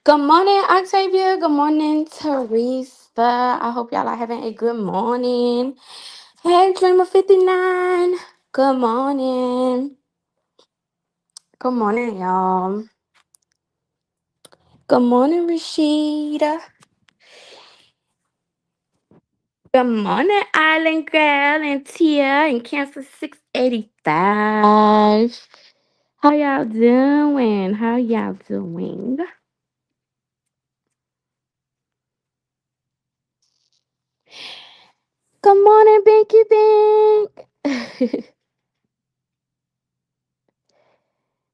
Good morning, Octavia. Good morning, Teresa. I hope y'all are having a good morning. Hey, Dreamer 59. Good morning. Good morning, y'all. Good morning, Rashida. Good morning, Island Girl and Tia and Cancer 685. How y'all doing? How y'all doing? Good morning, Binky Bink.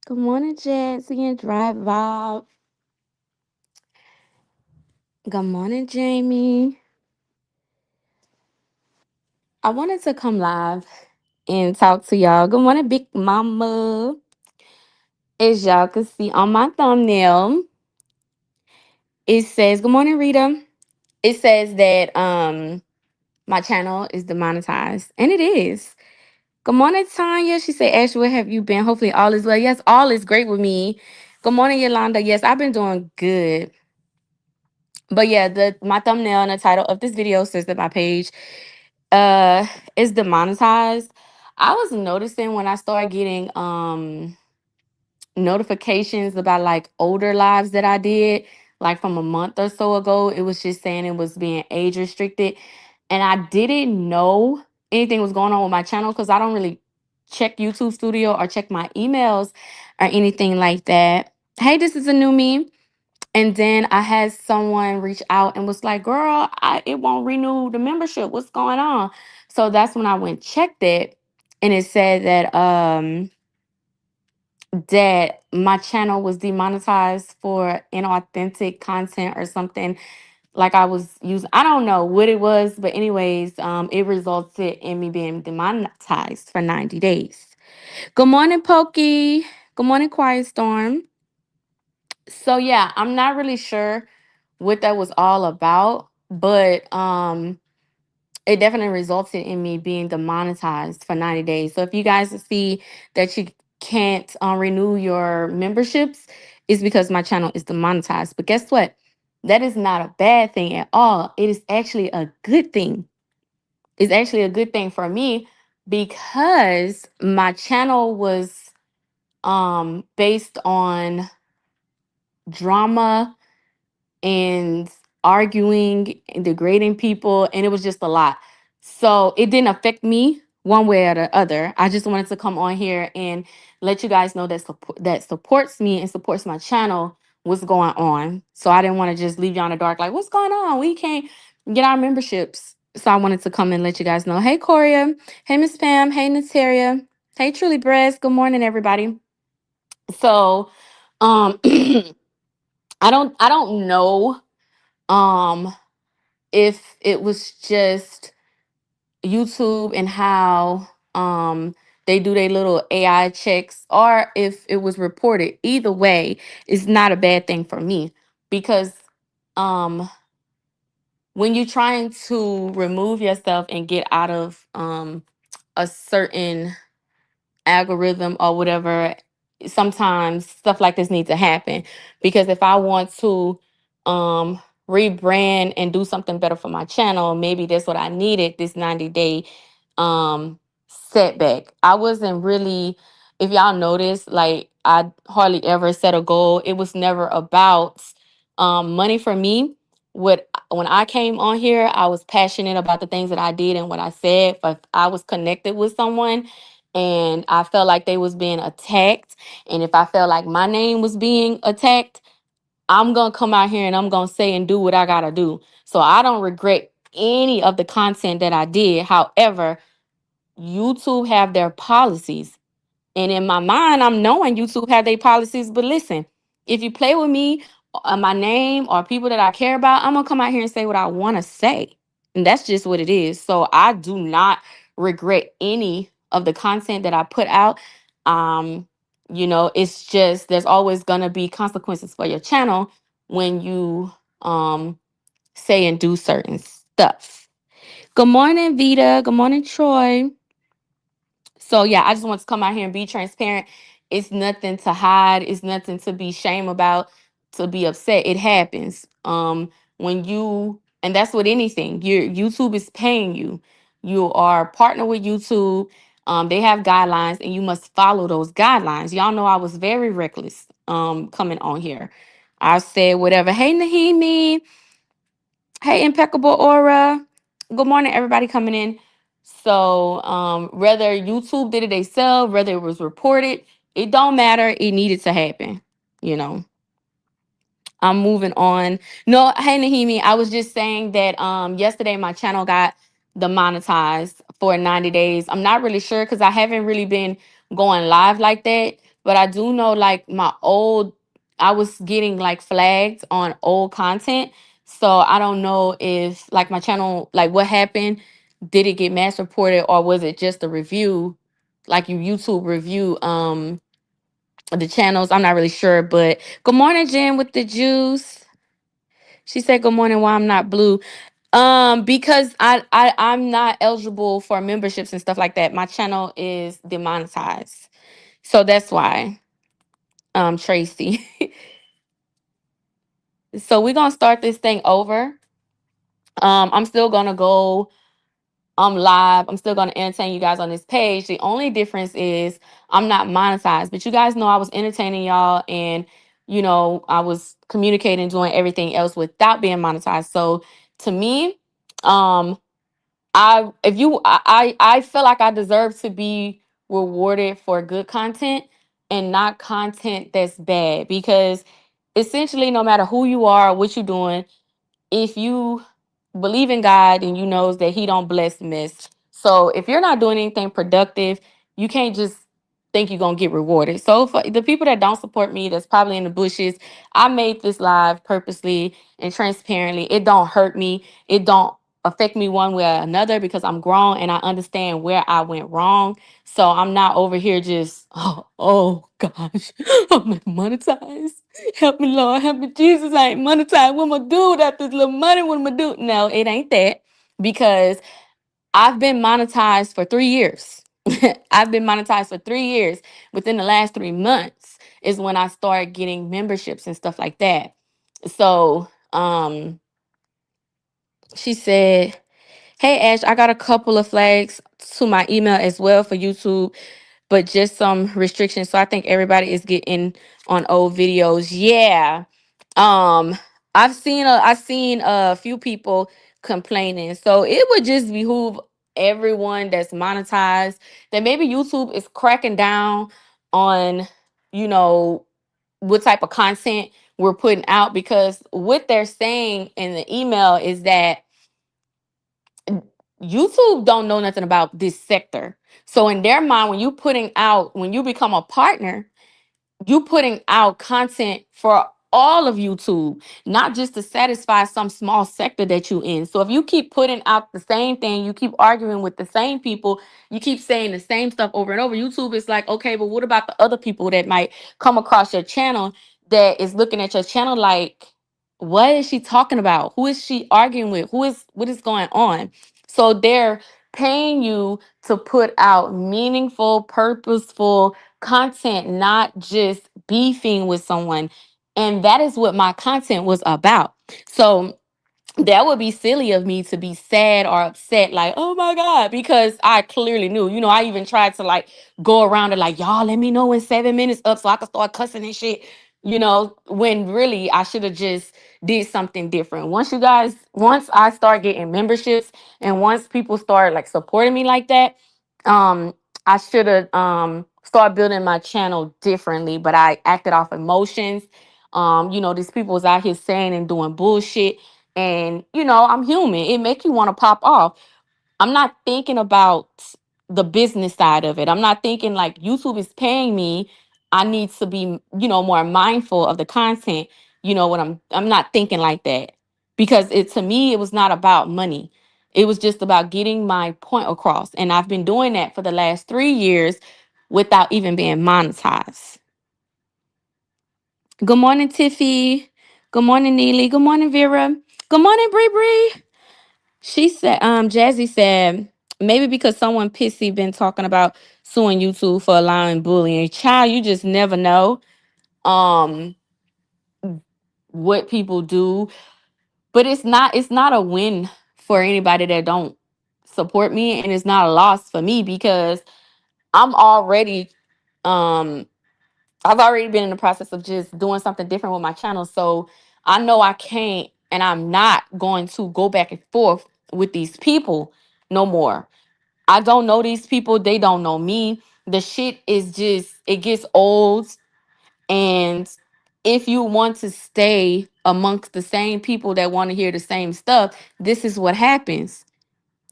Good morning, Jazzy and Drive Vibe. Good morning, Jamie. I wanted to come live and talk to y'all. Good morning, Big Mama. As y'all can see on my thumbnail, it says, Good morning, Rita. It says that my channel is demonetized. And it is. Good morning, Tanya. She said, Ashley, where have you been? Hopefully all is well. Yes, all is great with me. Good morning, Yolanda. Yes, I've been doing good. But yeah, the my thumbnail and the title of this video says that my page uh is demonetized. I was noticing when I started getting notifications about like older lives that I did, like from a month or so ago, it was just saying it was being age restricted. And I didn't know anything was going on with my channel because I don't really check YouTube Studio or check my emails or anything like that. Hey, this is a new me. And then I had someone reach out and was like, girl, it won't renew the membership. What's going on? So that's when I went checked it. And it said that my channel was demonetized for inauthentic content or something, like I was using. I don't know what it was, but anyways, it resulted in me being demonetized for 90 days. Good morning, Pokey. Good morning, Quiet Storm. So yeah, I'm not really sure what that was all about, but it definitely resulted in me being demonetized for 90 days. So if you guys see that you can't renew your memberships, it's because my channel is demonetized. But guess what? That is not a bad thing at all. It is actually a good thing. It's actually a good thing for me because my channel was based on drama and arguing and degrading people, and it was just a lot. So it didn't affect me one way or the other. I just wanted to come on here and let you guys know that supports me and supports my channel what's going on. So I didn't want to just leave you on the dark like what's going on. We can't get our memberships. So I wanted to come and let you guys know. Hey Coria, hey Miss Pam, hey Nataria, hey Truly Breast. Good morning, everybody. So I don't know um if it was just YouTube and how they do their little AI checks, or if it was reported. Either way, it's not a bad thing for me because um when you're trying to remove yourself and get out of a certain algorithm or whatever, sometimes stuff like this needs to happen. Because if I want to um rebrand and do something better for my channel, maybe that's what I needed, this 90-day setback. I wasn't really, if y'all notice, like I hardly ever set a goal. It was never about money for me. What When I came on here, I was passionate about the things that I did and what I said. If I was connected with someone and I felt like they was being attacked, and if I felt like my name was being attacked, I'm gonna come out here and I'm gonna say and do what I gotta do. So I don't regret any of the content that I did. However, YouTube have their policies. And in my mind, I'm knowing YouTube have their policies. But listen, if you play with me, my name, or people that I care about, I'm gonna come out here and say what I want to say, and that's just what it is. So I do not regret any of the content that I put out. Um, it's just there's always gonna be consequences for your channel when you say and do certain stuff. Good morning, Vita. Good morning, Troy. So yeah, I just want to come out here and be transparent. It's nothing to hide. It's nothing to be shame about. to be upset. It happens. When you and that's with anything. YouTube is paying you. You are partner with YouTube. They have guidelines and you must follow those guidelines. Y'all know I was very reckless coming on here. I said whatever. Hey Nahimi. Hey Impeccable Aura. Good morning, everybody coming in. So whether YouTube did it themselves, whether it was reported, it don't matter. It needed to happen. You know. I'm moving on. No, hey Nahimi, I was just saying that yesterday my channel got demonetized for 90 days. I'm not really sure because I haven't really been going live like that. But I do know like I was getting like flagged on old content. So I don't know if like my channel, like what happened. Did it get mass reported or was it just a review? Like you YouTube review the channels. I'm not really sure, but good morning, Jen with the juice. She said, "Good morning. Why I'm not blue? Because I'm not eligible for memberships and stuff like that. My channel is demonetized, so that's why." Tracy. So we're gonna start this thing over. I'm still gonna go live. I'm still going to entertain you guys on this page. The only difference is I'm not monetized, but you guys know I was entertaining y'all and I was communicating, doing everything else without being monetized. So to me, um I feel like I deserve to be rewarded for good content and not content that's bad because essentially no matter who you are or what you're doing, if you believe in God and you knows that he don't bless miss. So if you're not doing anything productive, you can't just think you're gonna get rewarded. So for the people that don't support me, that's probably in the bushes, I made this live purposely and transparently. It don't hurt me. It don't affect me one way or another because I'm grown and I understand where I went wrong. So I'm not over here just oh gosh, I'm not monetized. Help me, Lord. Help me, Jesus. I ain't monetized. What am I do without this little money? What am I do? No, it ain't that because I've been monetized for 3 years. I've been monetized for 3 years. Within the last 3 months is when I started getting memberships and stuff like that. So, she said, "Hey Ash, I got a couple of flags to my email as well for YouTube, but just some restrictions. So I think everybody is getting on old videos." Yeah. Um, I've seen a few people complaining. So it would just behoove everyone that's monetized that maybe YouTube is cracking down on, you know, what type of content we're putting out because what they're saying in the email is that YouTube don't know nothing about this sector. So in their mind, when you become a partner, you putting out content for all of YouTube, not just to satisfy some small sector that you in. So if you keep putting out the same thing, you keep arguing with the same people, you keep saying the same stuff over and over, YouTube is like, okay, but what about the other people that might come across your channel that is looking at your channel like, what is she talking about? Who is she arguing with? What is going on? So they're paying you to put out meaningful, purposeful content, not just beefing with someone. And that is what my content was about. So that would be silly of me to be sad or upset, like, oh my God, because I clearly knew. I even tried to like go around it, like, y'all let me know when 7 minutes up so I can start cussing and shit, when really I should have just did something different. Once I start getting memberships and once people start like supporting me like that, um, I should have start building my channel differently, but I acted off emotions. These people was out here saying and doing bullshit and I'm human. It make you want to pop off. I'm not thinking about the business side of it. I'm not thinking like YouTube is paying me. I need to be, more mindful of the content. What I'm not thinking like that. Because it to me, it was not about money. It was just about getting my point across. And I've been doing that for the last 3 years without even being monetized. Good morning, Tiffy. Good morning, Neely. Good morning, Vera. Good morning, Bree Bree. She said, Jazzy said, maybe because someone pissy been talking about suing YouTube for allowing bullying. Child, you just never know. Um, what people do, but it's not a win for anybody that don't support me, and it's not a loss for me because I'm already um I've already been in the process of just doing something different with my channel. So I know I can't and I'm not going to go back and forth with these people no more. I don't know these people, they don't know me. The shit is just, it gets old. And if you want to stay amongst the same people that want to hear the same stuff, this is what happens.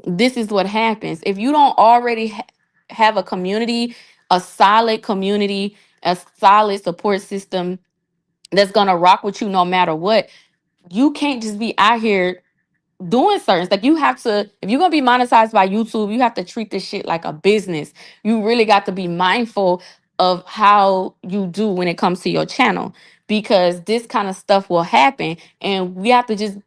This is what happens. If you don't already have a community, a solid community, a solid support system that's going to rock with you no matter what, you can't just be out here doing certain, like, you have to, if you're gonna be monetized by YouTube, you have to treat this shit like a business. You really got to be mindful of how you do when it comes to your channel, because this kind of stuff will happen and we have to just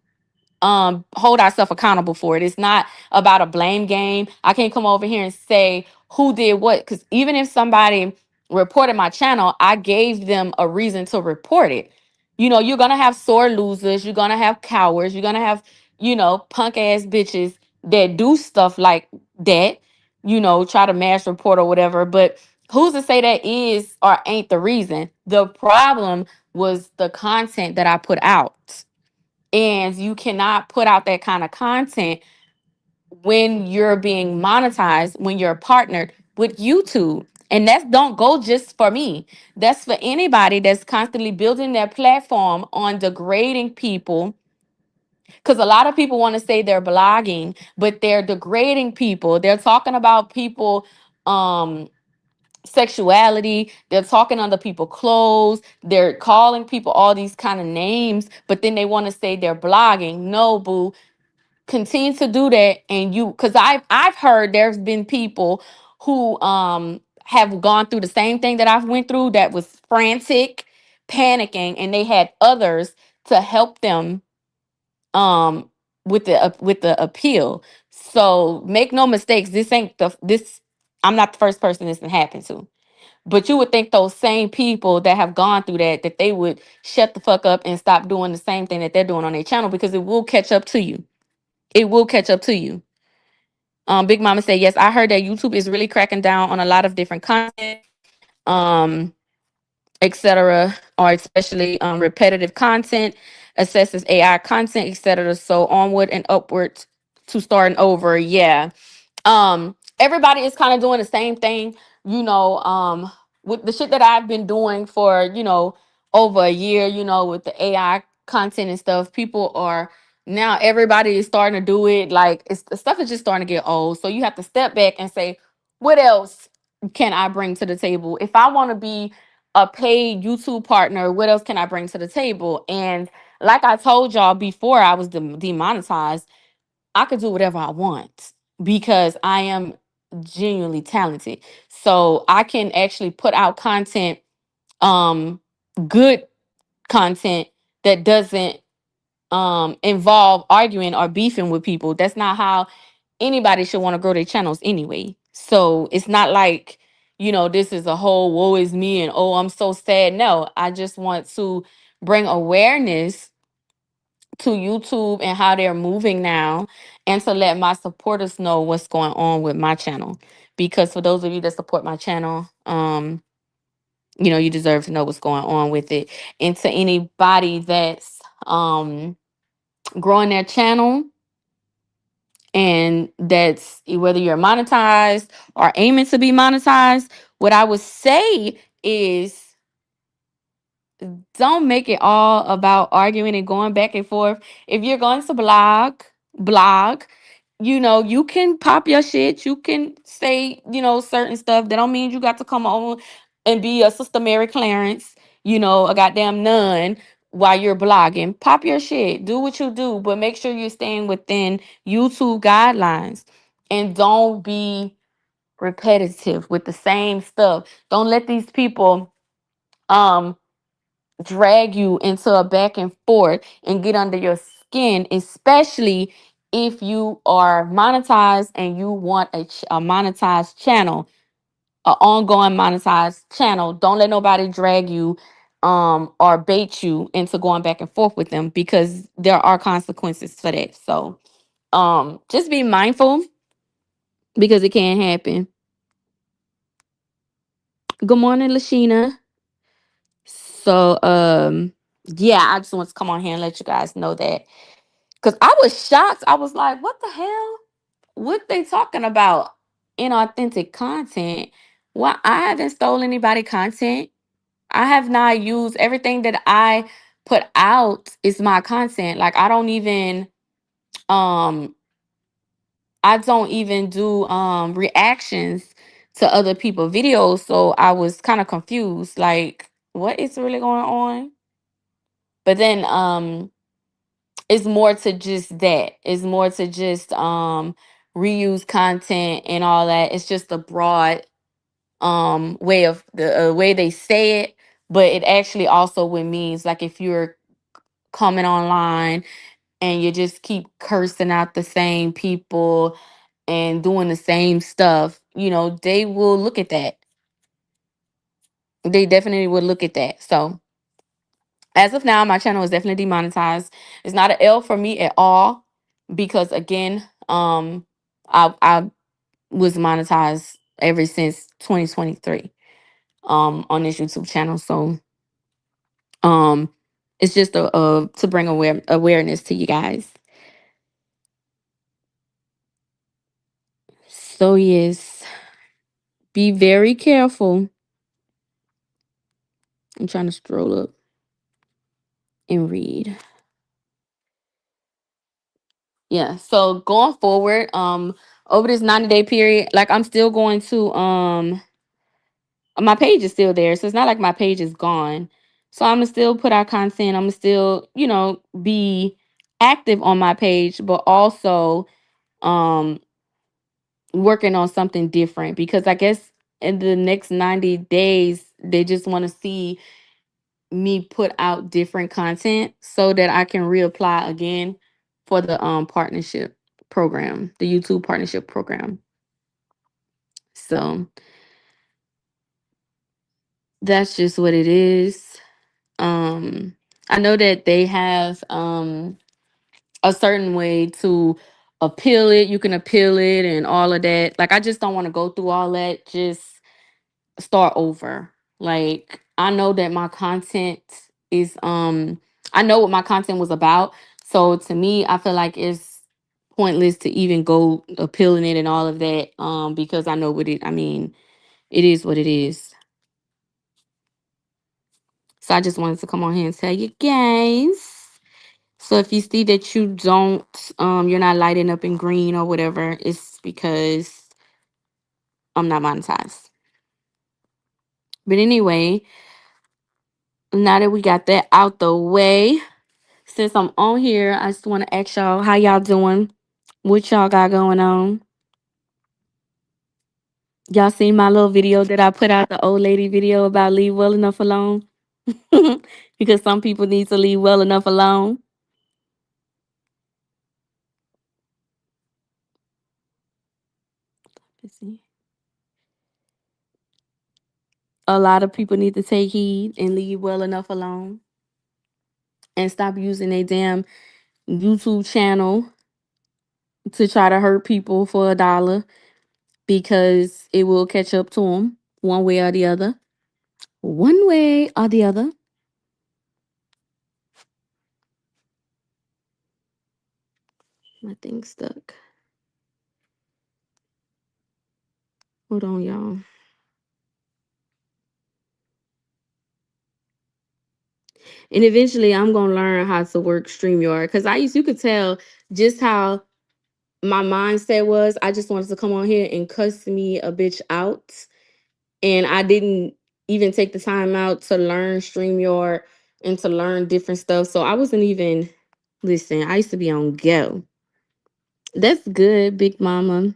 hold ourselves accountable for it. It's not about a blame game. I can't come over here and say who did what, because even if somebody reported my channel, I gave them a reason to report it. You know, you're gonna have sore losers, you're gonna have cowards, you're gonna have, punk ass bitches that do stuff like that, try to mass report or whatever. But who's to say that is or ain't the reason? The problem was the content that I put out, and you cannot put out that kind of content when you're being monetized, when you're partnered with YouTube. And that's don't go just for me. That's for anybody that's constantly building their platform on degrading people. Because a lot of people want to say they're blogging, but they're degrading people. They're talking about people sexuality, they're talking under people's clothes, they're calling people all these kind of names, but then they want to say they're blogging. No, boo, continue to do that. And you, because I've heard there's been people who have gone through the same thing that I've went through, that was frantic, panicking, and they had others to help them um with the appeal. So make no mistakes, this ain't the this I'm not the first person this can happen to. But you would think those same people that have gone through that they would shut the fuck up and stop doing the same thing that they're doing on their channel, because it will catch up to you. It will catch up to you. Big Mama said, yes, I heard that YouTube is really cracking down on a lot of different content, um, etc., or especially repetitive content, assesses AI content, etc. So onward and upward to starting over. Yeah. Everybody is kind of doing the same thing, with the shit that I've been doing for, over a year, with the AI content and stuff. People are now, everybody is starting to do it. Like, it's the stuff is just starting to get old. So you have to step back and say, what else can I bring to the table? If I want to be a paid YouTube partner, what else can I bring to the table? And like I told y'all before I was demonetized, I could do whatever I want because I am genuinely talented. So I can actually put out content, um, good content that doesn't involve arguing or beefing with people. That's not how anybody should want to grow their channels anyway. So it's not like, this is a whole woe is me and oh, I'm so sad. No, I just want to bring awareness to YouTube and how they're moving now, and to let my supporters know what's going on with my channel. Because for those of you that support my channel, you deserve to know what's going on with it. And to anybody that's growing their channel, and that's whether you're monetized or aiming to be monetized, what I would say is, don't make it all about arguing and going back and forth. If you're going to blog, you can pop your shit. You can say, certain stuff. That don't mean you got to come on and be a Sister Mary Clarence, a goddamn nun while you're blogging. Pop your shit. Do what you do, but make sure you're staying within YouTube guidelines. And don't be repetitive with the same stuff. Don't let these people um drag you into a back and forth and get under your skin, especially if you are monetized and you want a monetized channel, an ongoing monetized channel. Don't let nobody drag you. or bait you into going back and forth with them, because there are consequences for that. So just be mindful, because it can happen. Good morning, Lashina. So yeah, I just want to come on here and let you guys know that, because I was shocked. I was like, what the hell? What they talking about? Inauthentic content? Well, I haven't stolen anybody content. I have not used everything that I put out is my content. Like um I don't even do reactions to other people videos. So I was kind of confused, like what is really going on? But then it's more to just that. It's more to just reuse content and all that. It's just a broad way of the way they say it, but it actually also what means, like if you're coming online and you just keep cursing out the same people and doing the same stuff, they will look at that. They definitely would look at that. So as of now, my channel is definitely demonetized. It's not an L for me at all, because again, I was monetized ever since 2023 on this YouTube channel. So um it's just a to bring awareness to you guys. So yes, be very careful. I'm trying to scroll up and read. Yeah. So going forward, over this 90-day period, like I'm still going to my page is still there. So it's not like my page is gone. So I'm gonna still put out content. I'm gonna still, be active on my page, but also um working on something different, because I guess in the next 90 days they just want to see me put out different content so that I can reapply again for the partnership program, the YouTube partnership program. So that's just what it is. Um I know that they have a certain way to appeal it. You can appeal it and all of that. Like I just don't want to go through all that. Just start over. Like I know that my content is I know what my content was about. So to me, I feel like it's pointless to even go appealing it and all of that. Because I know what it I mean, it is what it is. So I just wanted to come on here and tell you guys. So if you see that you don't you're not lighting up in green or whatever, it's because I'm not monetized. But anyway, now that we got that out the way, since I'm on here, I just want to ask y'all how y'all doing? What y'all got going on? Y'all seen my little video that I put out, the old lady video about leave well enough alone? Because some people need to leave well enough alone. Let's see. A lot of people need to take heed and leave well enough alone and stop using a damn YouTube channel to try to hurt people for $1, because it will catch up to them one way or the other. One way or the other. My thing stuck. Hold on, y'all. And eventually I'm gonna learn how to work StreamYard, because you could tell just how my mindset was. I just wanted to come on here and cuss me a bitch out. And I didn't even take the time out to learn StreamYard and to learn different stuff. So I wasn't even listen, I used to be on go. That's good, Big Mama.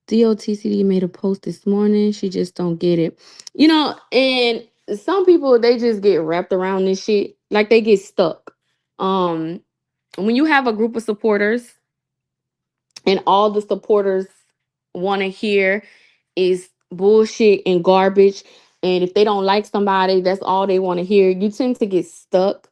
DOTCD made a post this morning. She just don't get it. And some people, they just get wrapped around this shit. Like they get stuck. Um, when you have a group of supporters and all the supporters want to hear is bullshit and garbage, And if they don't like somebody, that's all they want to hear. You tend to get stuck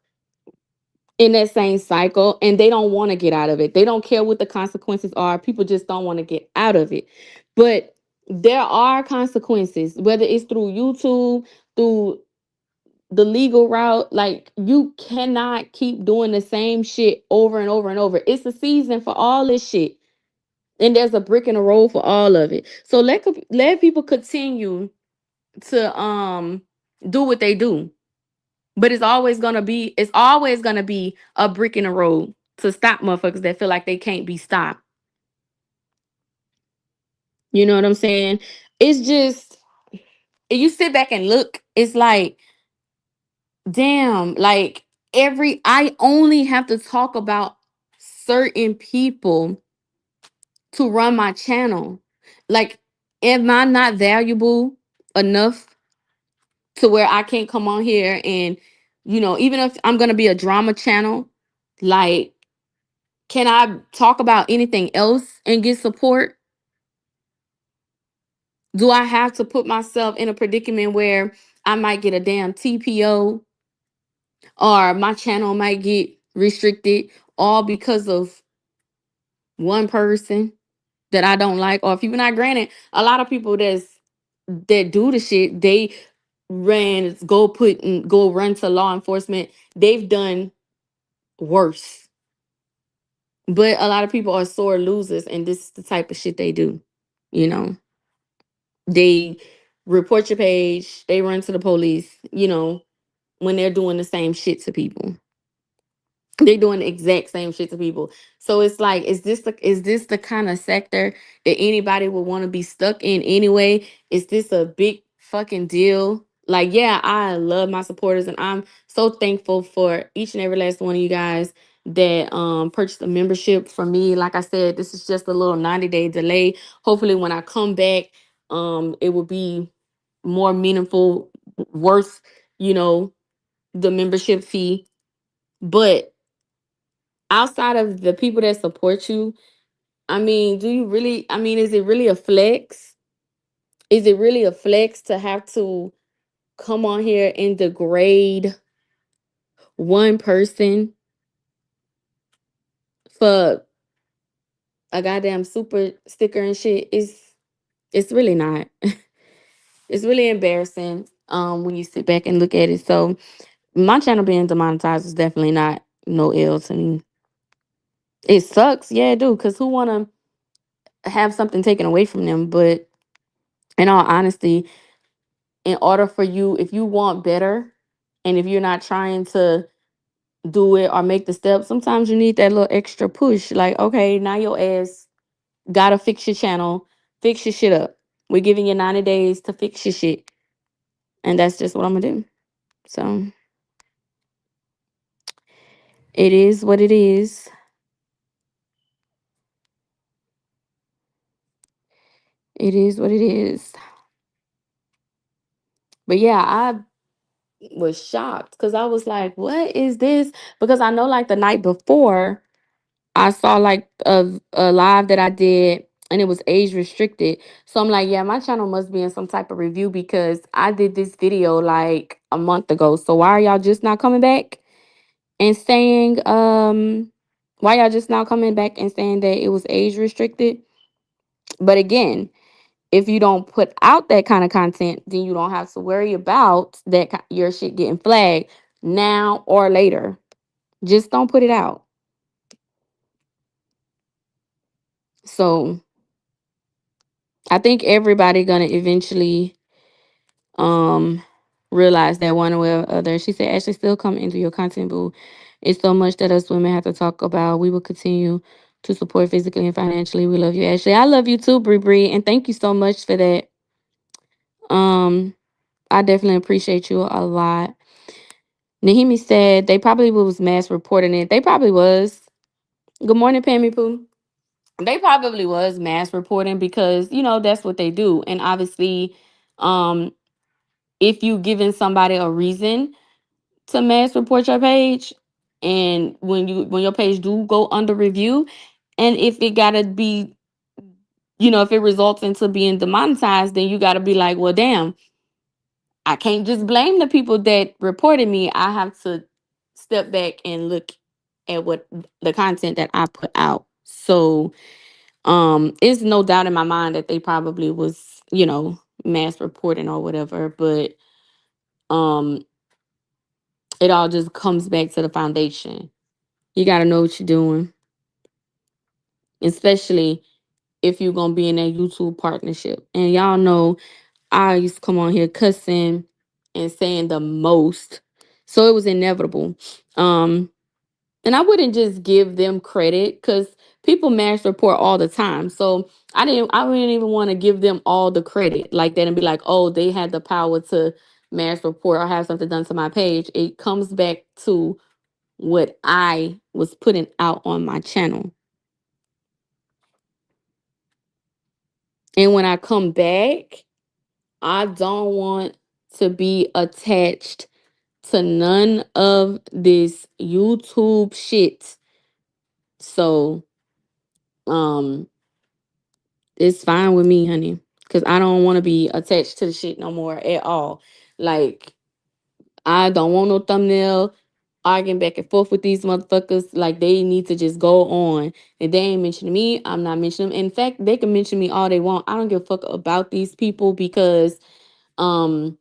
in that same cycle, and they don't want to get out of it. They don't care what the consequences are. People just don't want to get out of it. But there are consequences, whether it's through YouTube, through the legal route. Like, you cannot keep doing the same shit over and over and over. It's a season for all this shit. And there's a brick in the road for all of it. So let people continue to do what they do. But it's always gonna be a brick in the road to stop motherfuckers that feel like they can't be stopped. You know what I'm saying? It's just, if you sit back and look, it's like, damn, like, I only have to talk about certain people to run my channel. Like, am I not valuable enough to where I can't come on here and, even if I'm gonna be a drama channel, like, can I talk about anything else and get support? Do I have to put myself in a predicament where I might get a damn TPO, or my channel might get restricted, all because of one person that I don't like? Or if even not, granted, a lot of people that do the shit, they go run to law enforcement. They've done worse. But a lot of people are sore losers, and this is the type of shit they do. You know, they report your page, they run to the police, when they're doing the same shit to people. They're doing the exact same shit to people. So it's like, is this the kind of sector that anybody would want to be stuck in anyway? Is this a big fucking deal? Like, yeah, I love my supporters, and I'm so thankful for each and every last one of you guys that purchased a membership from me. Like I said, this is just a little 90-day delay. Hopefully when I come back, it will be more meaningful, worth, you know, the membership fee. But outside of the people that support you, I mean, is it really a flex? Is it really a flex to have to come on here and degrade one person for a goddamn super sticker and shit? It's really not. It's really embarrassing when you sit back and look at it. So my channel being demonetized is definitely not no L to me. It sucks, yeah, it do, because who wanna have something taken away from them? But in all honesty, in order for you, if you want better, and if you're not trying to do it or make the step, sometimes you need that little extra push. Like, okay, now your ass gotta fix your channel, fix your shit up. We're giving you 90 days to fix your shit. And that's just what I'm gonna do. So it is what it is. It is what it is. But yeah, I was shocked because I was like, what is this? Because I know, like, the night before, I saw like a live that I did, and it was age restricted. So I'm like, yeah, my channel must be in some type of review because I did this video like a month ago. So why are y'all just not coming back and saying why y'all just now coming back and saying that it was age restricted? But again, if you don't put out that kind of content, then you don't have to worry about your shit getting flagged now or later. Just don't put it out. So I think everybody gonna eventually um realize that one way or other. She said, Ashley, still come into your content, boo. It's so much that us women have to talk about. We will continue to support physically and financially. We love you, Ashley. I love you too, Bree Bree, and thank you so much for that. Um, I definitely appreciate you a lot. Nahimi said they probably was mass reporting it. They probably was. Good morning, Pammy Poo. They probably was mass reporting because, that's what they do. And obviously, um, if you giving somebody a reason to mass report your page, and when your page do go under review, and if it gotta be, if it results into being demonetized, then you gotta be like, well, damn, I can't just blame the people that reported me. I have to step back and look at what the content that I put out. So it's no doubt in my mind that they probably was, mass reporting or whatever, but um it all just comes back to the foundation. You got to know what you're doing, especially if you're going to be in that YouTube partnership. And y'all know I used to come on here cussing and saying the most. So it was inevitable. Um, and I wouldn't just give them credit because people mass report all the time. So I didn't even want to give them all the credit like that and be like, oh, they had the power to mass report or have something done to my page. It comes back to what I was putting out on my channel. And when I come back, I don't want to be attached to none of this YouTube shit. So, um, it's fine with me, honey, because I don't want to be attached to the shit no more at all. Like, I don't want no thumbnail arguing back and forth with these motherfuckers. Like, they need to just go on. If they ain't mentioning me, I'm not mentioning them. In fact, they can mention me all they want. I don't give a fuck about these people because um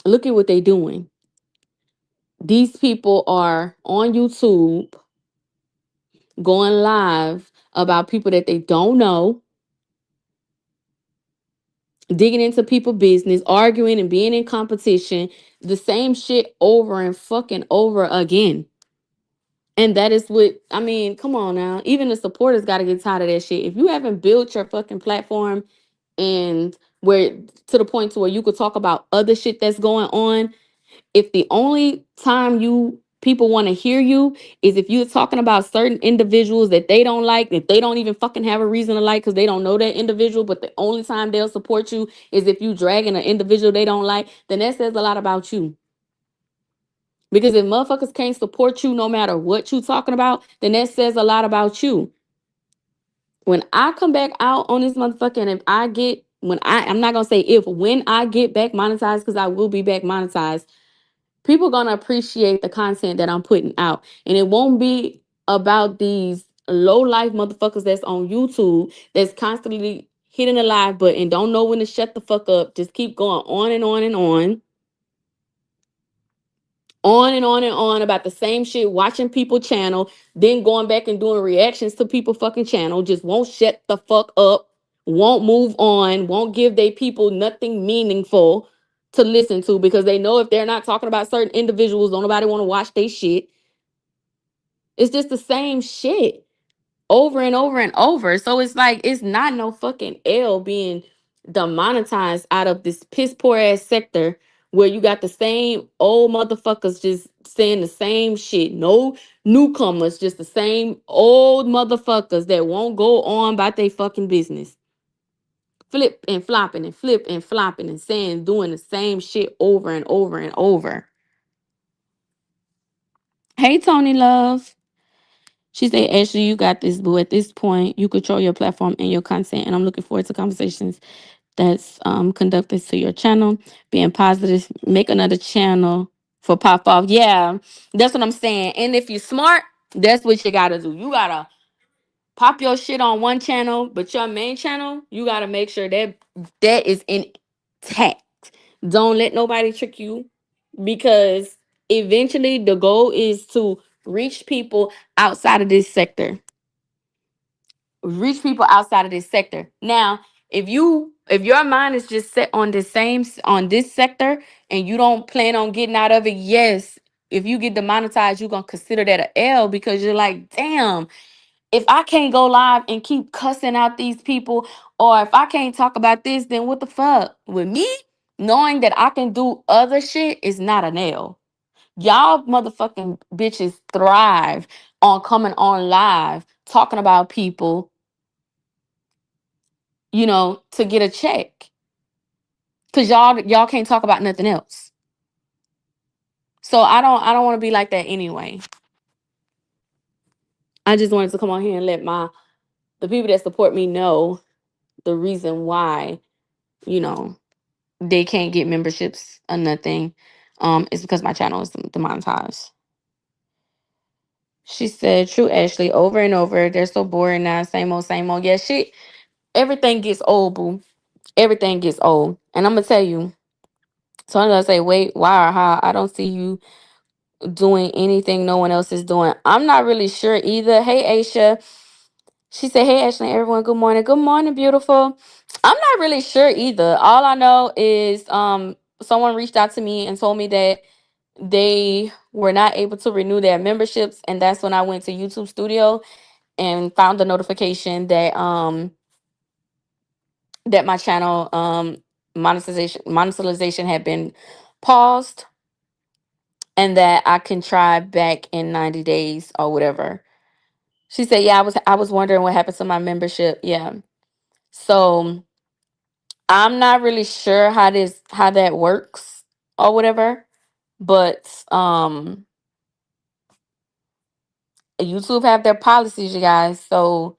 look at what they doing. These people are on YouTube going live about people that they don't know, digging into people business, arguing and being in competition, the same shit over and fucking over again. And that is what I mean, come on now. Even the supporters got to get tired of that shit. If you haven't built your fucking platform and where to the point to where you could talk about other shit that's going on, if the only time you people want to hear you is if you're talking about certain individuals that they don't like, that they don't even fucking have a reason to like because they don't know that individual, but the only time they'll support you is if you dragging an individual they don't like, then that says a lot about you. Because if motherfuckers can't support you no matter what you talking about, then that says a lot about you. When I come back out on this motherfucker, and if I get I'm not gonna say if, when I get back monetized, because I will be back monetized, people gonna appreciate the content that I'm putting out. And it won't be about these low life motherfuckers that's on YouTube that's constantly hitting the live button, don't know when to shut the fuck up, just keep going on and on and on and on and on about the same shit, watching people channel, then going back and doing reactions to people fucking channel, just won't shut the fuck up, won't move on, won't give they people nothing meaningful to listen to because they know if they're not talking about certain individuals, don't nobody want to watch they shit. It's just the same shit over and over and over. So it's like it's not no fucking L being demonetized out of this piss poor ass sector where you got the same old motherfuckers just saying the same shit. No newcomers, just the same old motherfuckers that won't go on about their fucking business. Flip and flopping and flip and flopping and saying, doing the same shit over and over and over. Hey, Tony Love. She said, Ashley, you got this, boo. At this point, you control your platform and your content. And I'm looking forward to conversations that's conducted to your channel. Being positive, make another channel for pop off. Yeah, that's what I'm saying. And if you're smart, that's what you gotta do. You gotta pop your shit on one channel, but your main channel, you gotta make sure that that is intact. Don't let nobody trick you because eventually the goal is to reach people outside of this sector. Reach people outside of this sector. Now, if your mind is just set on on this sector and you don't plan on getting out of it, yes, if you get demonetized, you're gonna consider that a L because you're like, damn, if I can't go live and keep cussing out these people, or if I can't talk about this, then what the fuck? With me, knowing that I can do other shit is not an L. Y'all motherfucking bitches thrive on coming on live talking about people, to get a check. Cause y'all can't talk about nothing else. So I don't want to be like that anyway. I just wanted to come on here and let the people that support me know the reason why, you know, they can't get memberships or nothing. It's because my channel is demonetized. She said, "True, Ashley, over and over. They're so boring now. Same old, same old." Yeah, shit. Everything gets old, boo. Everything gets old. And I'm gonna tell you. So I'm gonna say, wait, why or how? I don't see you doing anything no one else is doing. I'm not really sure either. Hey, Aisha. She said, "Hey, Ashley, everyone. Good morning. Good morning, beautiful." I'm not really sure either. All I know is someone reached out to me and told me that they were not able to renew their memberships, and that's when I went to YouTube Studio and found the notification that my channel monetization had been paused, and that I can try back in 90 days or whatever. She said, "Yeah, I was wondering what happened to my membership." Yeah. So I'm not really sure how that works or whatever, but YouTube have their policies, you guys. So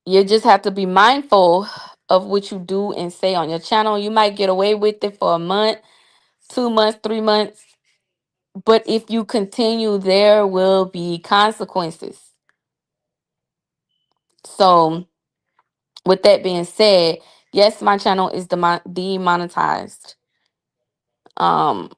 you just have to be mindful of what you do and say on your channel. You might get away with it for a month, 2 months, 3 months, but if you continue, there will be consequences. So, with that being said, yes, my channel is demonetized. Um,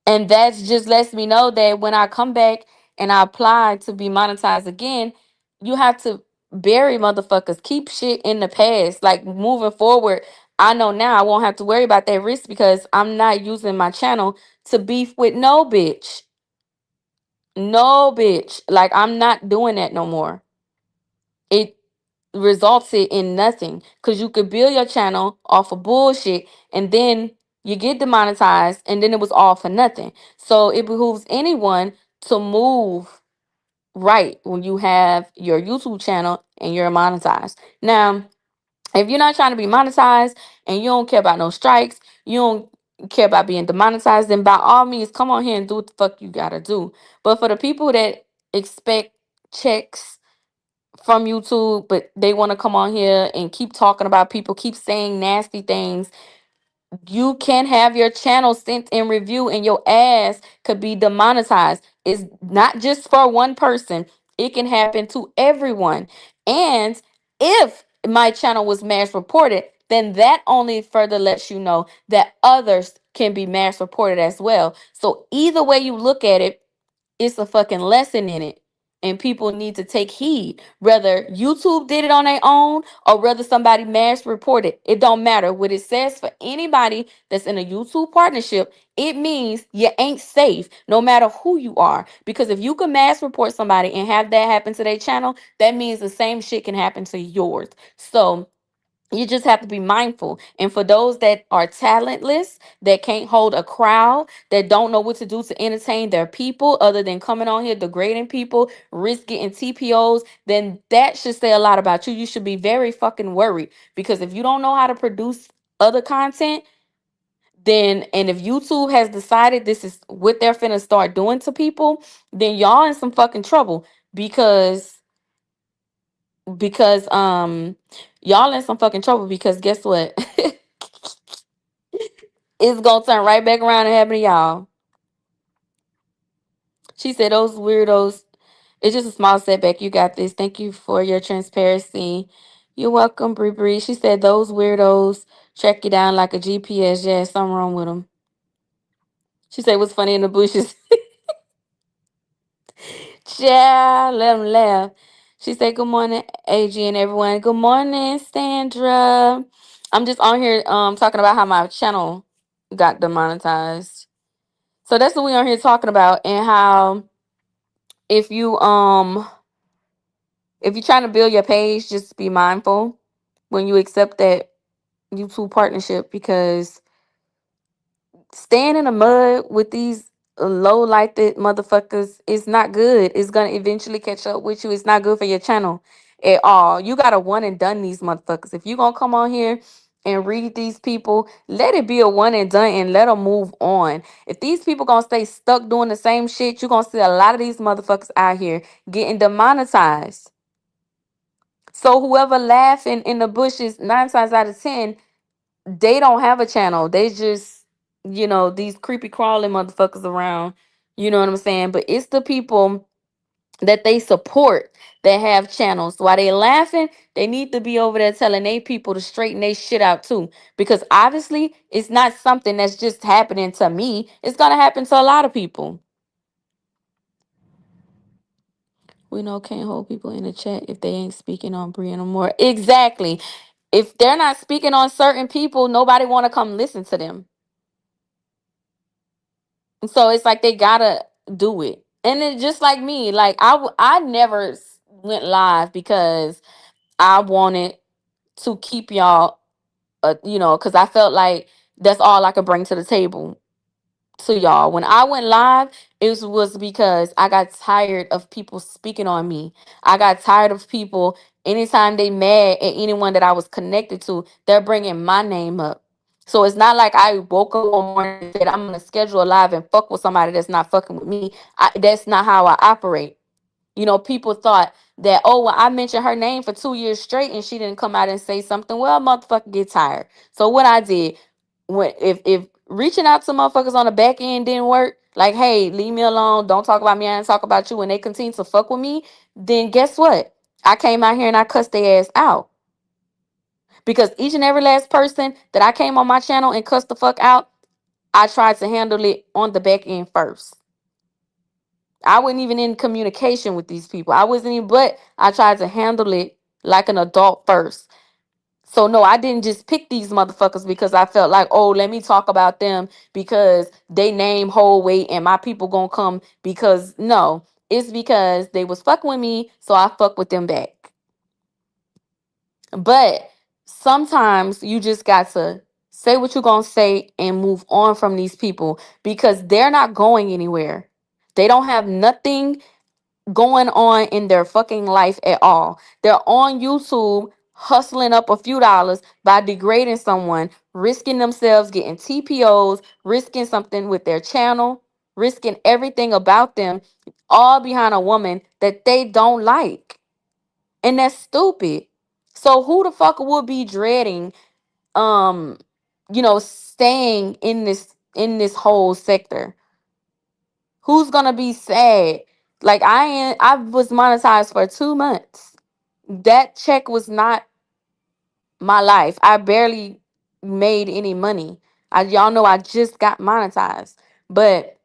And that just lets me know that when I come back and I apply to be monetized again, you have to bury motherfuckers. Keep shit in the past. Like moving forward, I know now I won't have to worry about that risk because I'm not using my channel to beef with no bitch. No bitch. Like I'm not doing that no more. It resulted in nothing because you could build your channel off of bullshit and then you get demonetized and then it was all for nothing. So it behooves anyone to move right when you have your YouTube channel and you're monetized. Now, if you're not trying to be monetized and you don't care about no strikes, you don't care about being demonetized, then by all means come on here and do what the fuck you gotta do. But for the people that expect checks from YouTube, but they want to come on here and keep talking about people, keep saying nasty things, you can have your channel sent in review and your ass could be demonetized. It's not just for one person, it can happen to everyone. And if my channel was mass reported, then that only further lets you know that others can be mass reported as well. So either way you look at it, it's a fucking lesson in it. And people need to take heed. Whether YouTube did it on their own or whether somebody mass reported, it don't matter. What it says for anybody that's in a YouTube partnership, it means you ain't safe no matter who you are. Because if you can mass report somebody and have that happen to their channel, that means the same shit can happen to yours. So you just have to be mindful. And for those that are talentless, that can't hold a crowd, that don't know what to do to entertain their people other than coming on here degrading people, risk getting TPOs, then that should say a lot about you. You should be very fucking worried because if you don't know how to produce other content, then and if YouTube has decided this is what they're finna start doing to people, then y'all in some fucking trouble because y'all in some fucking trouble because guess what? It's gonna turn right back around and happen to y'all. She said, "Those weirdos, it's just a small setback. You got this. Thank you for your transparency. You're welcome, Bree Bree." She said, "Those weirdos track you down like a GPS. Yeah, something wrong with them." She said, "What's funny in the bushes?" Yeah, let them laugh. She said, "Good morning, AG and everyone. Good morning, Sandra. I'm just on here talking about how my channel got demonetized. So that's what we are here talking about and how if you if you're trying to build your page, just be mindful when you accept that YouTube partnership because staying in the mud with these low lighted motherfuckers is not good. It's gonna eventually catch up with you. It's not good for your channel at all. You gotta one and done these motherfuckers. If you gonna come on here and read these people, let it be a one and done and let them move on. If these people gonna stay stuck doing the same shit, you're gonna see a lot of these motherfuckers out here getting demonetized. So whoever laughing in the bushes, 9 times out of 10, they don't have a channel. They just, these creepy crawling motherfuckers around. You know what I'm saying? But it's the people that they support that have channels. While they laughing, they need to be over there telling they people to straighten they shit out too. Because obviously it's not something that's just happening to me. It's gonna happen to a lot of people. We know can't hold people in the chat if they ain't speaking on Bria no more. Exactly. If they're not speaking on certain people, nobody want to come listen to them. And so it's like they gotta do it. And it just like me, like I never went live because I wanted to keep y'all, because I felt like that's all I could bring to the table to y'all. When I went live, it was because I got tired of people speaking on me. I got tired of people, anytime they mad at anyone that I was connected to, they're bringing my name up. So it's not like I woke up one morning and said I'm gonna schedule a live and fuck with somebody that's not fucking with me. That's not how I operate. People thought that, oh, well, I mentioned her name for 2 years straight and she didn't come out and say something. Well, motherfucker get tired. So what I did, when if reaching out to motherfuckers on the back end didn't work, like, hey, leave me alone, don't talk about me, I didn't talk about you, and they continue to fuck with me, then guess what? I came out here and I cussed their ass out. Because each and every last person that I came on my channel and cussed the fuck out, I tried to handle it on the back end first. I wasn't even in communication with these people. I wasn't even, but I tried to handle it like an adult first. So no, I didn't just pick these motherfuckers because I felt like, oh, let me talk about them because they name whole weight and my people gonna come. Because no, it's because they was fucking with me, so I fuck with them back. But sometimes you just got to say what you're gonna say and move on from these people because they're not going anywhere. They don't have nothing going on in their fucking life at all. They're on YouTube hustling up a few dollars by degrading someone, risking themselves getting TPOs, risking something with their channel, risking everything about them, all behind a woman that they don't like. And that's stupid. So who the fuck would be dreading staying in this whole sector? Who's gonna be sad? Like I was monetized for 2 months. That check was not my life. I barely made any money. Y'all know I just got monetized. But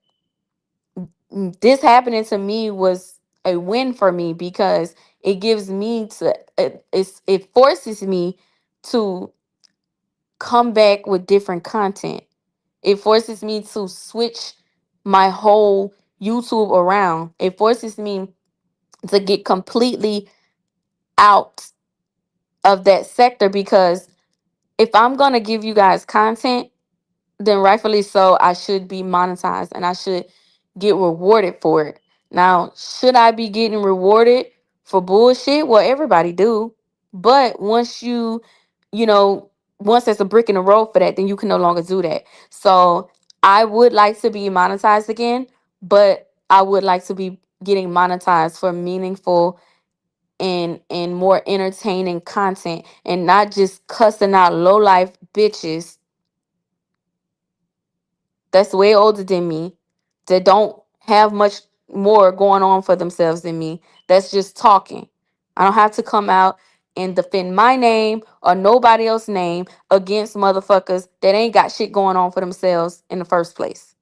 this happening to me was a win for me because it gives me to it forces me to come back with different content. It forces me to switch my whole YouTube around. It forces me to get completely out of that sector because if I'm going to give you guys content, then rightfully so, I should be monetized and I should get rewarded for it. Now, should I be getting rewarded for bullshit? Well, everybody do. But you know, once there's a brick in the road for that, then you can no longer do that. So I would like to be monetized again, but I would like to be getting monetized for meaningful and more entertaining content and not just cussing out low life bitches that's way older than me, that don't have much more going on for themselves than me, that's just talking. I don't have to come out and defend my name or nobody else's name against motherfuckers that ain't got shit going on for themselves in the first place.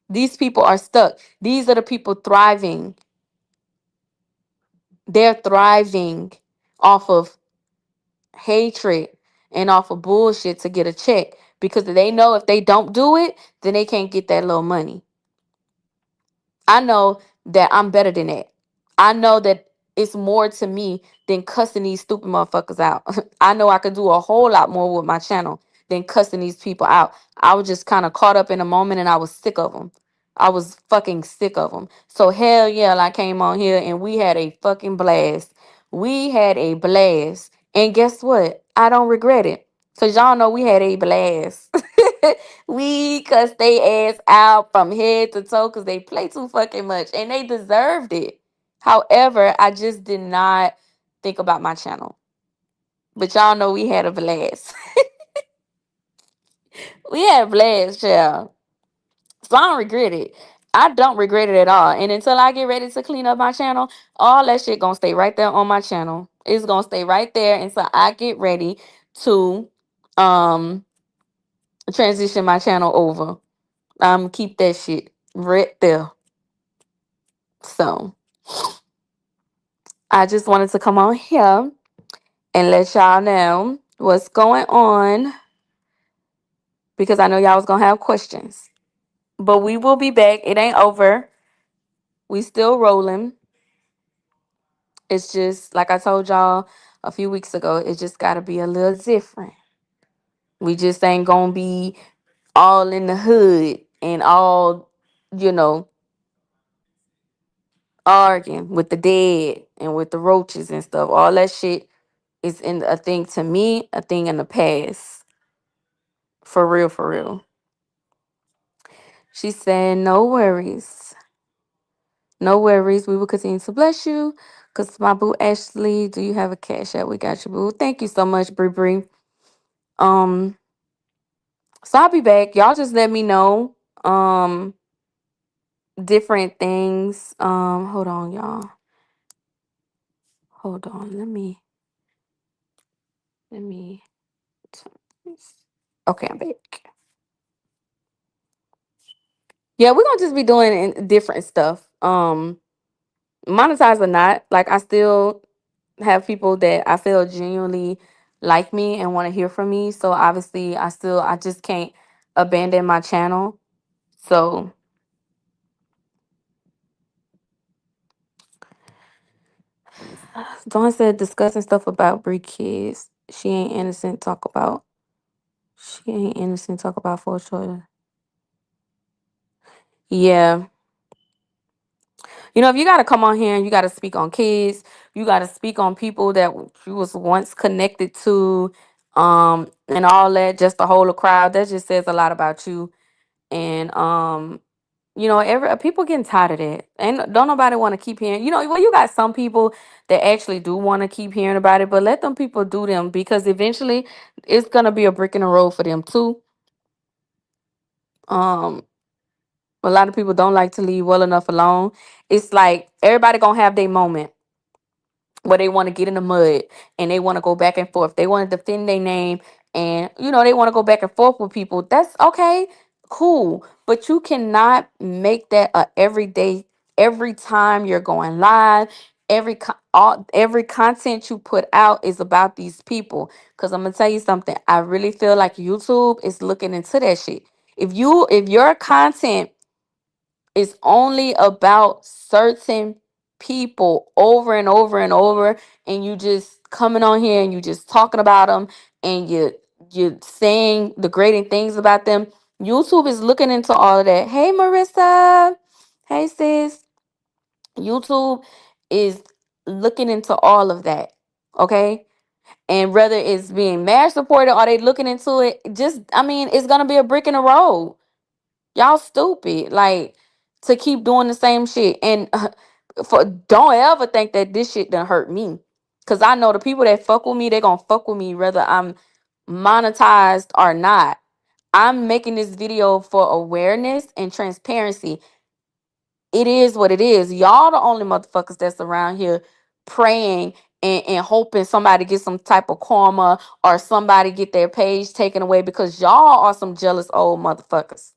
These people are stuck. These are the people thriving. They're thriving off of hatred and off of bullshit to get a check because they know if they don't do it, then they can't get that little money. I know that I'm better than that. I know that it's more to me than cussing these stupid motherfuckers out. I know I could do a whole lot more with my channel than cussing these people out. I was just kind of caught up in a moment and I was sick of them. I was fucking sick of them. So hell yeah, I came on here and we had a fucking blast. We had a blast. And guess what? I don't regret it. Cause y'all know we had a blast. We cussed they ass out from head to toe because they play too fucking much and they deserved it. However, I just did not think about my channel. But y'all know we had a blast. We had blast, yeah. So I don't regret it. I don't regret it at all. And until I get ready to clean up my channel, all that shit gonna stay right there on my channel. It's gonna stay right there until I get ready to um transition my channel over. Keep that shit right there. So I just wanted to come on here and let y'all know what's going on because I know y'all was gonna have questions. But we will be back. It ain't over. We still rolling. It's just like I told y'all a few weeks ago, it just gotta be a little different. We just ain't gonna be all in the hood and all, you know, arguing with the dead and with the roaches and stuff. All that shit is in a thing to me, a thing in the past. For real, for real. She said, no worries. No worries. We will continue to bless you. Cause my boo Ashley, do you have a cash app? We got you, boo. Thank you so much, Bree Bree. Um, so I'll be back. Y'all just let me know. Different things. Hold on, y'all. Hold on. Let me turn this. Okay, I'm back. Yeah, we're gonna just be doing different stuff. Monetize or not, like I still have people that I feel genuinely like me and want to hear from me. So obviously I just can't abandon my channel. So Dawn said discussing stuff about Bree kids. She ain't innocent. Talk about she ain't innocent. Talk about four children. Yeah. You know, if you got to come on here and you got to speak on kids, you got to speak on people that you was once connected to, and all that, just to hold a crowd, that just says a lot about you. And you know, every people getting tired of that, and don't nobody want to keep hearing. You know, well, you got some people that actually do want to keep hearing about it, but let them people do them because eventually it's gonna be a brick in the road for them too. Um, a lot of people don't like to leave well enough alone. It's like everybody gonna have their moment where they want to get in the mud and they want to go back and forth. They want to defend their name and you know they want to go back and forth with people. That's okay, cool. But you cannot make that a everyday every time you're going live. Every content you put out is about these people. Cause I'm gonna tell you something. I really feel like YouTube is looking into that shit. If your content is only about certain people over and over and over, and you just coming on here and you just talking about them and you saying the great things about them. YouTube is looking into all of that. Hey Marissa. Hey sis. YouTube is looking into all of that. Okay. And whether it's being marriage supported or they looking into it, just I mean, it's gonna be a brick in the road. Y'all stupid. Like to keep doing the same shit. And for don't ever think that this shit done hurt me. Cause I know the people that fuck with me, they gonna fuck with me whether I'm monetized or not. I'm making this video for awareness and transparency. It is what it is. Y'all the only motherfuckers that's around here praying and hoping somebody get some type of karma or somebody get their page taken away because y'all are some jealous old motherfuckers.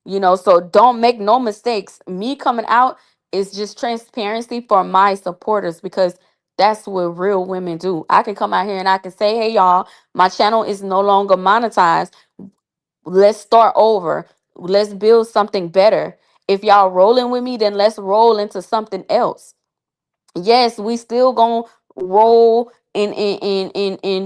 You know, so don't make no mistakes. Me coming out is just transparency for my supporters because that's what real women do. I can come out here and I can say, hey, y'all, my channel is no longer monetized. Let's start over. Let's build something better. If y'all rolling with me, then let's roll into something else. Yes, we still gonna roll and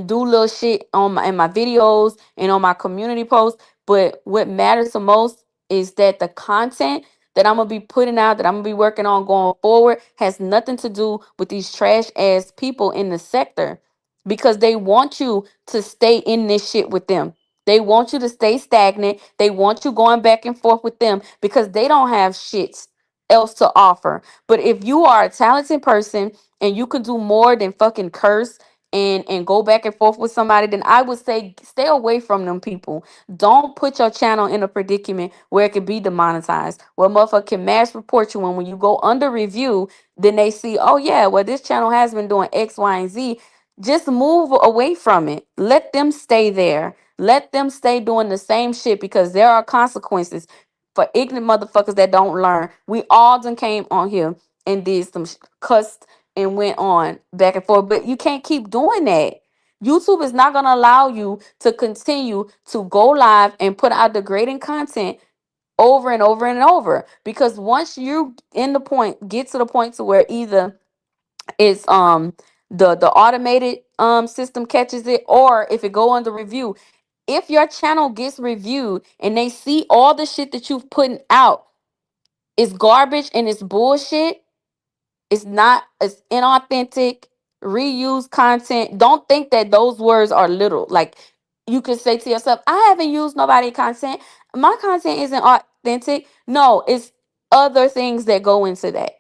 do little shit on my videos and on my community posts. But what matters the most is that the content that I'm gonna be putting out, that I'm gonna be working on going forward, has nothing to do with these trash ass people in the sector because they want you to stay in this shit with them. They want you to stay stagnant. They want you going back and forth with them because they don't have shit else to offer. But if you are a talented person and you can do more than fucking curse and go back and forth with somebody, then I would say stay away from them people. Don't put your channel in a predicament where it could be demonetized. Where motherfucker can mass report you, and when you go under review, then they see, oh yeah, well this channel has been doing X, Y, and Z. Just move away from it. Let them stay there. Let them stay doing the same shit because there are consequences for ignorant motherfuckers that don't learn. We all done came on here and did some cussed and went on back and forth. But you can't keep doing that. YouTube is not going to allow you to continue to go live and put out degrading content over and over and over, because once you get to the point to where either it's the automated system catches it, or if it go under review, if your channel gets reviewed and they see all the shit that you've putting out is garbage and it's bullshit, it's not, it's inauthentic, reused content. Don't think that those words are little. Like, you could say to yourself, I haven't used nobody content. My content isn't authentic. No, it's other things that go into that.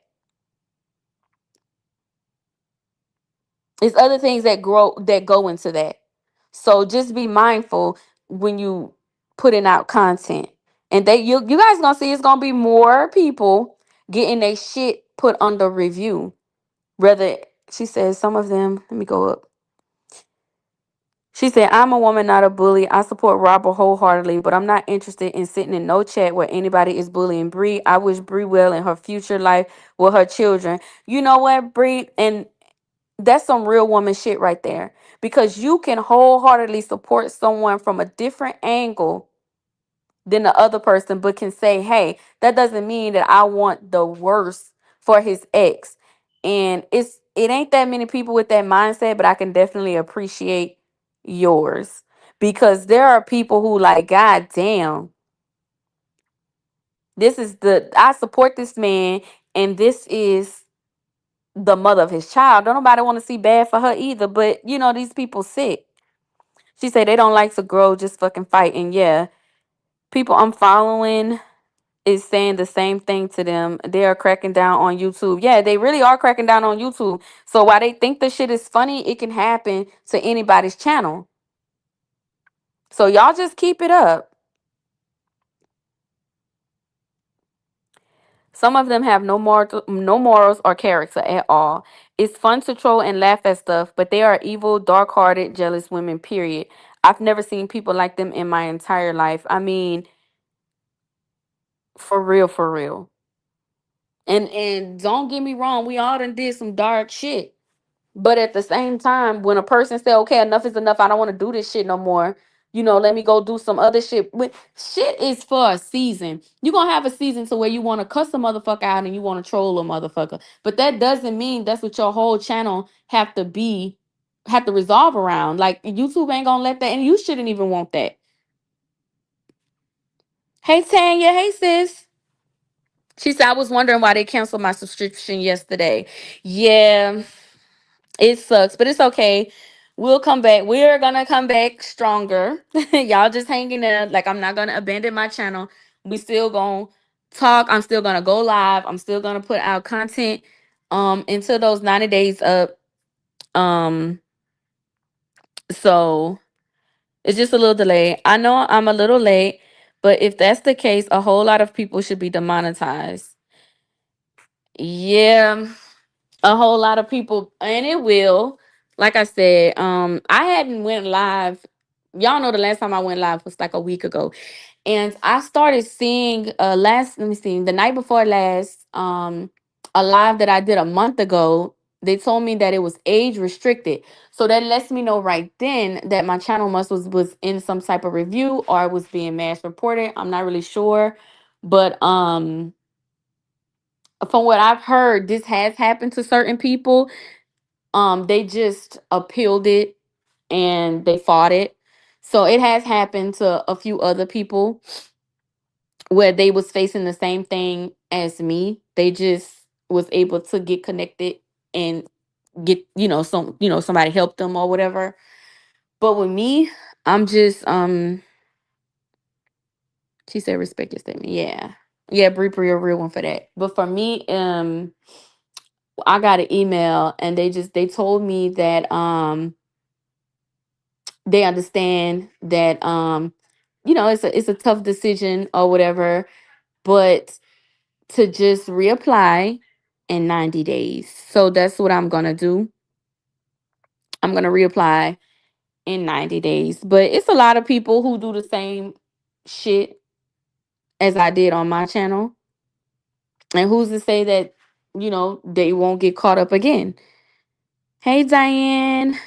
It's other things that go into that. So just be mindful when you putting out content. And you guys gonna see it's gonna be more people getting their shit put under review. Rather, she says some of them, let me go up. She said, I'm a woman, not a bully. I support Robert wholeheartedly, but I'm not interested in sitting in no chat where anybody is bullying Bree. I wish Bree well in her future life with her children. You know what, Bree? And that's some real woman shit right there. Because you can wholeheartedly support someone from a different angle than the other person, but can say, hey, that doesn't mean that I want the worst for his ex. And it ain't that many people with that mindset, but I can definitely appreciate yours. Because there are people who like, God damn, I support this man, and this is the mother of his child. Don't nobody want to see bad for her either. But these people sick. She said they don't like to grow, just fucking fight. And yeah, people I'm following is saying the same thing to them. They are cracking down on YouTube. Yeah, they really are cracking down on YouTube. So while they think the shit is funny, it can happen to anybody's channel. So y'all just keep it up. Some of them have no morals or character at all. It's fun to troll and laugh at stuff, but they are evil, dark-hearted, jealous women, period. I've never seen people like them in my entire life. I mean, for real, for real. And don't get me wrong, we all done did some dark shit. But at the same time, when a person say, okay, enough is enough, I don't want to do this shit no more. Let me go do some other shit. Shit is for a season. You're going to have a season to where you want to cuss a motherfucker out and you want to troll a motherfucker. But that doesn't mean that's what your whole channel have to resolve around. Like, YouTube ain't going to let that, and you shouldn't even want that. Hey, Tanya. Hey, sis. She said, I was wondering why they canceled my subscription yesterday. Yeah, it sucks, but it's okay. We'll come back. We're gonna come back stronger. Y'all just hanging there. Like, I'm not gonna abandon my channel. We still gonna talk. I'm still gonna go live. I'm still gonna put out content until those 90 days up. Um, so it's just a little delay. I know I'm a little late, but if that's the case, a whole lot of people should be demonetized. Yeah, a whole lot of people, and it will. Like I said, I hadn't went live. Y'all know the last time I went live was like a week ago, and I started seeing let me see, the night before last, a live that I did a month ago. They told me that it was age restricted, so that lets me know right then that my channel was in some type of review or was being mass reported. I'm not really sure, but from what I've heard, this has happened to certain people. They just appealed it and they fought it. So it has happened to a few other people where they was facing the same thing as me. They just was able to get connected and get, somebody helped them or whatever. But with me, I'm just she said respect your statement. Yeah. Yeah, Bree, a real one for that. But for me, I got an email and they told me that they understand that it's a tough decision or whatever, but to just reapply in 90 days. So that's what I'm going to do. I'm going to reapply in 90 days. But it's a lot of people who do the same shit as I did on my channel. And who's to say that, they won't get caught up again? Hey, Diane.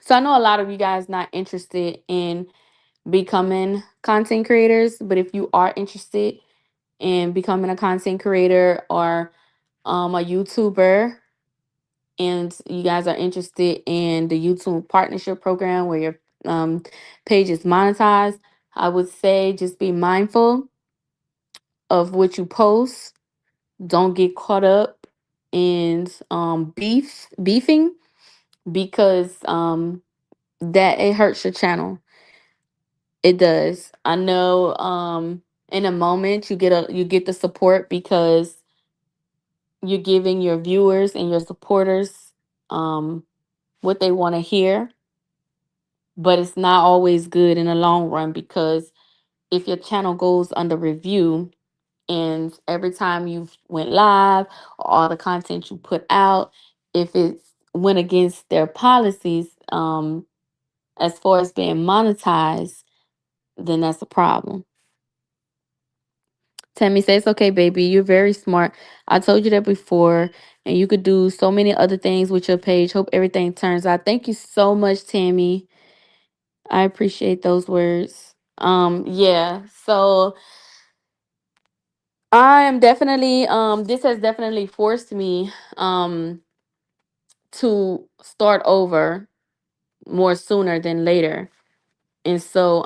So I know a lot of you guys not interested in becoming content creators, but if you are interested in becoming a content creator or a YouTuber, and you guys are interested in the YouTube partnership program where your um, page is monetized, I would say just be mindful of what you post. Don't get caught up in beefing, because that it hurts your channel. It does. I know in a moment you get the support because you're giving your viewers and your supporters um what they want to hear, but it's not always good in the long run, because if your channel goes under review and every time you went live, or all the content you put out, if it's went against their policies, as far as being monetized, then that's a problem. Tammy says, okay, baby, you're very smart. I told you that before, and you could do so many other things with your page. Hope everything turns out. Thank you so much, Tammy. I appreciate those words. Yeah. So I am definitely this has definitely forced me to start over more sooner than later. And so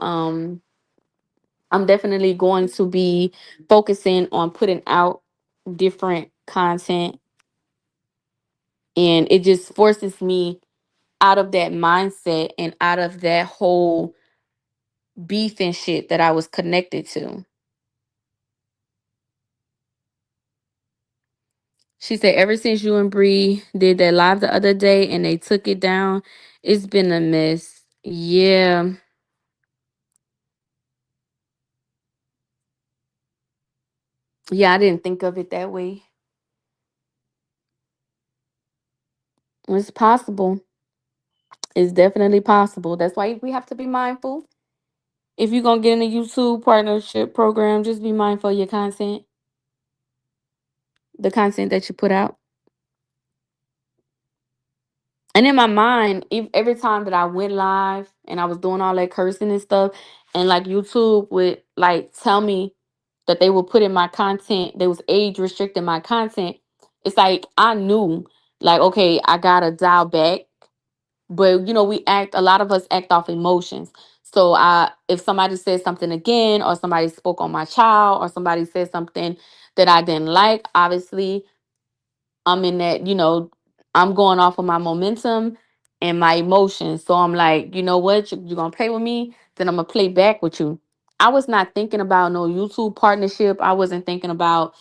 I'm definitely going to be focusing on putting out different content, and it just forces me out of that mindset and out of that whole beef and shit that I was connected to. She said, ever since you and Bree did that live the other day and they took it down, it's been a mess. Yeah. Yeah, I didn't think of it that way. It's possible. It's definitely possible. That's why we have to be mindful. If you're going to get in a YouTube partnership program, just be mindful of your content, the content that you put out. And in my mind, every time that I went live and I was doing all that cursing and stuff, and like YouTube would like tell me that they would put in my content, they was age restricting my content. It's like I knew, like, okay, I gotta dial back. But a lot of us act off emotions. So if somebody says something again, or somebody spoke on my child, or somebody said something that I didn't like, obviously I'm in that, I'm going off of my momentum and my emotions. So I'm like, you know what? You're going to play with me, then I'm going to play back with you. I was not thinking about no YouTube partnership. I wasn't thinking about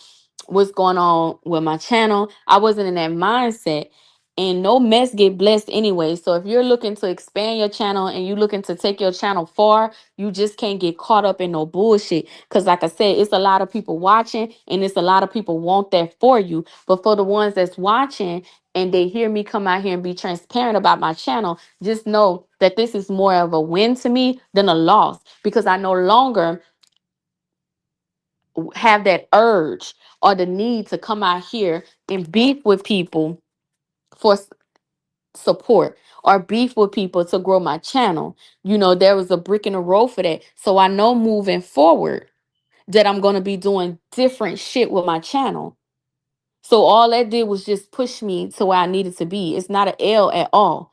what's going on with my channel. I wasn't in that mindset. And no mess get blessed anyway. So if you're looking to expand your channel and you looking to take your channel far, you just can't get caught up in no bullshit. Because like I said, it's a lot of people watching and it's a lot of people want that for you. But for the ones that's watching and they hear me come out here and be transparent about my channel, just know that this is more of a win to me than a loss, because I no longer have that urge or the need to come out here and beef with people for support, or beef with people to grow my channel. There was a brick in the road for that. So I know moving forward that I'm going to be doing different shit with my channel. So all that did was just push me to where I needed to be. It's not an L at all.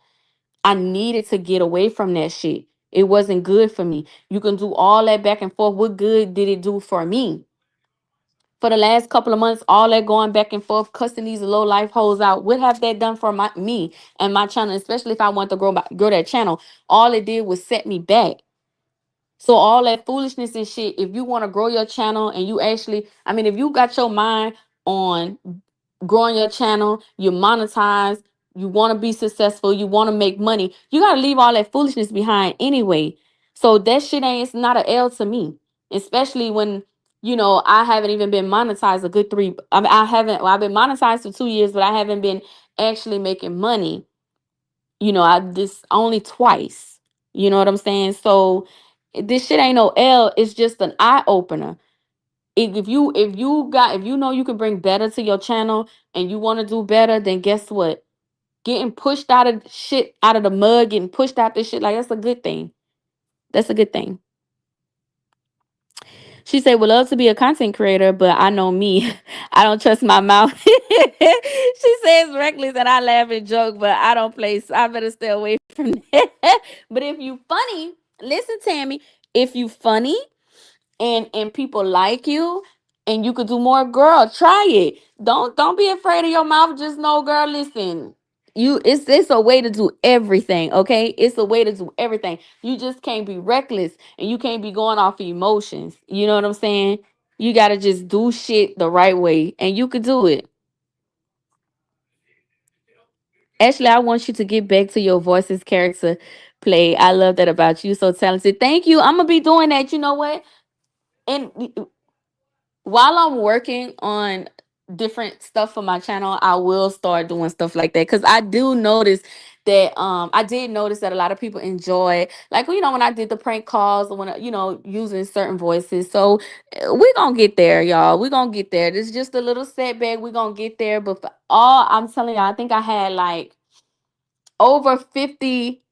I needed to get away from that shit. It wasn't good for me. You can do all that back and forth. What good did it do for me? For the last couple of months, all that going back and forth, cussing these low life hoes out, what have that done for me and my channel? Especially if I want to grow that channel, all it did was set me back. So all that foolishness and shit, if you want to grow your channel and you actually, I mean, if you got your mind on growing your channel, you monetize, you want to be successful, you want to make money, you got to leave all that foolishness behind anyway. So that shit ain't, it's not a L to me, especially when, I haven't even been monetized a good three. I mean, I haven't, well, I've been monetized for 2 years, but I haven't been actually making money. I this only twice. You know what I'm saying? So this shit ain't no L. It's just an eye opener. If you know you can bring better to your channel and you want to do better, then guess what? Getting pushed out of shit, out of the mud, getting pushed out this shit, like that's a good thing. That's a good thing. She said, would love to be a content creator, but I know me. I don't trust my mouth. She says reckless and I laugh and joke, but I don't play. So I better stay away from that. But if you funny, listen, Tammy, if you funny and people like you and you could do more, girl, try it. Don't be afraid of your mouth. Just know, girl, listen, it's a way to do everything. Okay, it's a way to do everything. You just can't be reckless and you can't be going off of emotions. You know what I'm saying? You got to just do shit the right way and you could do it. Ashley, I want you to get back to your voices character play. I love that about you. So talented. Thank you. I'm gonna be doing that. You know what? And while I'm working on different stuff for my channel, I will start doing stuff like that because I do notice that I did notice that a lot of people enjoy, like, when I did the prank calls, when using certain voices. So we're gonna get there, y'all. We're gonna get there. This is just a little setback. We're gonna get there. But for all I'm telling y'all, I think I had like over 50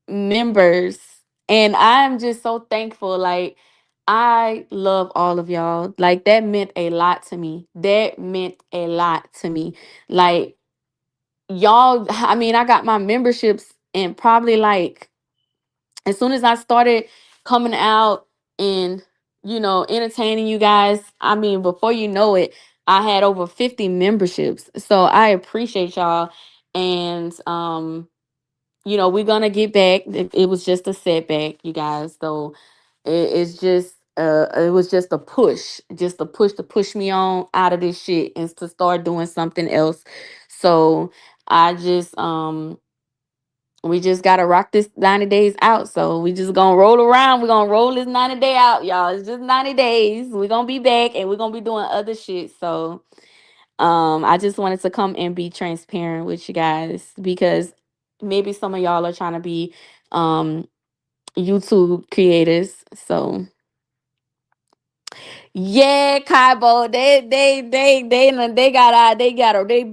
members, and I'm just so thankful. Like, I love all of y'all. Like, that meant a lot to me. That meant a lot to me. Like, y'all, I mean, I got my memberships and probably like as soon as I started coming out and entertaining you guys, I mean, before you know it, I had over 50 memberships. So I appreciate y'all. And we're gonna get back. It was just a setback, you guys. So it's just it was just a push to push me on out of this shit and to start doing something else. So I just we just gotta rock this 90 days out. So we just gonna roll around. We're gonna roll this 90 day out, y'all. It's just 90 days. We're gonna be back and we're gonna be doing other shit. So I just wanted to come and be transparent with you guys because maybe some of y'all are trying to be um YouTube creators. So yeah, Kaibo, they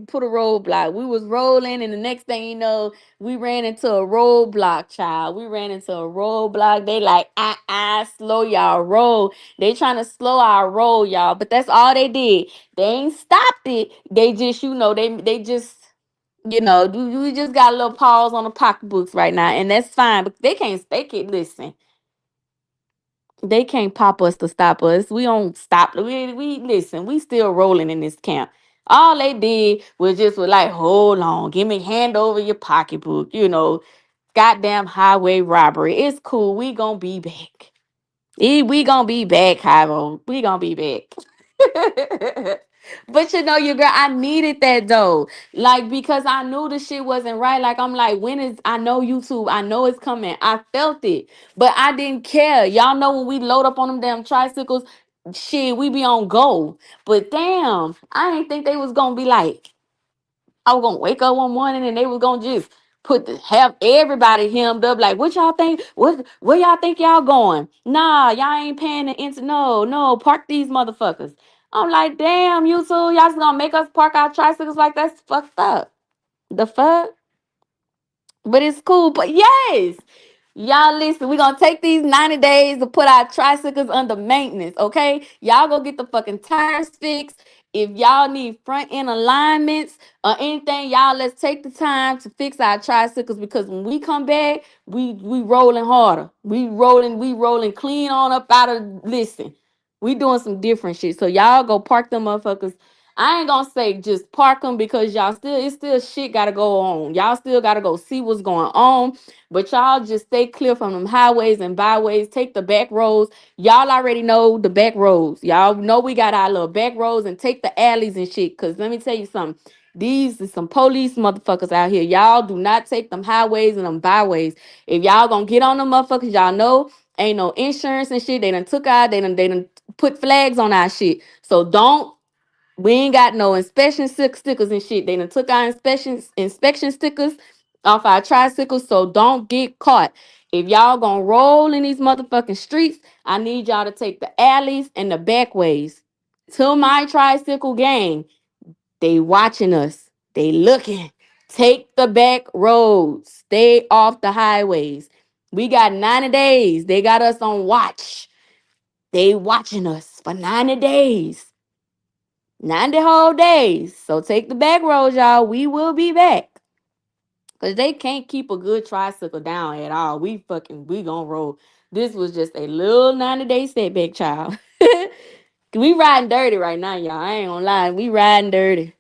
put a roadblock. We was rolling, and the next thing you know, we ran into a roadblock, child. We ran into a roadblock. They like, slow y'all roll. They trying to slow our roll, y'all. But that's all they did. They ain't stopped it. They just, they just, we just got a little pause on the pocketbooks right now, and that's fine. But they can't listen. They can't pop us to stop us. We don't stop. We listen. We still rolling in this camp. All they did was like, hold on, give me hand over your pocketbook. Goddamn highway robbery. It's cool. We gonna be back. We gonna be back, Hyvo. We gonna be back. But your girl, I needed that though. Like, because I knew the shit wasn't right. Like, I'm like, I know YouTube, I know it's coming. I felt it. But I didn't care. Y'all know when we load up on them damn tricycles, shit, we be on go. But damn, I didn't think they was gonna be like, I was gonna wake up one morning and they was gonna just have everybody hemmed up. Like, what y'all think? Where y'all think y'all going? Nah, y'all ain't paying the no, park these motherfuckers. I'm like, damn, you two, y'all just gonna make us park our tricycles like that's fucked up. The fuck? But it's cool. But yes, y'all listen, we're gonna take these 90 days to put our tricycles under maintenance, okay? Y'all go get the fucking tires fixed. If y'all need front end alignments or anything, y'all let's take the time to fix our tricycles because when we come back, we rolling harder. We rolling clean on up out of listen. We doing some different shit. So y'all go park them motherfuckers I ain't gonna say just park them because y'all still, it's still shit gotta go on. Y'all still gotta go see what's going on. But y'all just stay clear from them highways and byways. Take the back roads. Y'all already know the back roads. Y'all know we got our little back roads, and take the alleys and shit. Cause let me tell you something. These is some police motherfuckers out here. Y'all do not take them highways and them byways. If y'all gonna get on them motherfuckers, y'all know ain't no insurance and shit. They done put flags on our shit. So don't, we ain't got no stickers and shit. They done took our inspection stickers off our tricycles. So don't get caught. If y'all gonna roll in these motherfucking streets, I need y'all to take the alleys and the back ways. To my tricycle gang, they watching us. They looking. Take the back roads. Stay off the highways. We got 90 days. They got us on watch. They watching us for 90 days. 90 whole days. So take the back roads, y'all. We will be back. Cause they can't keep a good tricycle down at all. We gonna roll. This was just a little 90-day setback, child. We riding dirty right now, y'all. I ain't gonna lie. We riding dirty.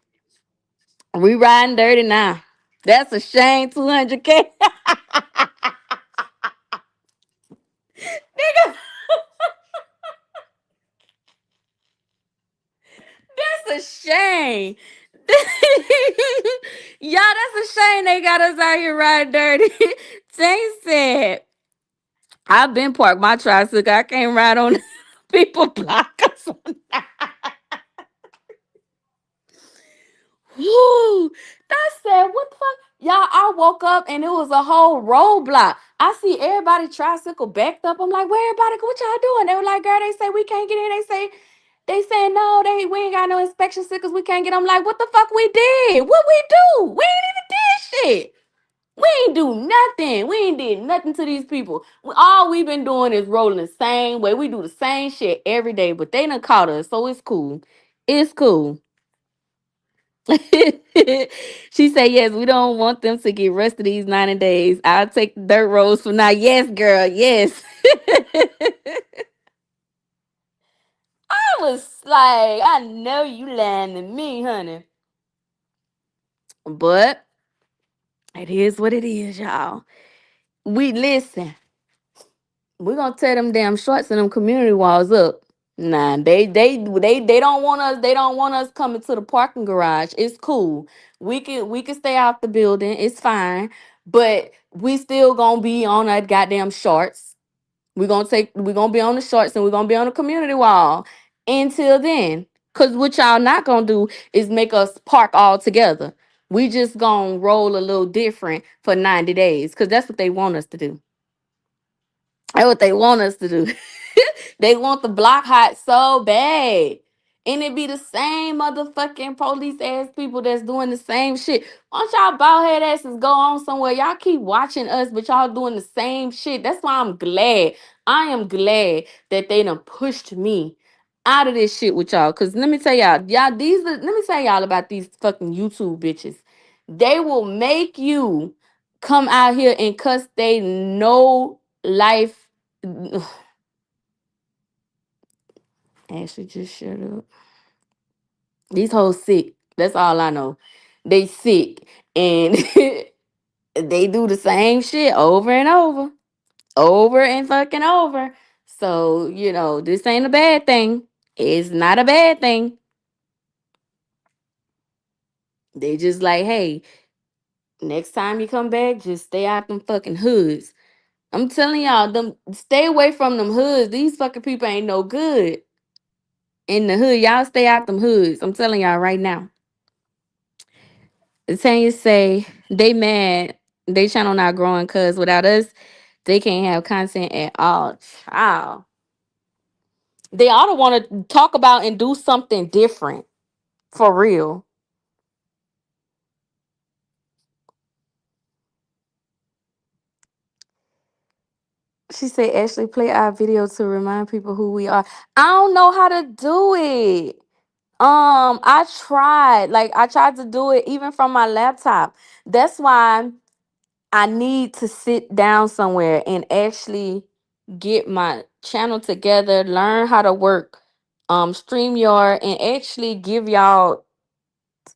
We riding dirty now. That's a shame. 200K. Nigga, that's a shame. Y'all, that's a shame they got us out here riding dirty. Jane said, I've been parked my tricycle. I can't ride on people block us. Woo! I said, what the fuck? Y'all, I woke up and it was a whole roadblock. I see everybody tricycle backed up. I'm like, where everybody? What y'all doing? They were like, girl, they say we can't get in. They saying no, we ain't got no inspection stickers. We can't get. I'm like, what the fuck we did? What we do? We ain't even did shit. We ain't do nothing. We ain't did nothing to these people. All we been doing is rolling the same way. We do the same shit every day, but they done caught us, so it's cool. It's cool. She said, yes, we don't want them to get rusted these 90 days. I'll take the dirt roads for now. Yes, girl, yes. I was like, I know you lying to me, honey. But it is what it is, y'all. We listen. We're gonna tear them damn shorts and them community walls up. Nah, they don't want us. They don't want us coming to the parking garage. It's cool. We can stay out the building. It's fine. But we still gonna be on that goddamn shorts. We're gonna be on the shorts and we're gonna be on the community wall until then. Cause what y'all not gonna do is make us park all together. We just gonna roll a little different for 90 days. Cause that's what they want us to do. That's what they want us to do. They want the block hot so bad. And it be the same motherfucking police ass people that's doing the same shit. Why don't y'all bald head asses go on somewhere? Y'all keep watching us, but y'all doing the same shit. That's why I'm glad. I am glad that they done pushed me out of this shit with y'all. Cause let me tell let me tell y'all about these fucking YouTube bitches. They will make you come out here and cuss they no life. Ashley, just shut up. These hoes sick. That's all I know. They sick. And they do the same shit over and over. Over and fucking over. So, this ain't a bad thing. It's not a bad thing. They just like, hey, next time you come back, just stay out them fucking hoods. I'm telling y'all, them stay away from them hoods. These fucking people ain't no good in the hood. Y'all stay out them hoods. I'm telling y'all right now. Tanya say they mad. They channel not growing cause without us, they can't have content at all. Child. They ought to want to talk about and do something different. For real. She said, Ashley, play our video to remind people who we are. I don't know how to do it. I tried. Like I tried to do it even from my laptop. That's why I need to sit down somewhere and actually get my channel together, learn how to work StreamYard and actually give y'all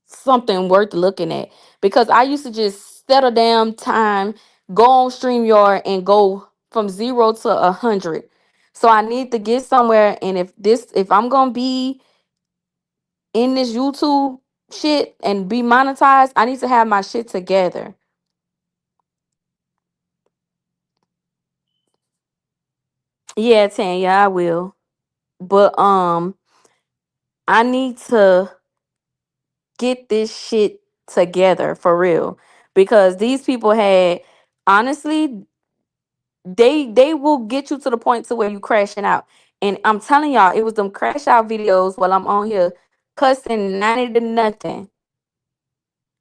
something worth looking at, because I used to just set a damn time, go on StreamYard and go from 0 to 100. So I need to get somewhere, and if I'm gonna be in this YouTube shit and be monetized, I need to have my shit together. Yeah, Tanya, I will. But I need to get this shit together for real, because these people had, honestly, they will get you to the point to where you crashing out. And I'm telling y'all, it was them crash out videos while I'm on here cussing 90 to nothing.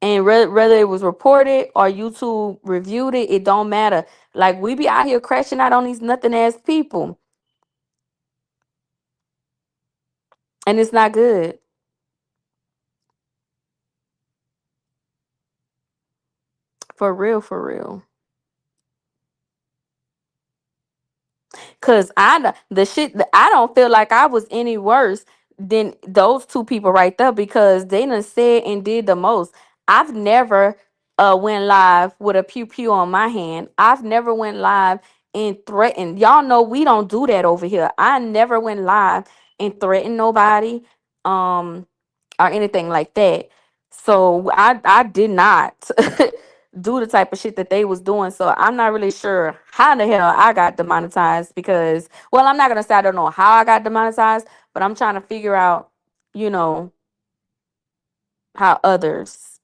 And whether it was reported or YouTube reviewed it, it don't matter. Like, we be out here crashing out on these nothing ass people, and it's not good. For real, for real. Cause the shit that I don't feel like I was any worse than those two people right there, because they done said and did the most. I've never went live with a pew pew on my hand. I've never went live and threatened. Y'all know we don't do that over here. I never went live and threatened nobody. Um or anything like that. So I did not do the type of shit that they was doing. So I'm not really sure how the hell I got demonetized, because, well, I'm not gonna say I don't know how I got demonetized, but I'm trying to figure out, you know, how others.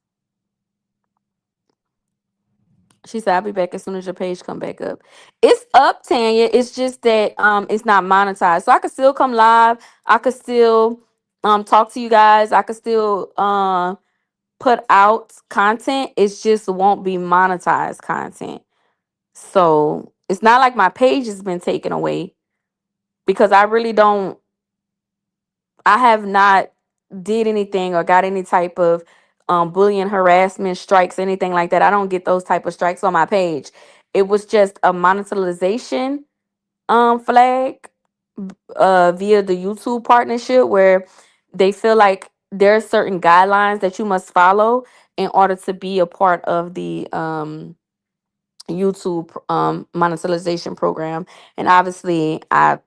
She said, I'll be back as soon as your page come back up. It's up, Tanya. It's just that it's not monetized. So I could still come live. I could still talk to you guys. I could still put out content. It's just won't be monetized content. So it's not like my page has been taken away, because I really don't, I have not did anything or got any type of bullying, harassment, strikes, anything like that. I don't get those type of strikes on my page. It was just a monetization flag via the YouTube partnership, where they feel like there are certain guidelines that you must follow in order to be a part of the YouTube monetization program. And obviously I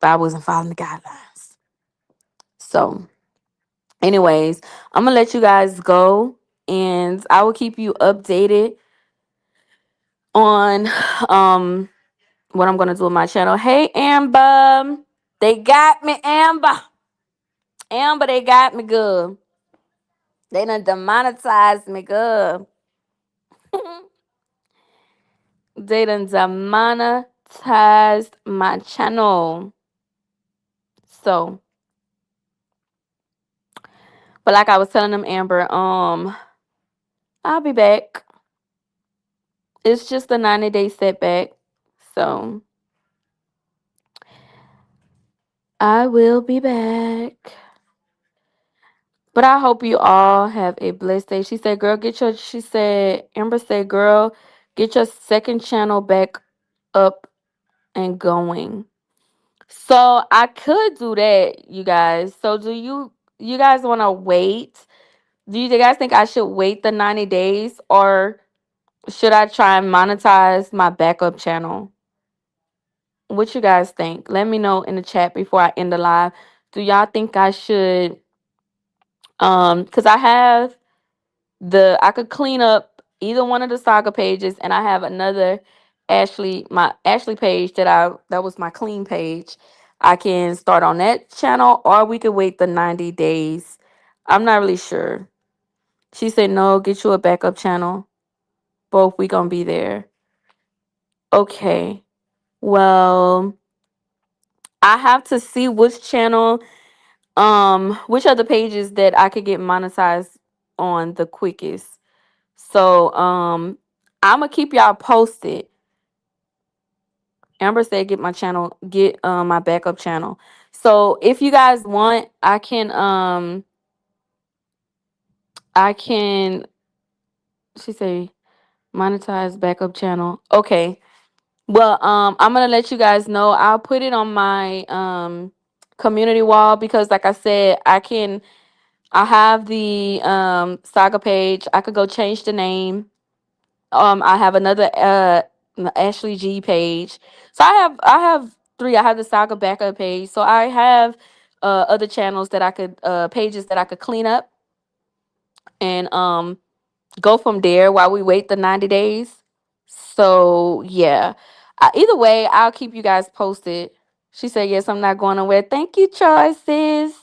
wasn't following the guidelines. So anyways, I'm gonna let you guys go, and I will keep you updated on what I'm gonna do with my channel. Hey Amber, they got me, Amber. Amber, they got me good. They done demonetized me good. They done demonetized my channel. So, but like I was telling them, Amber, I'll be back. It's just a 90-day setback. So I will be back. But I hope you all have a blessed day. She said, girl, she said, Amber said, girl, get your second channel back up and going. So I could do that, you guys. So do you guys want to wait? Do you guys think I should wait the 90 days, or should I try and monetize my backup channel? What you guys think? Let me know in the chat before I end the live. Do y'all think I should because I have I could clean up either one of the saga pages, and I have another my Ashley page that was my clean page. I can start on that channel, or we could wait the 90 days. I'm not really sure. She said no, get you a backup channel. Both we gonna be there. Okay. Well, I have to see which are the pages that I could get monetized on the quickest. So I'm gonna keep y'all posted. Amber said get my backup channel. So if you guys want, I can she say monetize backup channel. Okay. Well, I'm gonna let you guys know. I'll put it on my community wall because like I said, I have the saga page. I could go change the name. I have another Ashley G page. So I have three. I have the saga backup page. So I have other channels that I could pages that I could clean up and go from there while we wait the 90 days. So yeah. Either way, I'll keep you guys posted. She said, yes, I'm not going nowhere. Thank you, choices.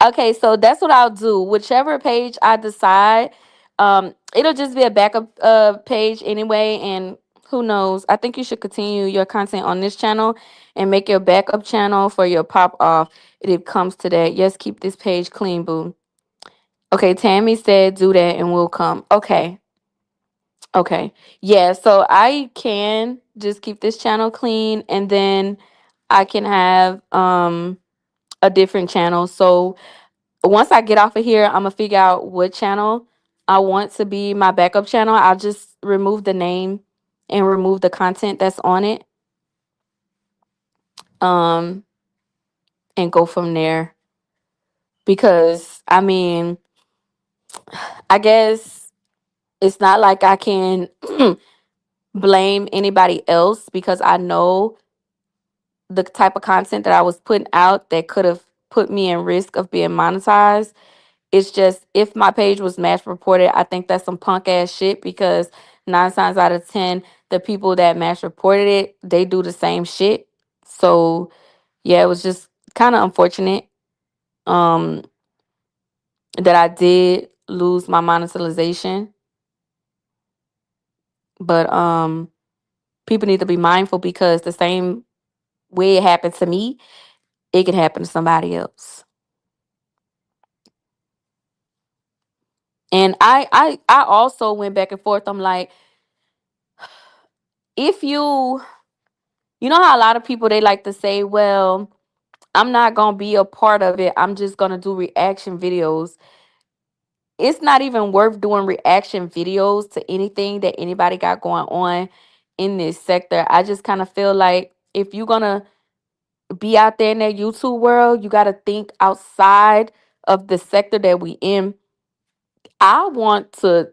Okay, so that's what I'll do. Whichever page I decide, it'll just be a backup page anyway. And who knows? I think you should continue your content on this channel and make your backup channel for your pop off if it comes to that. Yes, keep this page clean, boo. Okay, Tammy said do that and we'll come. Okay. Okay. Yeah, so I can just keep this channel clean and then I can have a different channel. So once I get off of here, I'm gonna figure out what channel I want to be my backup channel. I'll just remove the name and remove the content that's on it. Um and go from there. Because I mean, I guess it's not like I can blame anybody else because I know the type of content that I was putting out that could have put me in risk of being monetized. It's just if my page was match reported, I think that's some punk ass shit because 9 times out of 10, the people that match reported it, they do the same shit. So yeah, it was just kind of unfortunate um that I did lose my monetization. But people need to be mindful because the same way it happened to me, it can happen to somebody else. And I also went back and forth. I'm like, if you know how a lot of people they like to say, well, I'm not gonna be a part of it. I'm just gonna do reaction videos. It's not even worth doing reaction videos to anything that anybody got going on in this sector. I just kind of feel like if you're gonna be out there in that YouTube world, you gotta think outside of the sector that we in. I want to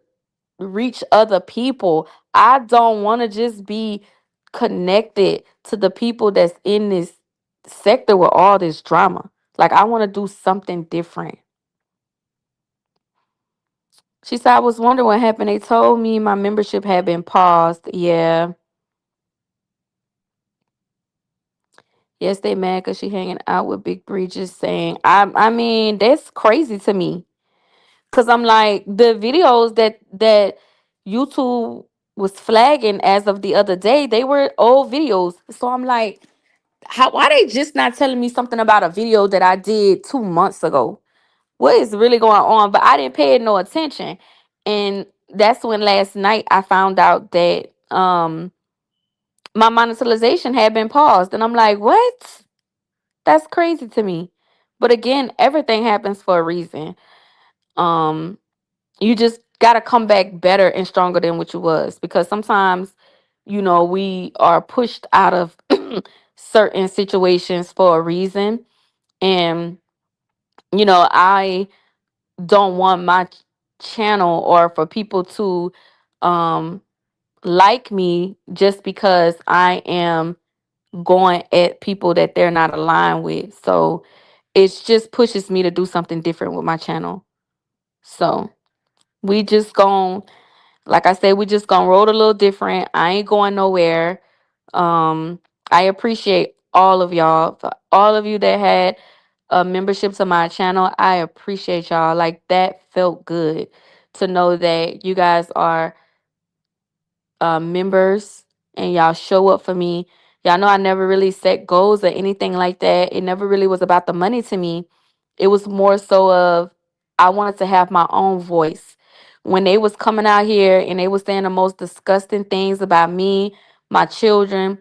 reach other people. I don't want to just be connected to the people that's in this sector with all this drama. Like I want to do something different. She said I was wondering what happened. They told me my membership had been paused. Yeah. Yes, they mad because she hanging out with Big Breaches saying I mean, that's crazy to me. Cause I'm like the videos that YouTube was flagging as of the other day, they were old videos. So I'm like, how why they just not telling me something about a video that I did 2 months ago? What is really going on? But I didn't pay it no attention. And that's when last night I found out that my monetization had been paused. And I'm like, what? That's crazy to me. But again, everything happens for a reason. Um you just got to come back better and stronger than what you was because sometimes we are pushed out of certain situations for a reason. And I don't want my channel or for people to um like me just because I am going at people that they're not aligned with. So it just pushes me to do something different with my channel. So we just gon' like I said, we just gonna roll a little different. I ain't going nowhere. Um, I appreciate all of y'all, for all of you that had a membership to my channel. I appreciate y'all. Like that felt good to know that you guys are members and y'all show up for me. Y'all know I never really set goals or anything like that. It never really was about the money to me. It was more so of I wanted to have my own voice. When they was coming out here and they was saying the most disgusting things about me, my children,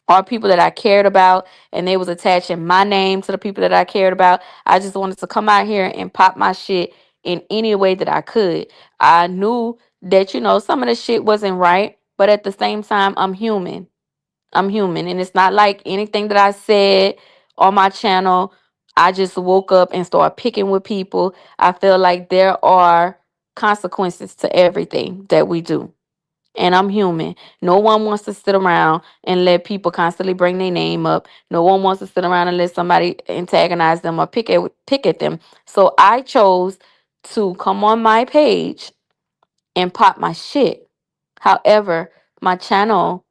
or people that I cared about, and they was attaching my name to the people that I cared about, I just wanted to come out here and pop my shit in any way that I could. I knew that some of the shit wasn't right, but at the same time I'm human. I'm human, and it's not like anything that I said on my channel. I just woke up and started picking with people. I feel like there are consequences to everything that we do. And I'm human. No one wants to sit around and let people constantly bring their name up. No one wants to sit around and let somebody antagonize them or pick at them. So I chose to come on my page and pop my shit. However, my channel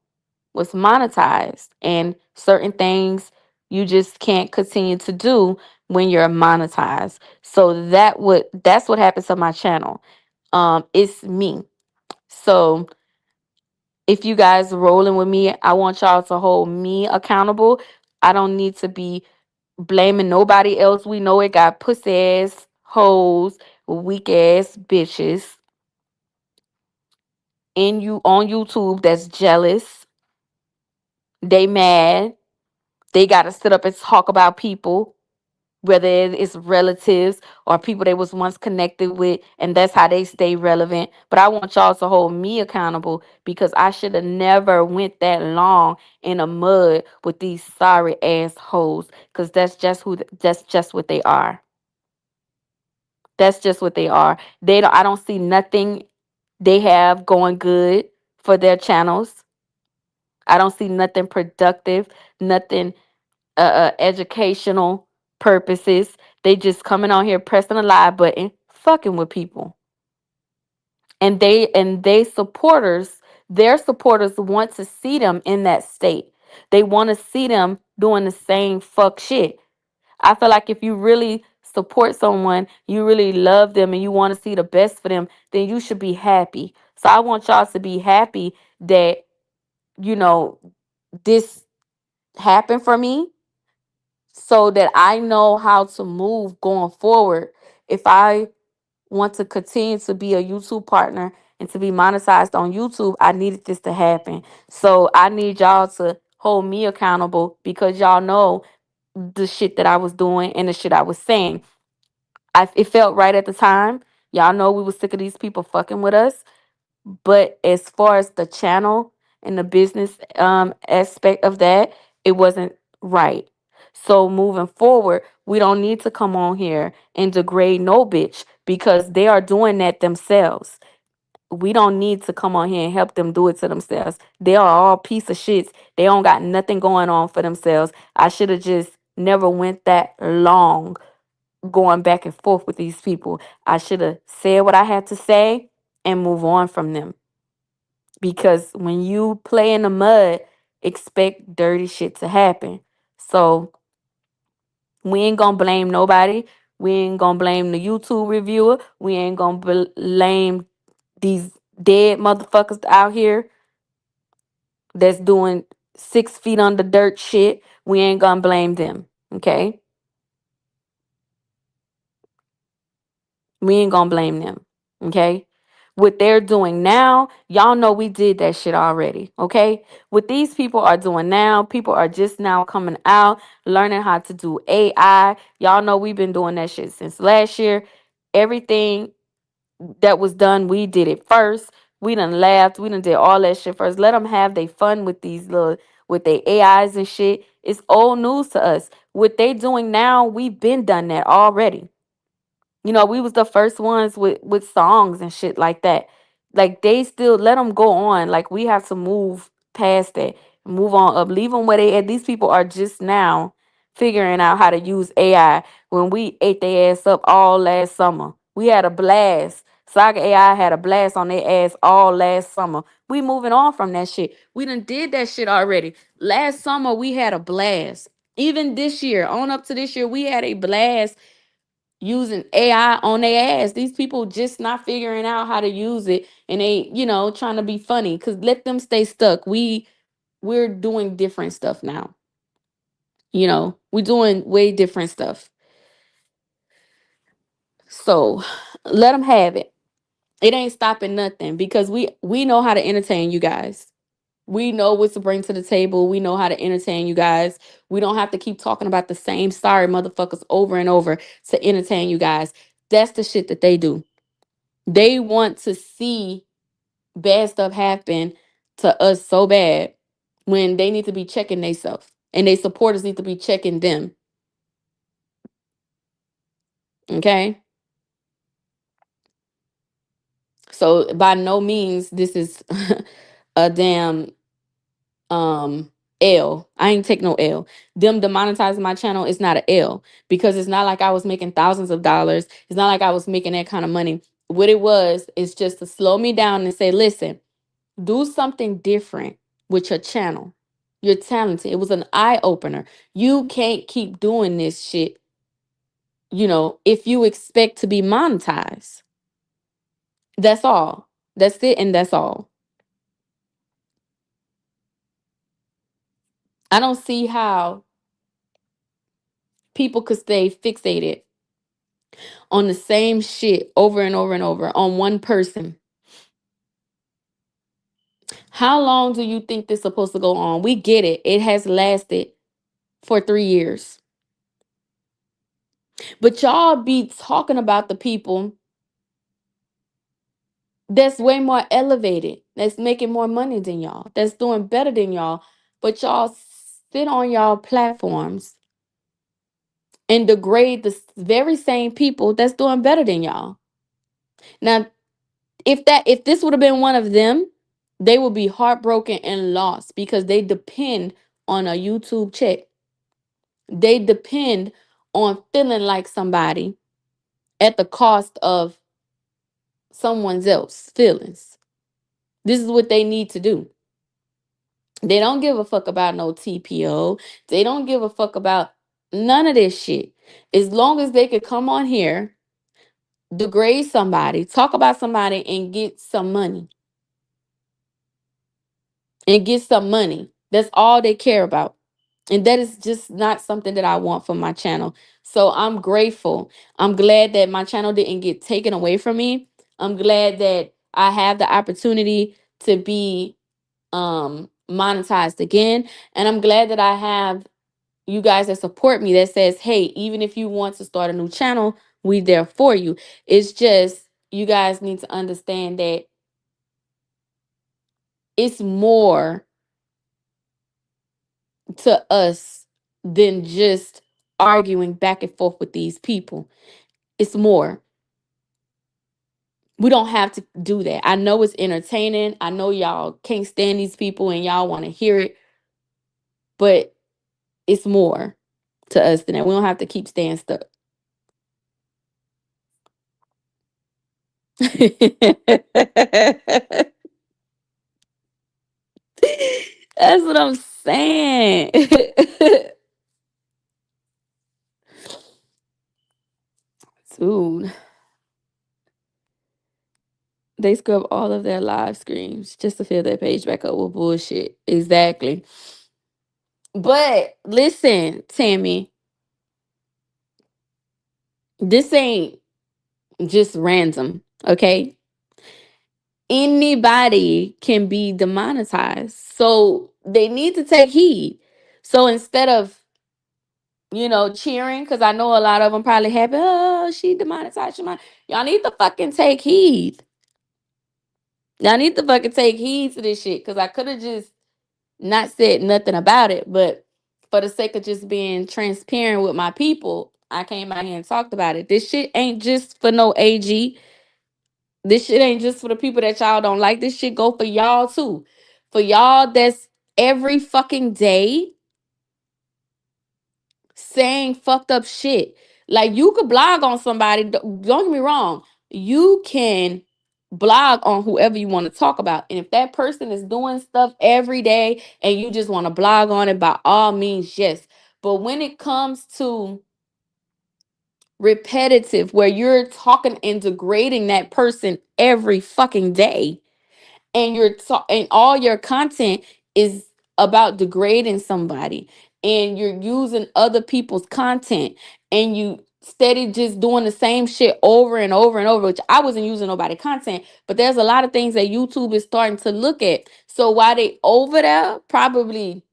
was monetized, and certain things you just can't continue to do when you're monetized. So that's what happened to my channel. It's me. So if you guys rolling with me, I want y'all to hold me accountable. I don't need to be blaming nobody else. We know it got pussy ass hoes, weak ass bitches in you on YouTube that's jealous. They mad. They gotta sit up and talk about people, whether it's relatives or people they was once connected with, and that's how they stay relevant. But I want y'all to hold me accountable because I should have never went that long in the mud with these sorry ass hoes, because that's just what they are. That's just what they are. They don't I don't see nothing they have going good for their channels. I don't see nothing productive, nothing educational purposes. They just coming on here pressing a live button, fucking with people. And they supporters, their supporters want to see them in that state. They want to see them doing the same fuck shit. I feel like if you really support someone, you really love them and you want to see the best for them, then you should be happy. So I want y'all to be happy that, you know, this happened for me, so that I know how to move going forward. If I want to continue to be a YouTube partner and to be monetized on YouTube, I needed this to happen. So I need y'all to hold me accountable because y'all know the shit that I was doing and the shit I was saying. It felt right at the time. Y'all know we was sick of these people fucking with us. But as far as the channel and the business aspect of that, it wasn't right. So moving forward, we don't need to come on here and degrade no bitch because they are doing that themselves. We don't need to come on here and help them do it to themselves. They are all piece of shits. They don't got nothing going on for themselves. I should have just never went that long going back and forth with these people. I should have said what I had to say and move on from them. Because when you play in the mud, expect dirty shit to happen. So we ain't gonna blame nobody. We ain't gonna blame the YouTube reviewer. We ain't gonna blame these dead motherfuckers out here that's doing 6 feet under dirt shit. We ain't gonna blame them. Okay, we ain't gonna blame them. Okay. What they're doing now, y'all know we did that shit already. Okay. What these people are doing now, people are just now coming out, learning how to do AI. Y'all know we've been doing that shit since last year. Everything that was done, we did it first. We done laughed. We done did all that shit first. Let them have their fun with these little, with their AIs and shit. It's old news to us. What they doing now, we've been done that already. We was the first ones with songs and shit like that. Like they still let them go on. Like we have to move past that, move on up, leave them where they at. These people are just now figuring out how to use AI. When we ate their ass up all last summer, we had a blast. Saga AI had a blast on their ass all last summer. We moving on from that shit. We done did that shit already. Last summer we had a blast. Even this year, on up to this year, we had a blast using AI on their ass. These people just not figuring out how to use it, and they, trying to be funny. Cause let them stay stuck. We're doing different stuff now. We're doing way different stuff. So let them have it. It ain't stopping nothing because we know how to entertain you guys. We know what to bring to the table. We know how to entertain you guys. We don't have to keep talking about the same sorry motherfuckers over and over to entertain you guys. That's the shit that they do. They want to see bad stuff happen to us so bad when they need to be checking themselves. and their supporters need to be checking them. Okay. So by no means this is a damn um L. I ain't take no L. Them demonetizing my channel is not a L, because it's not like I was making thousands of dollars. It's not like I was making that kind of money. What it was is just to slow me down and say, listen, do something different with your channel. You're talented. It was an eye opener. You can't keep doing this shit, if you expect to be monetized. That's all. That's it, and that's all. I don't see how people could stay fixated on the same shit over and over and over on one person. How long do you think this is supposed to go on? We get it. It has lasted for 3 years. But y'all be talking about the people that's way more elevated, that's making more money than y'all, that's doing better than y'all. But y'all sit on y'all platforms and degrade the very same people that's doing better than y'all. Now, if this would have been one of them, they would be heartbroken and lost because they depend on a YouTube check. They depend on feeling like somebody at the cost of someone else's feelings. This is what they need to do. They don't give a fuck about no TPO. They don't give a fuck about none of this shit. As long as they could come on here, degrade somebody, talk about somebody, and get some money. And get some money. That's all they care about. And that is just not something that I want for my channel. So I'm grateful. I'm glad that my channel didn't get taken away from me. I'm glad that I have the opportunity to be monetized again. And I'm glad that I have you guys that support me that says, hey, even if you want to start a new channel, we there for you. It's just you guys need to understand that it's more to us than just arguing back and forth with these people. It's more. We don't have to do that. I know it's entertaining. I know y'all can't stand these people and y'all want to hear it, but it's more to us than that. We don't have to keep staying stuck. That's what I'm saying. Dude, they scrub all of their live streams just to fill their page back up with bullshit. Exactly. But listen, Tammy, this ain't just random, okay? Anybody can be demonetized. So they need to take heed. So instead of, cheering, because I know a lot of them probably happy, oh, she demonetized. Y'all need to fucking take heed. Y'all need to fucking take heed to this shit, because I could have just not said nothing about it, but for the sake of just being transparent with my people, I came out here and talked about it. This shit ain't just for no AG. This shit ain't just for the people that y'all don't like. This shit go for y'all too. For y'all that's every fucking day saying fucked up shit. Like, you could blog on somebody. Don't get me wrong. You can blog on whoever you want to talk about. And if that person is doing stuff every day and you just want to blog on it, by all means, yes. But when it comes to repetitive, where you're talking and degrading that person every fucking day, and and all your content is about degrading somebody, and you're using other people's content, and you steady just doing the same shit over and over and over, which I wasn't using nobody content, but there's a lot of things that YouTube is starting to look at. So while they over there probably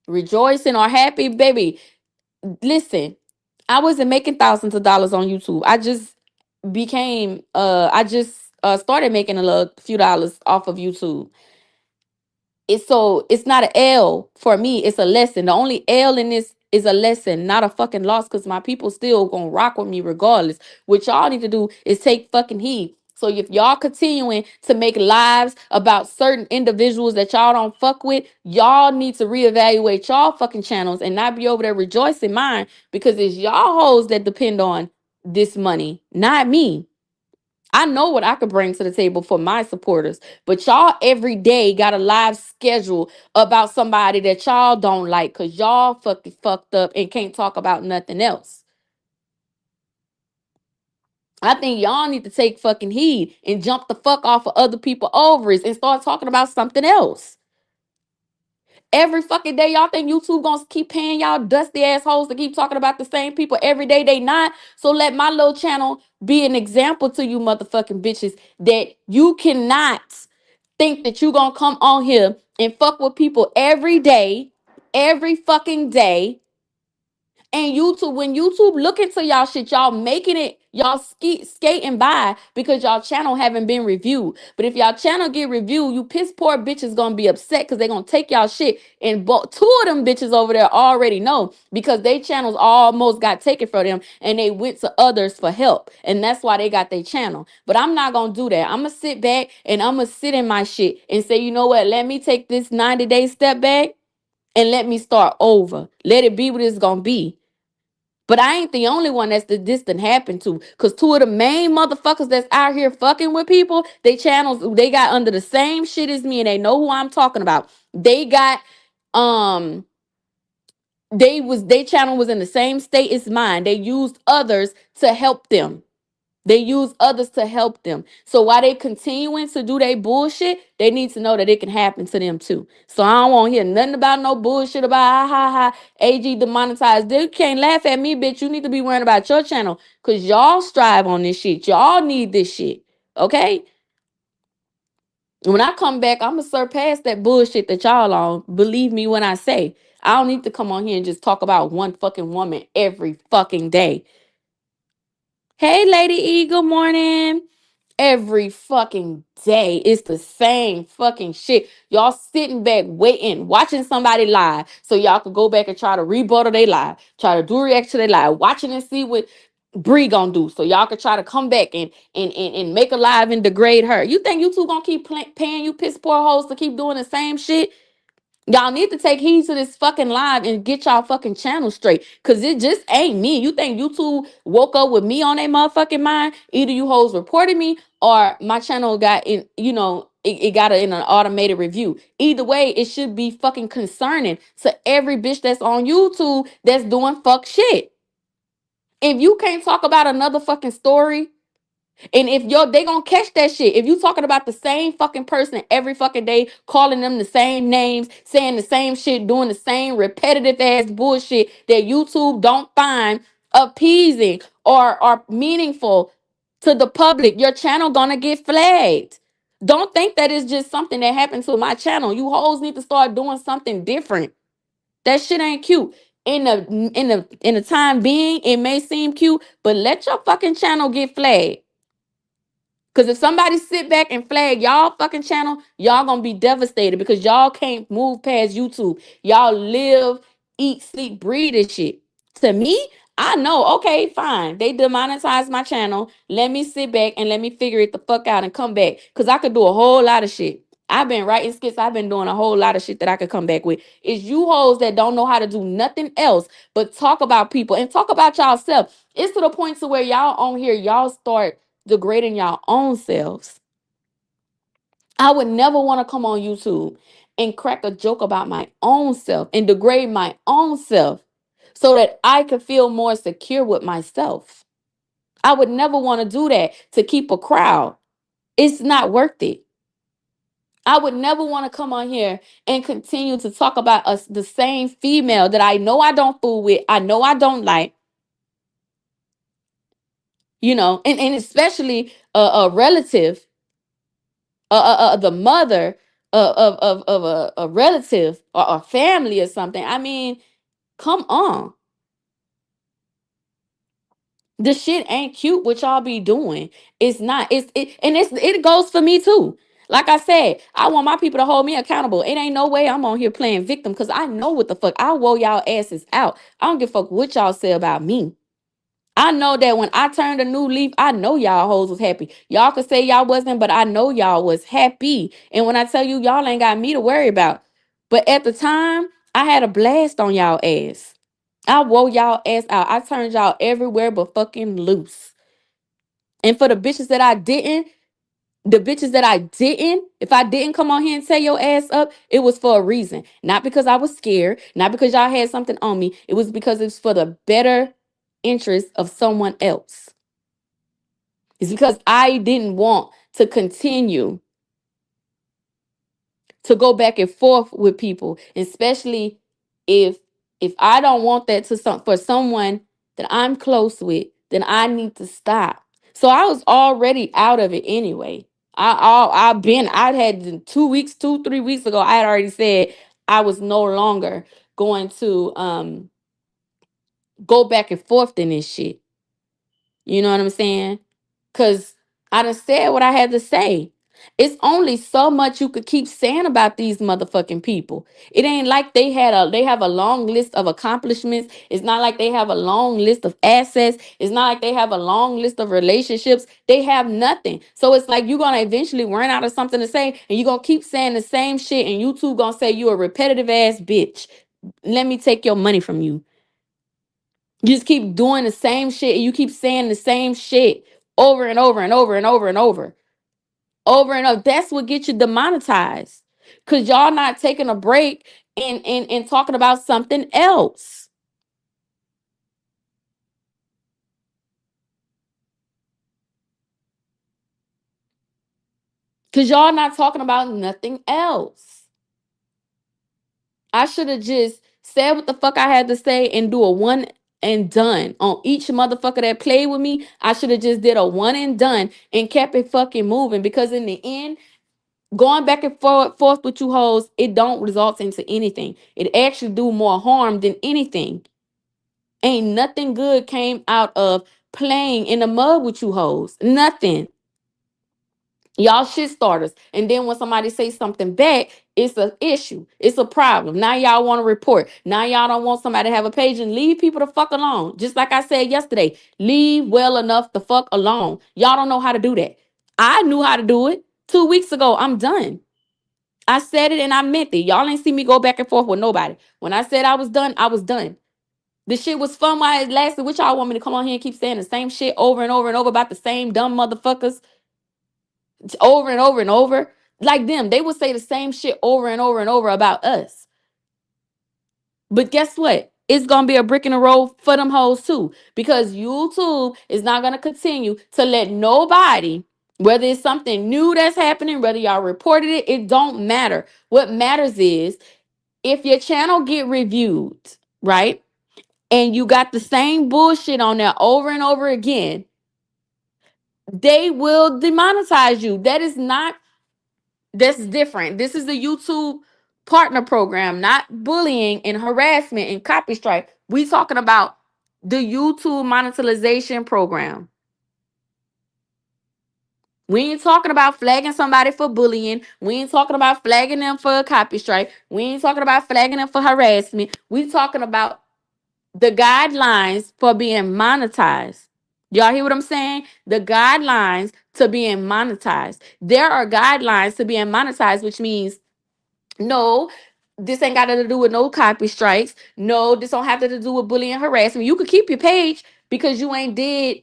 rejoicing or happy, baby, listen, I wasn't making thousands of dollars on YouTube. I just started making a few dollars off of YouTube. It's not an L for me. It's a lesson. The only L in this is a lesson, not a fucking loss, because my people still gonna rock with me regardless. What y'all need to do is take fucking heed. So if y'all continuing to make lives about certain individuals that y'all don't fuck with, y'all need to reevaluate y'all fucking channels and not be over there rejoicing mine, because it's y'all hoes that depend on this money, not me. I know what I could bring to the table for my supporters, but y'all every day got a live schedule about somebody that y'all don't like because y'all fucking fucked up and can't talk about nothing else. I think y'all need to take fucking heed and jump the fuck off of other people ovaries and start talking about something else. Every fucking day, y'all think YouTube gonna keep paying y'all dusty assholes to keep talking about the same people every day? They not. So let my little channel be an example to you motherfucking bitches that you cannot think that you gonna come on here and fuck with people every day, every fucking day, and YouTube, when YouTube look into y'all shit, y'all making it, y'all skating by because y'all channel haven't been reviewed. But if y'all channel get reviewed, you piss poor bitches gonna be upset because they gonna take y'all shit. And two of them bitches over there already know because they channels almost got taken from them and they went to others for help. And that's why they got their channel. But I'm not gonna do that. I'm gonna sit back and I'm gonna sit in my shit and say, you know what, let me take this 90-day step back and let me start over. Let it be what it's gonna be. But I ain't the only one this done happened to. Cause two of the main motherfuckers that's out here fucking with people, they channels, they got under the same shit as me and they know who I'm talking about. They got um they channel was in the same state as mine. They used others to help them. They use others to help them. So while they continuing to do their bullshit, they need to know that it can happen to them too. So I don't want to hear nothing about no bullshit about AG demonetized. They can't laugh at me, bitch. You need to be worrying about your channel because y'all strive on this shit. Y'all need this shit. Okay? When I come back, I'm gonna surpass that bullshit that y'all on. Believe me when I say I don't need to come on here and just talk about one fucking woman every fucking day. Hey, Lady E, good morning. Every fucking day. It's the same fucking shit. Y'all sitting back waiting, watching somebody live so y'all could go back and try to rebuttal their live, try to do a reaction to their live, watching and see what Bree gonna do so y'all could try to come back and make a live and degrade her. You think you two gonna keep paying you piss poor hoes to keep doing the same shit? Y'all need to take heed to this fucking live and get y'all fucking channel straight. Cause it just ain't me. You think YouTube woke up with me on their motherfucking mind? Either you hoes reported me or my channel got in, it got in an automated review. Either way, it should be fucking concerning to every bitch that's on YouTube that's doing fuck shit. If you can't talk about another fucking story, and if they gonna catch that shit. If you talking about the same fucking person every fucking day, calling them the same names, saying the same shit, doing the same repetitive ass bullshit that YouTube don't find appeasing or meaningful to the public, your channel gonna get flagged. Don't think that it's just something that happened to my channel. You hoes need to start doing something different. That shit ain't cute. In the time being, it may seem cute, but let your fucking channel get flagged. Because if somebody sit back and flag y'all fucking channel, y'all gonna be devastated because y'all can't move past YouTube. Y'all live, eat, sleep, breathe this shit. To me, I know, okay, fine. They demonetized my channel. Let me sit back and let me figure it the fuck out and come back. Because I could do a whole lot of shit. I've been writing skits. I've been doing a whole lot of shit that I could come back with. It's you hoes that don't know how to do nothing else but talk about people and talk about y'all self. It's to the point to where y'all on here, y'all start degrading your own selves. I would never want to come on YouTube and crack a joke about my own self and degrade my own self so that I could feel more secure with myself. I would never want to do that to keep a crowd. It's not worth it. I would never want to come on here and continue to talk about us, the same female that I know I don't fool with, I know I don't like, and especially a relative, the mother of a relative or a family or something. I mean, come on. The shit ain't cute what y'all be doing. It's not. And it goes for me too. Like I said, I want my people to hold me accountable. It ain't no way I'm on here playing victim because I know what the fuck. I woe y'all asses out. I don't give a fuck what y'all say about me. I know that when I turned a new leaf, I know y'all hoes was happy. Y'all could say y'all wasn't, but I know y'all was happy. And when I tell you, y'all ain't got me to worry about. But at the time, I had a blast on y'all ass. I wore y'all ass out. I turned y'all everywhere but fucking loose. And for the bitches that I didn't, if I didn't come on here and tear your ass up, it was for a reason. Not because I was scared, not because y'all had something on me. It was because it's for the better interest of someone else. It's because I didn't want to continue to go back and forth with people, especially if I don't want that to for someone that I'm close with, then I need to stop. So I was already out of it anyway. I had 2 weeks, 3 weeks ago, I had already said I was no longer going to go back and forth in this shit. You know what I'm saying? Cause I done said what I had to say. It's only so much you could keep saying about these motherfucking people. It ain't like they have a long list of accomplishments. It's not like they have a long list of assets. It's not like they have a long list of relationships. They have nothing. So it's like you're gonna eventually run out of something to say, and you're gonna keep saying the same shit, and YouTube gonna say you a repetitive ass bitch. Let me take your money from you. You just keep doing the same shit, and you keep saying the same shit over and over and over and over and over. Over and over. That's what gets you demonetized. Cause y'all not taking a break and talking about something else. Cause y'all not talking about nothing else. I should have just said what the fuck I had to say and do a one and done on each motherfucker that played with me. I should have just did a one and done and kept it fucking moving. Because in the end, going back and forth with you hoes, it don't result into anything. It actually do more harm than anything. Ain't nothing good came out of playing in the mud with you hoes. Nothing. Y'all shit starters. And then when somebody say something back, it's an issue. It's a problem. Now y'all want to report. Now y'all don't want somebody to have a page, and leave people the fuck alone. Just like I said yesterday, leave well enough the fuck alone. Y'all don't know how to do that. I knew how to do it 2 weeks ago. I'm done. I said it and I meant it. Y'all ain't see me go back and forth with nobody. When I said I was done, I was done. The shit was fun while it lasted. Which y'all want me to come on here and keep saying the same shit over and over and over about the same dumb motherfuckers over and over and over? Like them, they would say the same shit over and over and over about us. But guess what? It's gonna be a brick in the road for them hoes too. Because YouTube is not gonna continue to let nobody, whether it's something new that's happening, whether y'all reported it, it don't matter. What matters is if your channel get reviewed, right? And you got the same bullshit on there over and over again, they will demonetize you. That's different. This is the YouTube partner program, not bullying and harassment and copy strike. We talking about the YouTube monetization program. We ain't talking about flagging somebody for bullying. We ain't talking about flagging them for a copy strike. We ain't talking about flagging them for harassment. We talking about the guidelines for being monetized. Y'all hear what I'm saying? The guidelines to being monetized. There are guidelines to being monetized, which means no, this ain't got to do with no copy strikes. No, this don't have to do with bullying and harassment. You could keep your page because you ain't did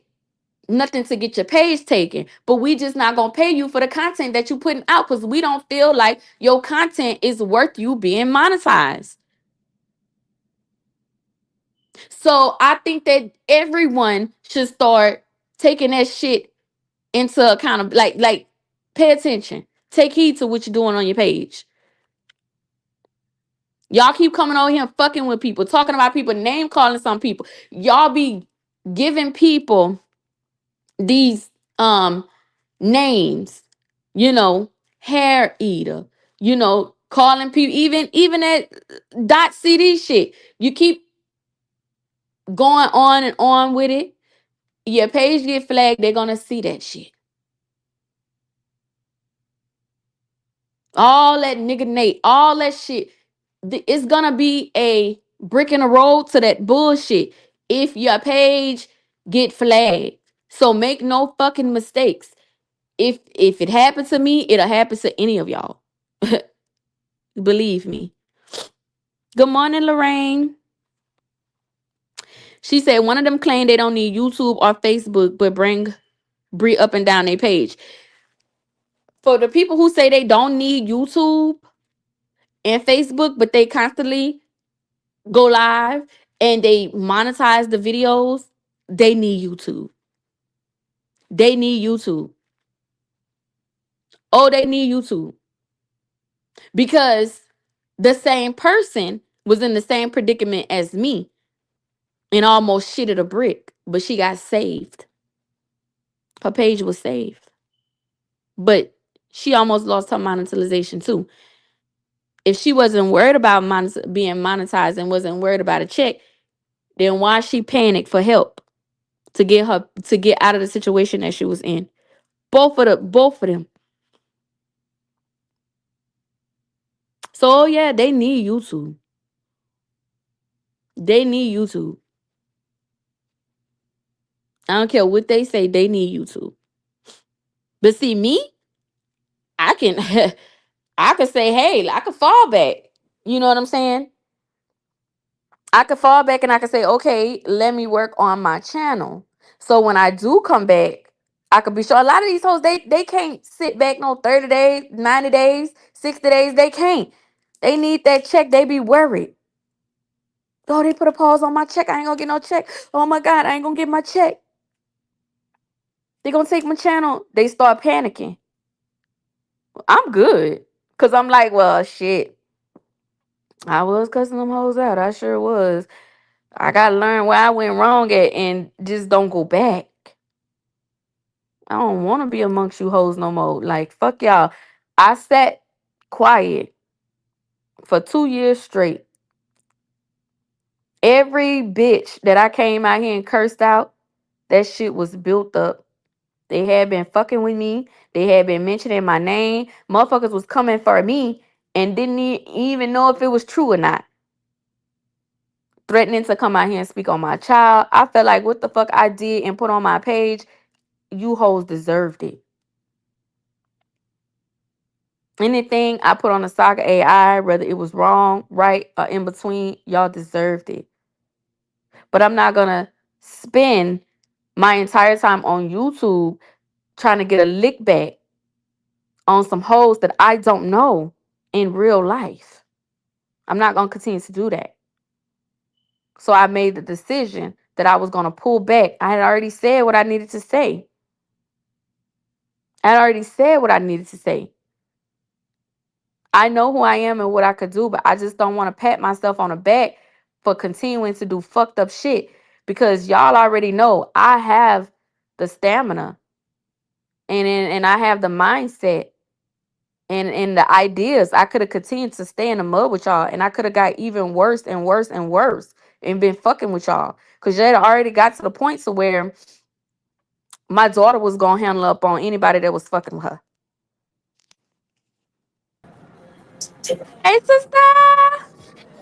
nothing to get your page taken. But we just not gonna pay you for the content that you putting out because we don't feel like your content is worth you being monetized. So I think that everyone should start taking that shit into account of like pay attention. Take heed to what you're doing on your page. Y'all keep coming over here and fucking with people, talking about people, name calling some people. Y'all be giving people these names, hair eater, calling people, even at dot CD shit. You keep going on and on with it. Your page get flagged, they're gonna see that shit. All that nigga Nate, all that shit. It's gonna be a brick in the road to that bullshit if your page get flagged. So make no fucking mistakes. If it happened to me, it'll happen to any of y'all. Believe me. Good morning, Lorraine. She said one of them claim they don't need YouTube or Facebook, but bring Bree up and down their page. For the people who say they don't need YouTube and Facebook, but they constantly go live and they monetize the videos, they need YouTube. They need YouTube. Oh, they need YouTube. Because the same person was in the same predicament as me and almost shitted a brick, but she got saved. Her page was saved. But she almost lost her monetization too. If she wasn't worried about being monetized and wasn't worried about a check, then why she panicked for help to get out of the situation that she was in? Both of them. So yeah, they need YouTube. They need YouTube. I don't care what they say, they need YouTube. But see me, I can I could say, hey, I could fall back. You know what I'm saying? I could fall back and I could say, okay, let me work on my channel. So when I do come back, I could be sure. A lot of these hoes, they can't sit back no 30 days, 90 days, 60 days. They can't. They need that check. They be worried. Oh, they put a pause on my check. I ain't gonna get no check. Oh my God, I ain't gonna get my check. They gonna take my channel. They start panicking. I'm good. Cause I'm like, well, shit. I was cussing them hoes out. I sure was. I gotta learn where I went wrong at and just don't go back. I don't want to be amongst you hoes no more. Like, fuck y'all. I sat quiet for 2 years straight. Every bitch that I came out here and cursed out, that shit was built up. They had been fucking with me. They had been mentioning my name. Motherfuckers was coming for me and didn't even know if it was true or not. Threatening to come out here and speak on my child. I felt like what the fuck I did and put on my page, you hoes deserved it. Anything I put on the Saga AI, whether it was wrong, right, or in between, y'all deserved it. But I'm not gonna spend my entire time on YouTube trying to get a lick back on some hoes that I don't know in real life. I'm not gonna continue to do that. So I made the decision that I was gonna pull back. I had already said what I needed to say. I had already said what I needed to say. I know who I am and what I could do, but I just don't want to pat myself on the back for continuing to do fucked up shit because y'all already know I have the stamina and I have the mindset and the ideas. I could have continued to stay in the mud with y'all and I could have got even worse and worse and worse and been fucking with y'all because y'all had already got to the point to where my daughter was gonna handle up on anybody that was fucking with her. Hey sister.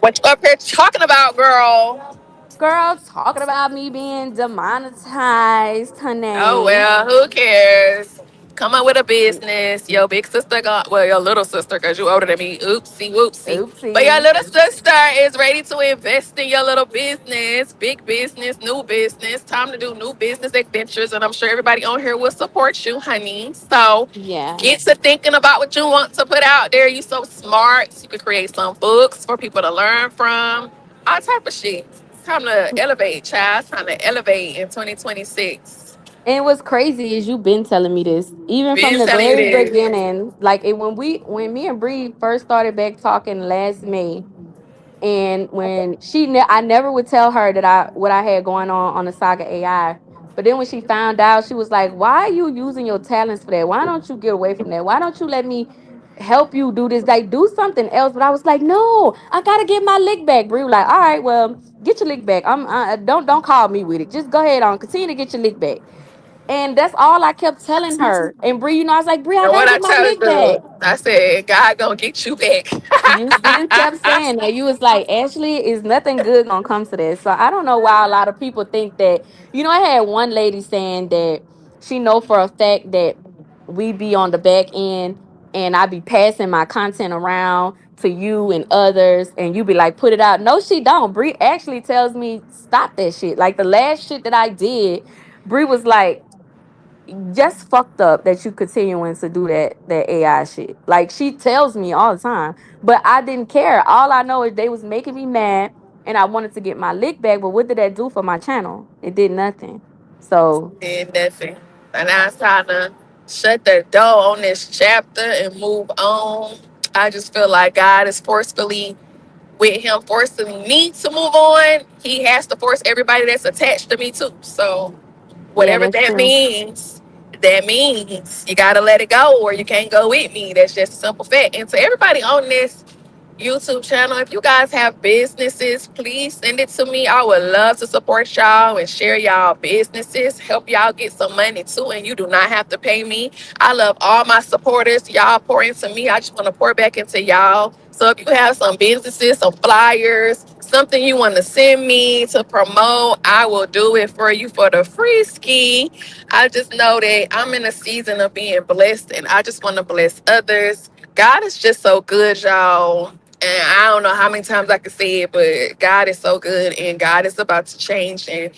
What you up here talking about, girl? Girl, talking about me being demonetized, Oh honey. well, who cares? Come up with a business. Your big sister got well, your little sister, cause you older than me. Oopsie whoopsie. But your Oopsie. little sister is ready to invest in your little business, big business, new business. Time to do new business adventures, and I'm sure everybody on here will support you, honey. So Yeah. get to thinking about what you want to put out there. You so smart. You could create some books for people to learn from. All type of shit. Time to elevate, child. Time to elevate in 2026. And what's crazy is you've been telling me this, even from Been the telling you very this. beginning. Like when me and Bree first started back talking last May, and when I never would tell her that I what I had going on the Saga AI. But then when she found out, she was like, "Why are you using your talents for that? Why don't you get away from that? Why don't you let me help you do this? Like, do something else." But I was like, "No, I gotta get my lick back." Brie was like, "All right, well, get your lick back. Don't call me with it. Just go ahead on, continue to get your lick back." And that's all I kept telling her. And Bree, I was like, Bree, I And gotta what I get my tell the lick back. girl, I said, God gonna get you back. You kept saying that. You was like, Ashley, is nothing good gonna come to this. So I don't know why a lot of people think that. I had one lady saying that she know for a fact that we be on the back end and I be passing my content around to you and others, and you be like, put it out. No, she don't. Bree actually tells me stop that shit. Like the last shit that I did, Bree was like, just fucked up that you continuing to do that AI shit. Like she tells me all the time, but I didn't care. All I know is they was making me mad, and I wanted to get my lick back. But what did that do for my channel? It did nothing. So Did nothing. And I was trying to shut the door on this chapter and move on. I just feel like God is forcefully, with him forcing me to move on, he has to force everybody that's attached to me too. So yeah, whatever that's true. that means you gotta let it go or you can't go with me. That's just a simple fact. And to everybody on this YouTube channel, if you guys have businesses, please send it to me. I would love to support y'all and share y'all businesses, help y'all get some money too. And you do not have to pay me. I love all my supporters. Y'all pour into me. I just want to pour back into y'all. So if you have some businesses, some flyers, something you want to send me to promote, I will do it for you for the free ski. I just know that I'm in a season of being blessed and I just want to bless others. God is just so good, y'all. And I don't know how many times I can say it, but God is so good and God is about to change and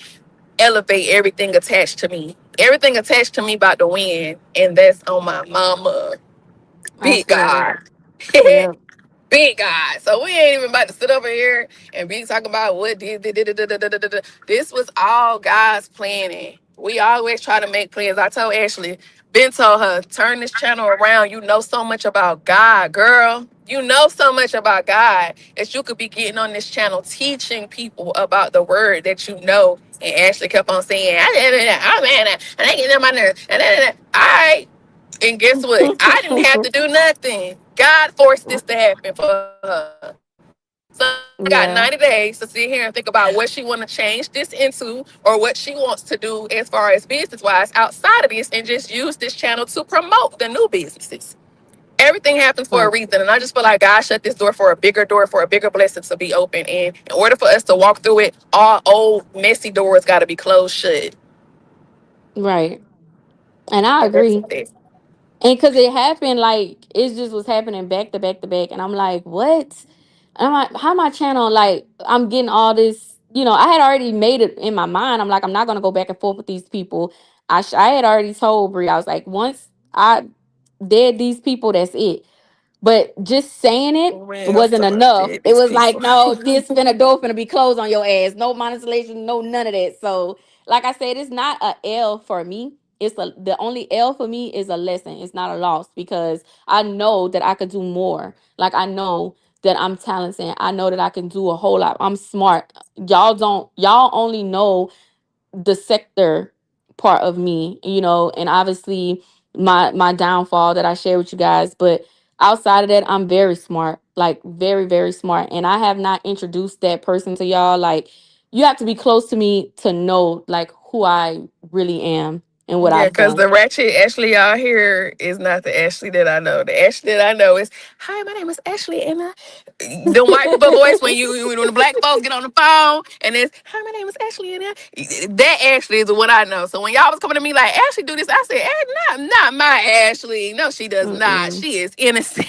elevate everything attached to me. Everything attached to me about to win. And that's on my mama. I Big feel that. God. Yep. Big God. So we ain't even about to sit over here and be talking about what did. This was all God's planning. We always try to make plans. I told Ashley, Ben told her, turn this channel around. You know so much about God, girl. You know so much about God that you could be getting on this channel teaching people about the word that you know. And Ashley kept on saying, I'm man, and I get on my nerves. All right. And guess what? I didn't have to do nothing. God forced this to happen for her. So now she got 90 days to Yeah. sit here and think about what she want to change this into or what she wants to do as far as business wise outside of this and just use this channel to promote the new businesses. Everything happens for a Right. reason. And I just feel like God shut this door, for a bigger blessing to be open. And in order for us to walk through it, all old messy doors got to be closed shut. Right. And I And that's agree. it. And because it happened, like it just was happening back to back to back, and I'm like, what? I'm like, how my channel? Like, I'm getting all this. I had already made it in my mind. I'm like, I'm not gonna go back and forth with these people. I had already told Brie, I was like, once I dead these people, that's it. But just saying it Man, I'm wasn't so much enough. dead It these was like, people. no, this finna door finna be closed on your ass. No monetization, no none of that. So, like I said, it's not a L for me. The only L for me is a lesson. It's not a loss because I know that I could do more. Like I know that I'm talented. I know that I can do a whole lot. I'm smart. Y'all only know the sector part of me, and obviously my downfall that I share with you guys. But outside of that, I'm very smart, like very, very smart. And I have not introduced that person to y'all. Like you have to be close to me to know like who I really am and what Yeah, I've because done. the ratchet Ashley out here is not the Ashley that I know. The Ashley that I know is, hi, my name is Ashley, and the white people voice when the black folks get on the phone, and it's, hi, my name is Ashley, and that Ashley is the one I know. So when y'all was coming to me like, Ashley do this, I said, not my Ashley. No, she does not. Mm-mm. She is innocent.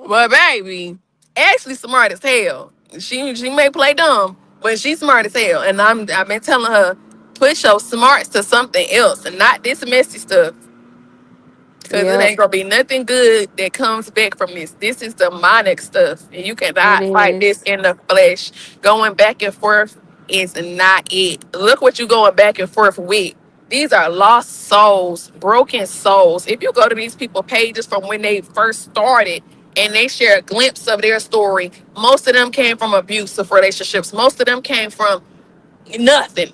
But baby, Ashley smart as hell. She may play dumb, but she's smart as hell. And I've been telling her, put your smarts to something else and not this messy stuff. Because it Yep, ain't gonna be nothing good that comes back from this. This is demonic stuff. And you it cannot fight this is. in the flesh. Going back and forth is not it. Look what you're going back and forth with. These are lost souls, broken souls. If you go to these people pages from when they first started and they share a glimpse of their story, most of them came from abusive relationships. Most of them came from nothing.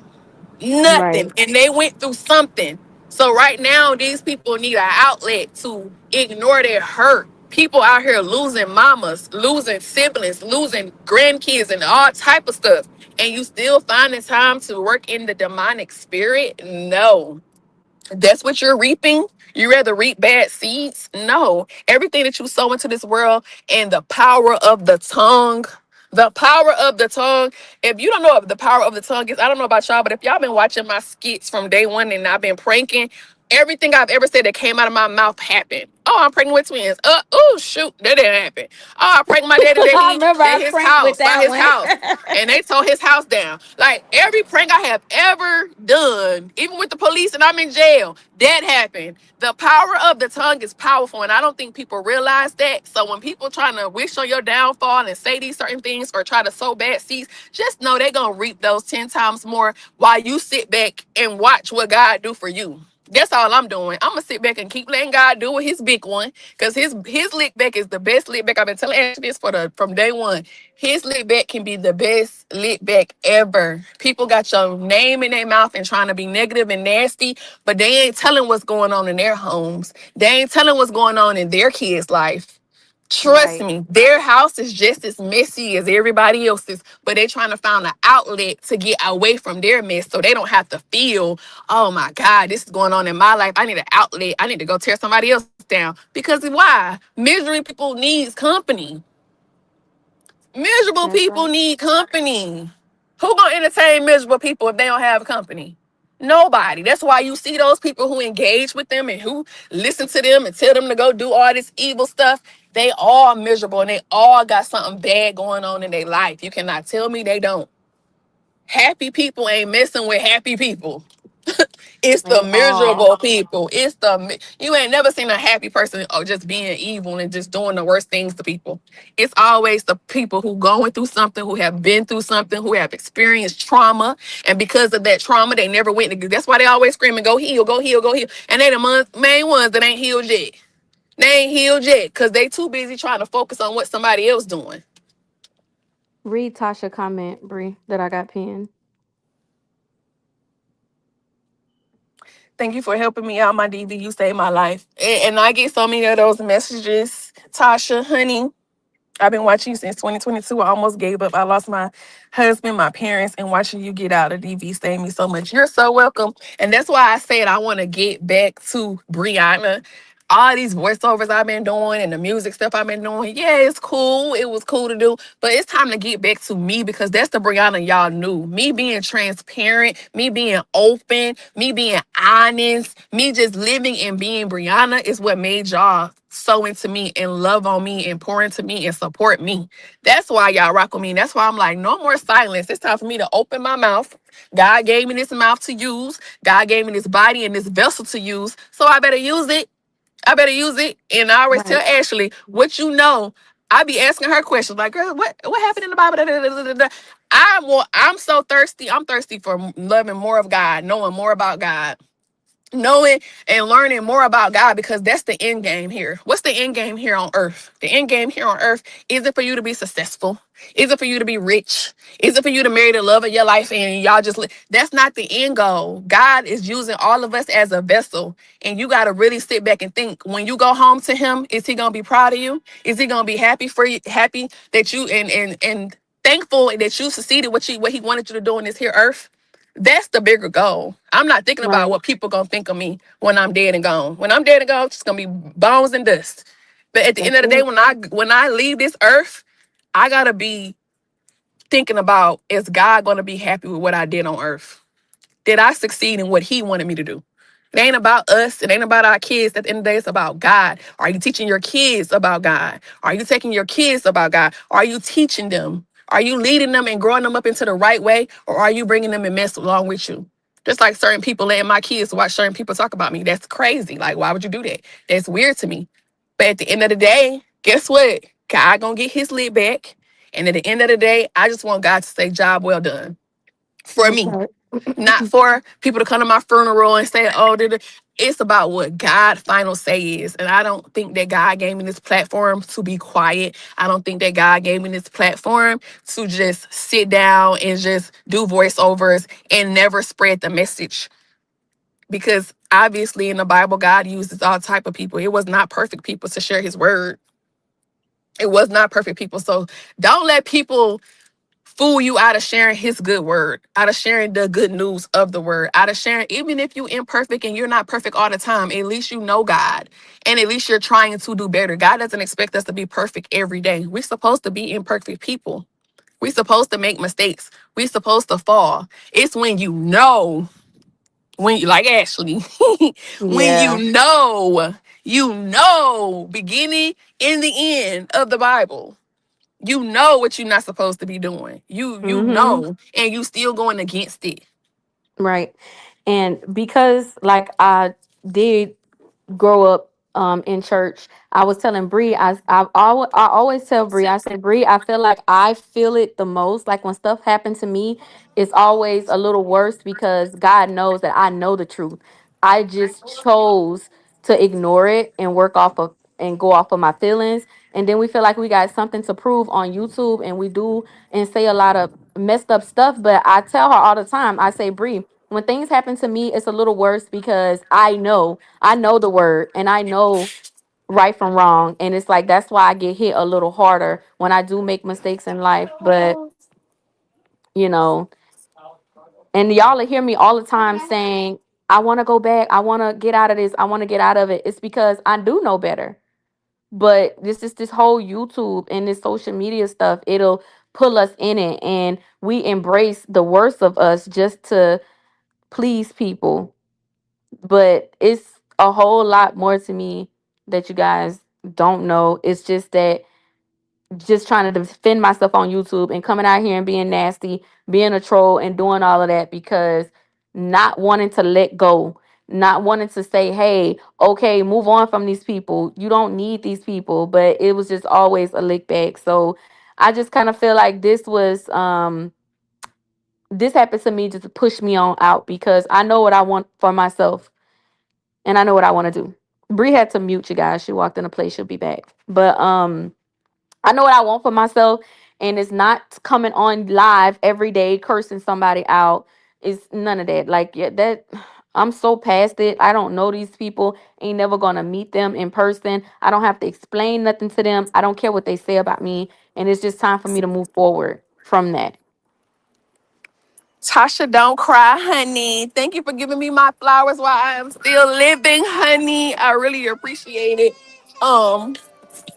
Right. Nothing. And they went through something. So right now, these people need an outlet to ignore their hurt. People out here losing mamas, losing siblings, losing grandkids, and all type of stuff. And you still finding time to work in the demonic spirit? No. That's what you're reaping. You rather reap bad seeds? No. Everything that you sow into this world and the power of the tongue. The power of the tongue. If you don't know what the power of the tongue is, I don't know about y'all, but if y'all been watching my skits from day one and I've been pranking, everything I've ever said that came out of my mouth happened. Oh, I'm pregnant with twins. Oh shoot, that didn't happen. Oh, I pranked my daddy that I he remember at I his pranked with house by that his one. house, and they tore his house down. Like every prank I have ever done, even with the police, and I'm in jail, that happened. The power of the tongue is powerful, and I don't think people realize that. So when people trying to wish on your downfall and say these certain things or try to sow bad seeds, just know they're gonna reap those 10 times more while you sit back and watch what God do for you. That's all I'm doing. I'm gonna sit back and keep letting God do with his big one, cause his lick back is the best lick back. I've been telling Ashley this from day one. His lick back can be the best lick back ever. People got your name in their mouth and trying to be negative and nasty, but they ain't telling what's going on in their homes. They ain't telling what's going on in their kids' life. Trust Right. me, their house is just as messy as everybody else's, but they're trying to find an outlet to get away from their mess so they don't have to feel, oh my God, this is going on in my life. I need an outlet. I need to go tear somebody else down. Because why? Misery people needs company. Miserable That's people right. need company. Who gonna entertain miserable people if they don't have company? Nobody. That's why you see those people who engage with them and who listen to them and tell them to go do all this evil stuff. They all miserable and they all got something bad going on in their life. You cannot tell me they don't. Happy people ain't messing with happy people. It's the They all. miserable people. You ain't never seen a happy person or just being evil and just doing the worst things to people. It's always the people who going through something, who have been through something, who have experienced trauma, and because of that trauma, they never went. That's why they always screaming, "Go heal, go heal, go heal," and they the main ones that ain't healed yet. They ain't healed yet because they too busy trying to focus on what somebody else doing. Read Tasha comment, Bree, that I got pinned. Thank you for helping me out, my DV. You saved my life, and I get so many of those messages, Tasha, honey. I've been watching you since 2022. I almost gave up. I lost my husband, my parents, and watching you get out of DV saved me so much. You're so welcome. And that's why I said I want to get back to Brianna. All these voiceovers I've been doing and the music stuff I've been doing, yeah, it's cool. It was cool to do, but it's time to get back to me because that's the Brianna y'all knew. Me being transparent, me being open, me being honest, me just living and being Brianna is what made y'all so into me and love on me and pour into me and support me. That's why y'all rock with me. That's why I'm like, no more silence. It's time for me to open my mouth. God gave me this mouth to use. God gave me this body and this vessel to use. So I better use it. I better use it. And I always tell Right. Ashley, what you know, I be asking her questions like, girl, what happened in the Bible? Da, da, da, da, da, da. I'm so thirsty. I'm thirsty for loving more of God, knowing more about God, knowing and learning more about God because that's the end game here. What's the end game here on earth? The end game here on earth is it for you to be successful? Is it for you to be rich? Is it for you to marry the love of your life and y'all just that's not the end goal. God is using all of us as a vessel and you got to really sit back and think when you go home to him, is he going to be proud of you? Is he going to be happy for you, happy that you and thankful that you succeeded what he wanted you to do on this here earth? That's the bigger goal. I'm not thinking about Right. what people gonna think of me when I'm dead and gone. When I'm dead and gone, it's just gonna be bones and dust. But at the end That's of the day, it. when I leave this earth, I gotta be thinking about is God gonna be happy with what I did on earth? Did I succeed in what he wanted me to do? It ain't about us. It ain't about our kids. At the end of the day, it's about God. Are you teaching your kids about God? Are you taking your kids about God? Are you teaching them? Are you leading them and growing them up into the right way? Or are you bringing them and mess along with you? Just like certain people letting my kids watch certain people talk about me. That's crazy. Like, why would you do that? That's weird to me. But at the end of the day, guess what? God gonna get his lid back. And at the end of the day, I just want God to say, job well done for That's me, right. not for people to come to my funeral and say, oh, it's about what God final say is. And I don't think that God gave me this platform to be quiet. I don't think that God gave me this platform to just sit down and just do voiceovers and never spread the message. Because obviously in the Bible, God uses all type of people. It was not perfect people to share his word. It was not perfect, people. So don't let people fool you out of sharing his good word, out of sharing the good news of the word, out of sharing, even if you imperfect and you're not perfect all the time, at least you know God. And at least you're trying to do better. God doesn't expect us to be perfect every day. We're supposed to be imperfect people. We're supposed to make mistakes. We're supposed to fall. It's when when you like Ashley, when Yeah. you know, beginning and the end of the Bible. You know what you're not supposed to be doing. You Mm-hmm. know, and you still going against it. Right. And because like I did grow up in church, I was telling Bree, I always tell Bree, I say, Bree, I feel like I feel it the most. Like when stuff happened to me, it's always a little worse because God knows that I know the truth. I just chose to ignore it and work off of and go off of my feelings. And then we feel like we got something to prove on YouTube, and we do and say a lot of messed up stuff. But I tell her all the time, I say, Bree, when things happen to me, it's a little worse because I know the word and I know right from wrong. And it's like that's why I get hit a little harder when I do make mistakes in life. But, you know, and y'all will hear me all the time saying, I want to go back. I want to get out of this. I want to get out of it. It's because I do know better. But this is this whole YouTube and this social media stuff, it'll pull us in it. And we embrace the worst of us just to please people. But it's a whole lot more to me that you guys don't know. It's just that just trying to defend myself on YouTube and coming out here and being nasty, being a troll and doing all of that because not wanting to let go, not wanting to say, hey, okay, move on from these people. You don't need these people. But it was just always a lick back. So I just kind of feel like this happened to me just to push me on out because I know what I want for myself and I know what I want to do. Bree had to mute you guys. She walked in a place. She'll be back. But I know what I want for myself, and it's not coming on live every day cursing somebody out. It's none of that. Like yeah, that I'm so past it. I don't know these people. Ain't never gonna meet them in person. I don't have to explain nothing to them. I don't care what they say about me, and it's just time for me to move forward from that. Tasha, don't cry, honey. Thank you for giving me my flowers while I am still living, honey. I really appreciate it. Um,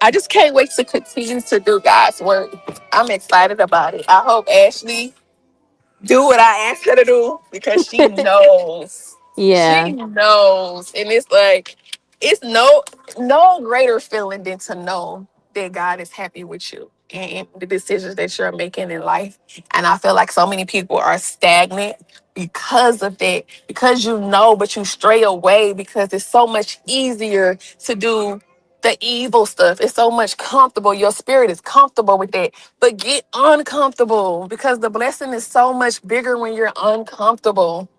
I just can't wait to continue to do God's work. I'm excited about it. I hope Ashley do what I asked her to do because she knows. She Yeah, knows. And it's like it's no greater feeling than to know that God is happy with you and the decisions that you're making in life. And I feel like so many people are stagnant because of that. Because you know, but you stray away because it's so much easier to do the evil stuff. It's so much comfortable. Your spirit is comfortable with that. But get uncomfortable because the blessing is so much bigger when you're uncomfortable.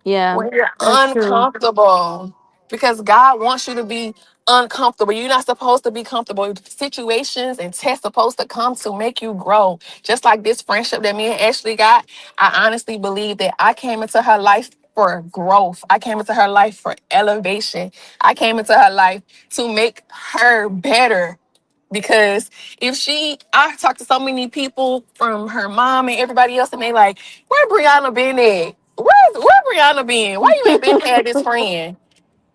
yeah, When you're that's true. uncomfortable. Because God wants you to be uncomfortable. You're not supposed to be comfortable. Situations and tests supposed to come to make you grow. Just like this friendship that me and Ashley got, I honestly believe that I came into her life for growth. I came into her life for elevation. I came into her life to make her better. Because if I talked to so many people from her mom and everybody else, and they like, where Brianna been at? Where Brianna been? Why you ain't been had this friend?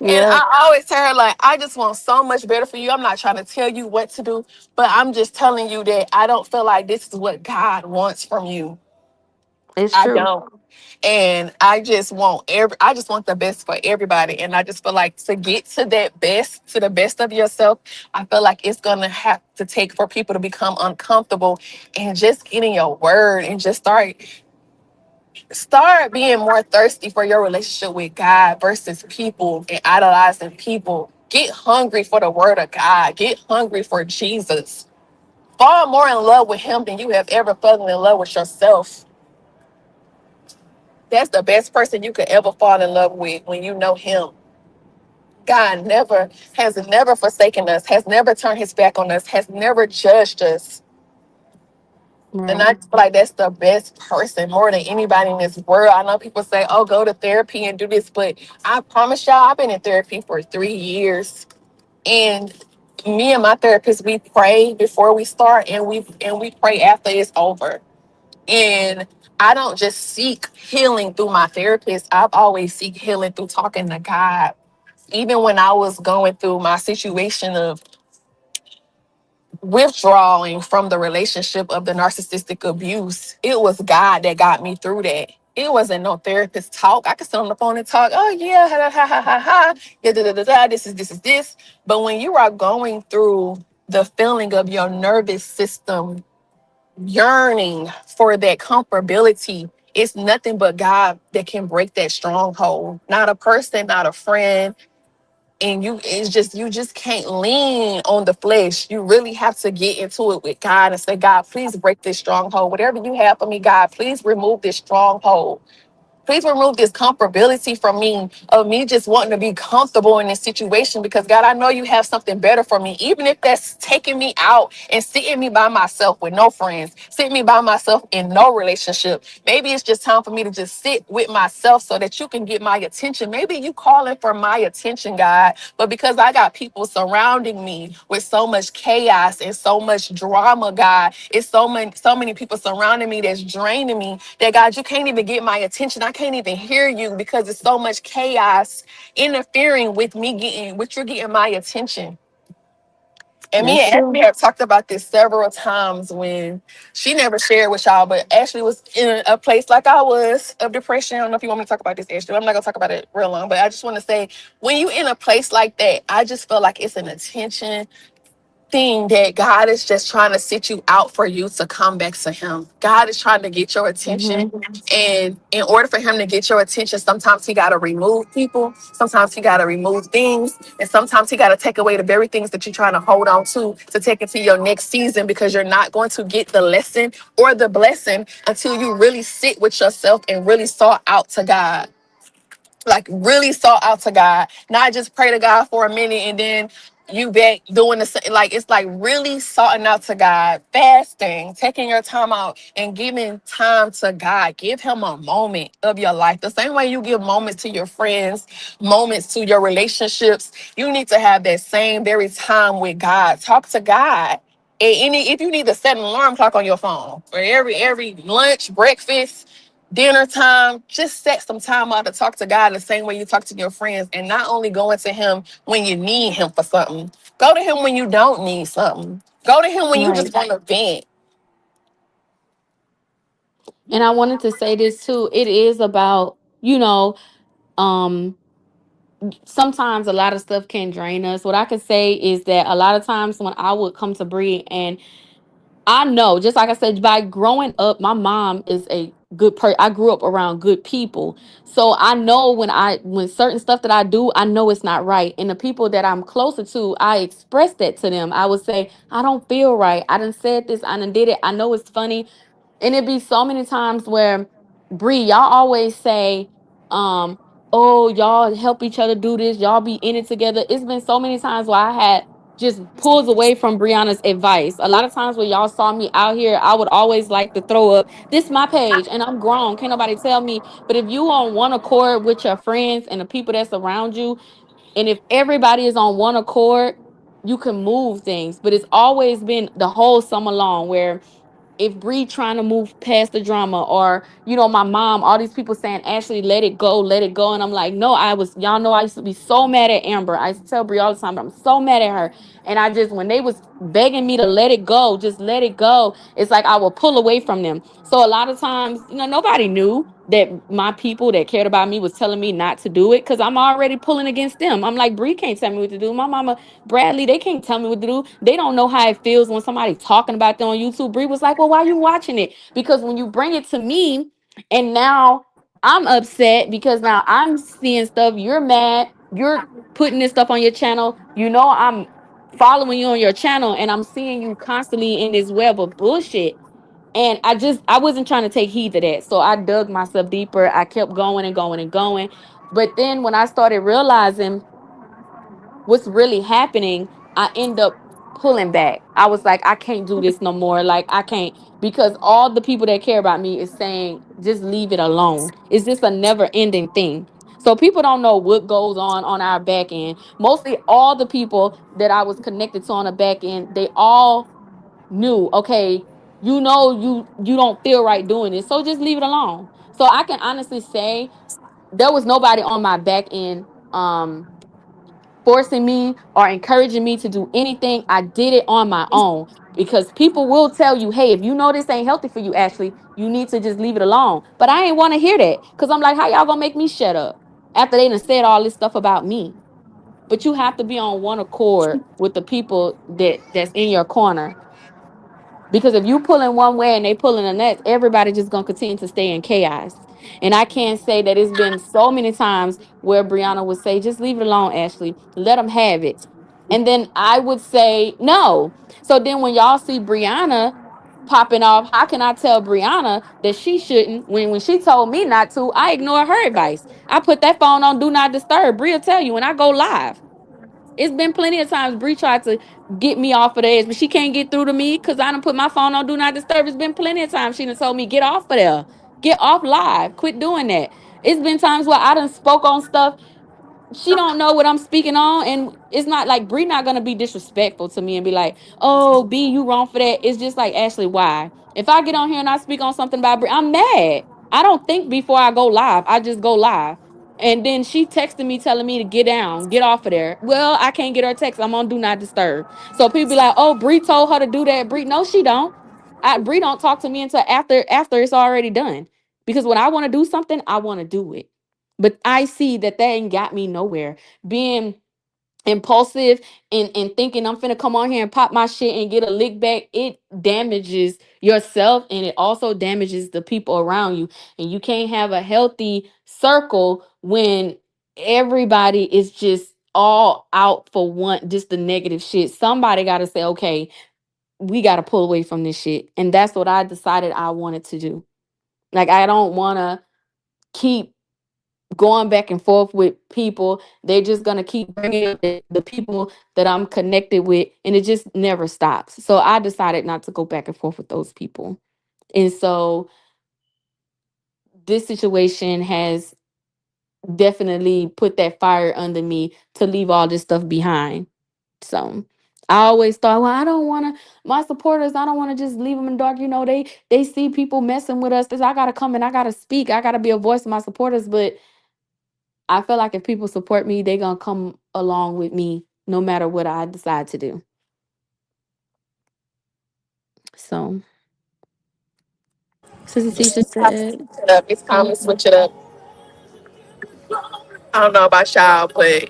And Yep, I always tell her, like, I just want so much better for you. I'm not trying to tell you what to do, but I'm just telling you that I don't feel like this is what God wants from you. it's I true. don't. And I just want the best for everybody. And I just feel like to get to that best, to the best of yourself, I feel like it's gonna have to take for people to become uncomfortable and just get in your word and just start being more thirsty for your relationship with God versus people and idolizing people. Get hungry for the word of God. Get hungry for Jesus. Fall more in love with him than you have ever fallen in love with yourself. That's the best person you could ever fall in love with when you know him. God never forsaken us, has never turned his back on us, has never judged us. And Right. I feel like that's the best person more than anybody in this world. I know people say, oh, go to therapy and do this, but I promise y'all, I've been in therapy for 3 years. And Me and my therapist, we pray before we start, and we pray after it's over. And I don't just seek healing through my therapist. I've always seek healing through talking to God. Even when I was going through my situation of withdrawing from the relationship of the narcissistic abuse, it was God that got me through that. It wasn't no therapist talk. I could sit on the phone and talk, oh yeah, ha ha ha ha ha, yeah, da, da, da, da, this is this. But when you are going through the feeling of your nervous system yearning for that comfortability, it's nothing but God that can break that stronghold. Not a person, not a friend. And it's just, you just can't lean on the flesh. You really have to get into it with God and say, God, please break this stronghold. Whatever you have for me, God, please remove this stronghold. Please remove this comfortability from me, of me just wanting to be comfortable in this situation, because God, I know you have something better for me. Even if that's taking me out and sitting me by myself with no friends, sitting me by myself in no relationship. Maybe it's just time for me to just sit with myself so that you can get my attention. Maybe you calling for my attention, God, but because I got people surrounding me with so much chaos and so much drama, God, it's so many people surrounding me that's draining me, that God, you can't even get my attention. I can't even hear you because it's so much chaos interfering with me getting, with you getting my attention. And me That's and Ashley true. have talked about this several times, when she never shared with y'all, but Ashley was in a place like I was, of depression. I don't know if you want me to talk about this, Ashley. I'm not gonna talk about it real long, but I just want to say, when you in a place like that, I just feel like it's an attention thing, that God is just trying to sit you out for you to come back to Him. God is trying to get your attention. Hmm. And in order for Him to get your attention, sometimes He got to remove people, sometimes He got to remove things, and sometimes He got to take away the very things that you're trying to hold on to take into your next season, because you're not going to get the lesson or the blessing until you really sit with yourself and really saw out to God. Like really sought out to God, not just pray to God for a minute and then you back doing the same. Like, it's like really sought out to God, fasting, taking your time out and giving time to God. Give Him a moment of your life. The same way you give moments to your friends, moments to your relationships, you need to have that same very time with God. Talk to God. And if you need to set an alarm clock on your phone for every lunch, breakfast, dinner time, just set some time out to talk to God the same way you talk to your friends, and not only going to Him when you need Him for something. Go to Him when you don't need something. Go to Him when you Right. just want to vent. And I wanted to say this too. It is about, um, sometimes a lot of stuff can drain us. What I could say is that a lot of times when I would come to Bree, and I know, just like I said, by growing up, my mom is a good person. I grew up around good people. So I know when certain stuff that I do, I know it's not right. And the people that I'm closer to, I express that to them. I would say, I don't feel right. I done said this, I done did it. I know it's funny. And it'd be so many times where, Bree, y'all always say, oh, y'all help each other do this, y'all be in it together. It's been so many times where I had just pulls away from Brianna's advice. A lot of times when y'all saw me out here, I would always like to throw up, this my page and I'm grown. Can't nobody tell me. But if you on one accord with your friends and the people that's around you, and if everybody is on one accord, you can move things. But it's always been the whole summer long where if Bree trying to move past the drama, or my mom, all these people saying, Ashley, let it go. And I'm like, no, y'all know I used to be so mad at Amber. I used to tell Bree all the time, but I'm so mad at her. And I just, when they was begging me to let it go, just let it go, it's like I will pull away from them. So a lot of times, nobody knew that my people that cared about me was telling me not to do it, because I'm already pulling against them. I'm like, Bree can't tell me what to do. My mama, Bradley, they can't tell me what to do. They don't know how it feels when somebody talking about them on YouTube. Bree was like, well, why are you watching it? Because when you bring it to me, and now I'm upset because now I'm seeing stuff. You're mad. You're putting this stuff on your channel. I'm following you on your channel, and I'm seeing you constantly in this web of bullshit. And I wasn't trying to take heed to that. So I dug myself deeper. I kept going and going and going. But then when I started realizing what's really happening, I end up pulling back. I was like, I can't do this no more. Like, I can't, because all the people that care about me is saying, just leave it alone. It's just a never ending thing. So people don't know what goes on our back end. Mostly all the people that I was connected to on the back end, they all knew, okay, you don't feel right doing this, so just leave it alone. So I can honestly say there was nobody on my back end forcing me or encouraging me to do anything. I did it on my own because people will tell you, hey, if you know this ain't healthy for you, Ashley, you need to just leave it alone. But I ain't want to hear that because I'm like, how y'all gonna make me shut up after they done said all this stuff about me? But you have to be on one accord with the people that's in your corner, because if you pull in one way and they pull in the next, everybody just gonna continue to stay in chaos. And I can't say that it's been so many times where Brianna would say, just leave it alone, Ashley. Let them have it. And then I would say no. So then when y'all see Brianna popping off, how can I tell Brianna that she shouldn't when she told me not to? I ignore her advice. I put that phone on do not disturb. Bria tell you when I go live. It's been plenty of times Bree tried to get me off of the edge, but she can't get through to me because I done put my phone on do not disturb. It's been plenty of times she done told me, get off of there. Get off live. Quit doing that. It's been times where I done spoke on stuff she don't know what I'm speaking on, and it's not like Bree not gonna be disrespectful to me and be like, "Oh, B, you wrong for that." It's just like, Ashley, why? If I get on here and I speak on something about Bree, I'm mad. I don't think before I go live. I just go live. And then she texted me telling me to get down, get off of there. Well, I can't get her text. I'm on do not disturb. So people be like, "Oh, Bree told her to do that." Bree, no, she don't. Bree don't talk to me until after it's already done. Because when I want to do something, I want to do it. But I see that ain't got me nowhere. Being impulsive and thinking I'm finna come on here and pop my shit and get a lick back, it damages yourself and it also damages the people around you. And you can't have a healthy circle when everybody is just all out for one, just the negative shit. Somebody got to say, okay, we got to pull away from this shit. And that's what I decided I wanted to do. Like, I don't want to keep going back and forth with people. They're just going to keep bringing up the people that I'm connected with, and it just never stops. So I decided not to go back and forth with those people. And so this situation has definitely put that fire under me to leave all this stuff behind. So I always thought, well, I don't want to, my supporters, I don't want to just leave them in the dark. You know, they see people messing with us. This, I got to come and I got to speak. I got to be a voice of my supporters. But I feel like if people support me, they're gonna come along with me no matter what I decide to do. So Sister Teacher It's time to switch said, it up. It's time oh, to switch it up. I don't know about y'all, but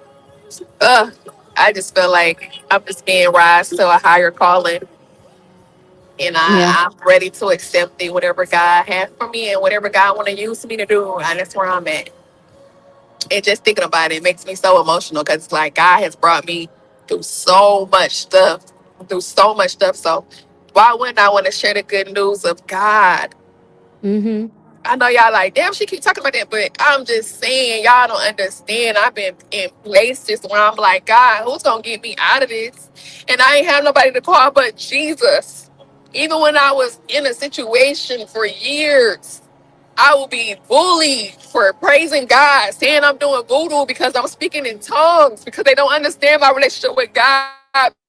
uh, I just feel like I'm just being raised to a higher calling, and yeah. I'm ready to accept it, whatever God has for me and whatever God want to use me to do. And that's where I'm at. And just thinking about it makes me so emotional because it's like God has brought me through so much stuff, through so much stuff. So why wouldn't I want to share the good news of God? Mm-hmm. I know y'all like, damn, she keep talking about that, but I'm just saying, y'all don't understand. I've been in places where I'm like, God, who's gonna get me out of this? And I ain't have nobody to call but Jesus. Even when I was in a situation for years, I will be bullied for praising God, saying I'm doing voodoo because I'm speaking in tongues, because they don't understand my relationship with God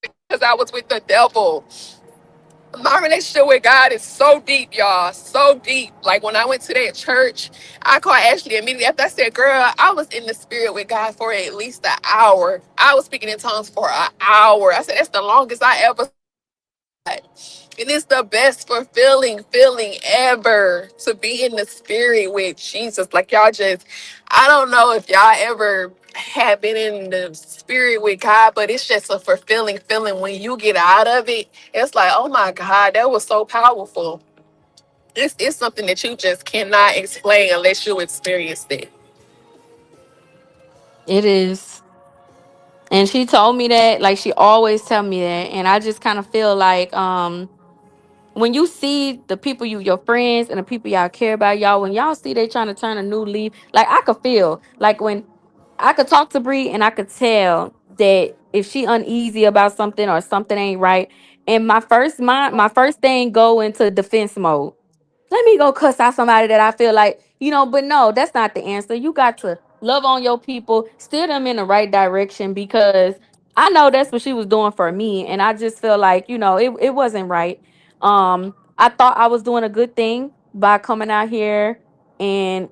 because I was with the devil. My relationship with God is so deep, y'all. So deep. Like when I went to that church, I called Ashley immediately after. I said, girl, I was in the spirit with God for at least an hour. I was speaking in tongues for an hour. I said, that's the longest I ever spoke with God. And it's the best fulfilling feeling ever to be in the spirit with Jesus. Like y'all just, I don't know if y'all ever have been in the spirit with God, but it's just a fulfilling feeling when you get out of it. It's like, oh my God, that was so powerful. It's something that you just cannot explain unless you experienced it. It is. And she told me that, like she always tell me that. And I just kind of feel like when you see the people your friends and the people y'all care about, y'all, when y'all see they trying to turn a new leaf, like I could feel like when I could talk to Bree and I could tell that if she uneasy about something or something ain't right. And my first thing go into defense mode. Let me go cuss out somebody that I feel like, but no, that's not the answer. You got to love on your people, steer them in the right direction, because I know that's what she was doing for me, and I just feel like, it wasn't right. I thought I was doing a good thing by coming out here and,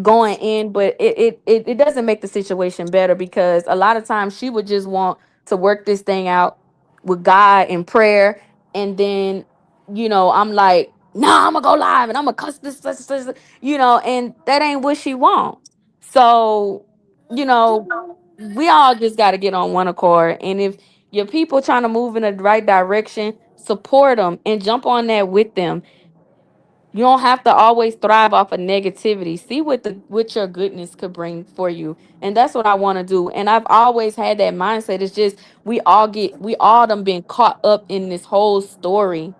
going in, but it doesn't make the situation better, because a lot of times she would just want to work this thing out with God in prayer, and then, I'm like, nah, I'm gonna go live and I'm gonna cuss this, and that ain't what she want. So, you know, we all just got to get on one accord, and if your people trying to move in the right direction, support them and jump on that with them. You don't have to always thrive off of negativity. See what your goodness could bring for you. And that's what I want to do. And I've always had that mindset. It's just we all done been caught up in this whole story.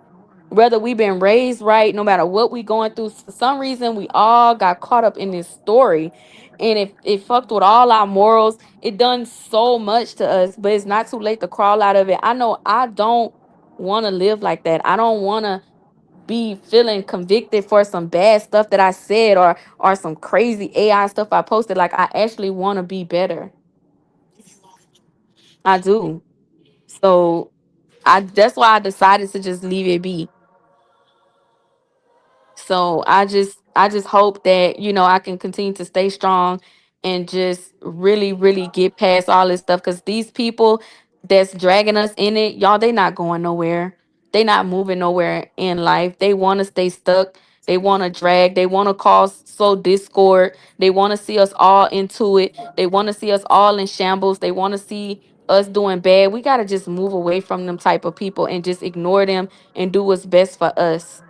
Whether we've been raised right, no matter what we going through, for some reason we all got caught up in this story. And if it fucked with all our morals, it done so much to us, but it's not too late to crawl out of it. I know I don't want to live like that. I don't want to be feeling convicted for some bad stuff that I said, or some crazy AI stuff I posted. Like, I actually want to be better. I do. So I that's why I decided to just leave it be. So I just hope that, I can continue to stay strong and just really, really get past all this stuff, because these people that's dragging us in it, y'all, they not going nowhere. They not moving nowhere in life. They want to stay stuck. They want to drag. They want to cause so discord. They want to see us all into it. They want to see us all in shambles. They want to see us doing bad. We got to just move away from them type of people and just ignore them and do what's best for us.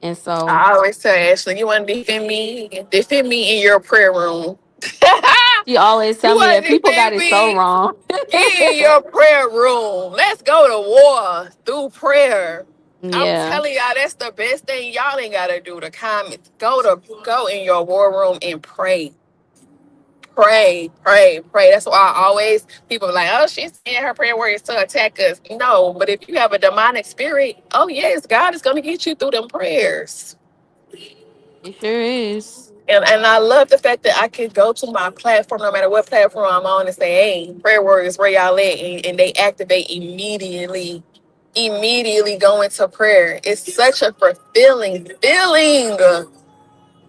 And so I always tell Ashley, you want to defend me? Defend me in your prayer room. she always You tell me want that to people got defend it so me wrong. in your prayer room. Let's go to war through prayer. I'm Yeah, telling y'all, that's the best thing. Y'all ain't gotta do the comments. Go in your war room and pray. Pray, pray, pray. That's why I always people are like, oh, she's saying her prayer warriors to attack us. No, but if you have a demonic spirit, oh yes, God is gonna get you through them prayers. it sure is. And I love the fact that I can go to my platform, no matter what platform I'm on, and say, hey, prayer warriors, where y'all at? And they activate immediately, immediately go into prayer. It's such a fulfilling feeling.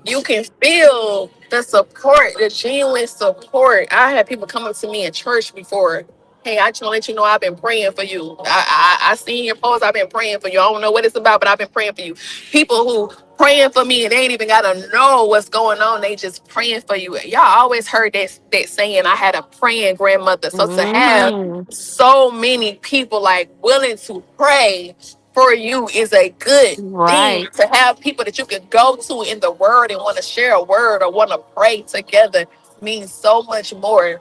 You can feel the support, the genuine support. I had people come up to me in church before. Hey, I just want to let you know I've been praying for you. I seen your post. I've been praying for you. I don't know what it's about, but I've been praying for you. People who praying for me and they ain't even gotta know what's going on. They just praying for you. Y'all always heard that saying. I had a praying grandmother. So to have Hmm. so many people like willing to pray for you is a good thing. Right, To have people that you could go to in the word and want to share a word or want to pray together means so much more,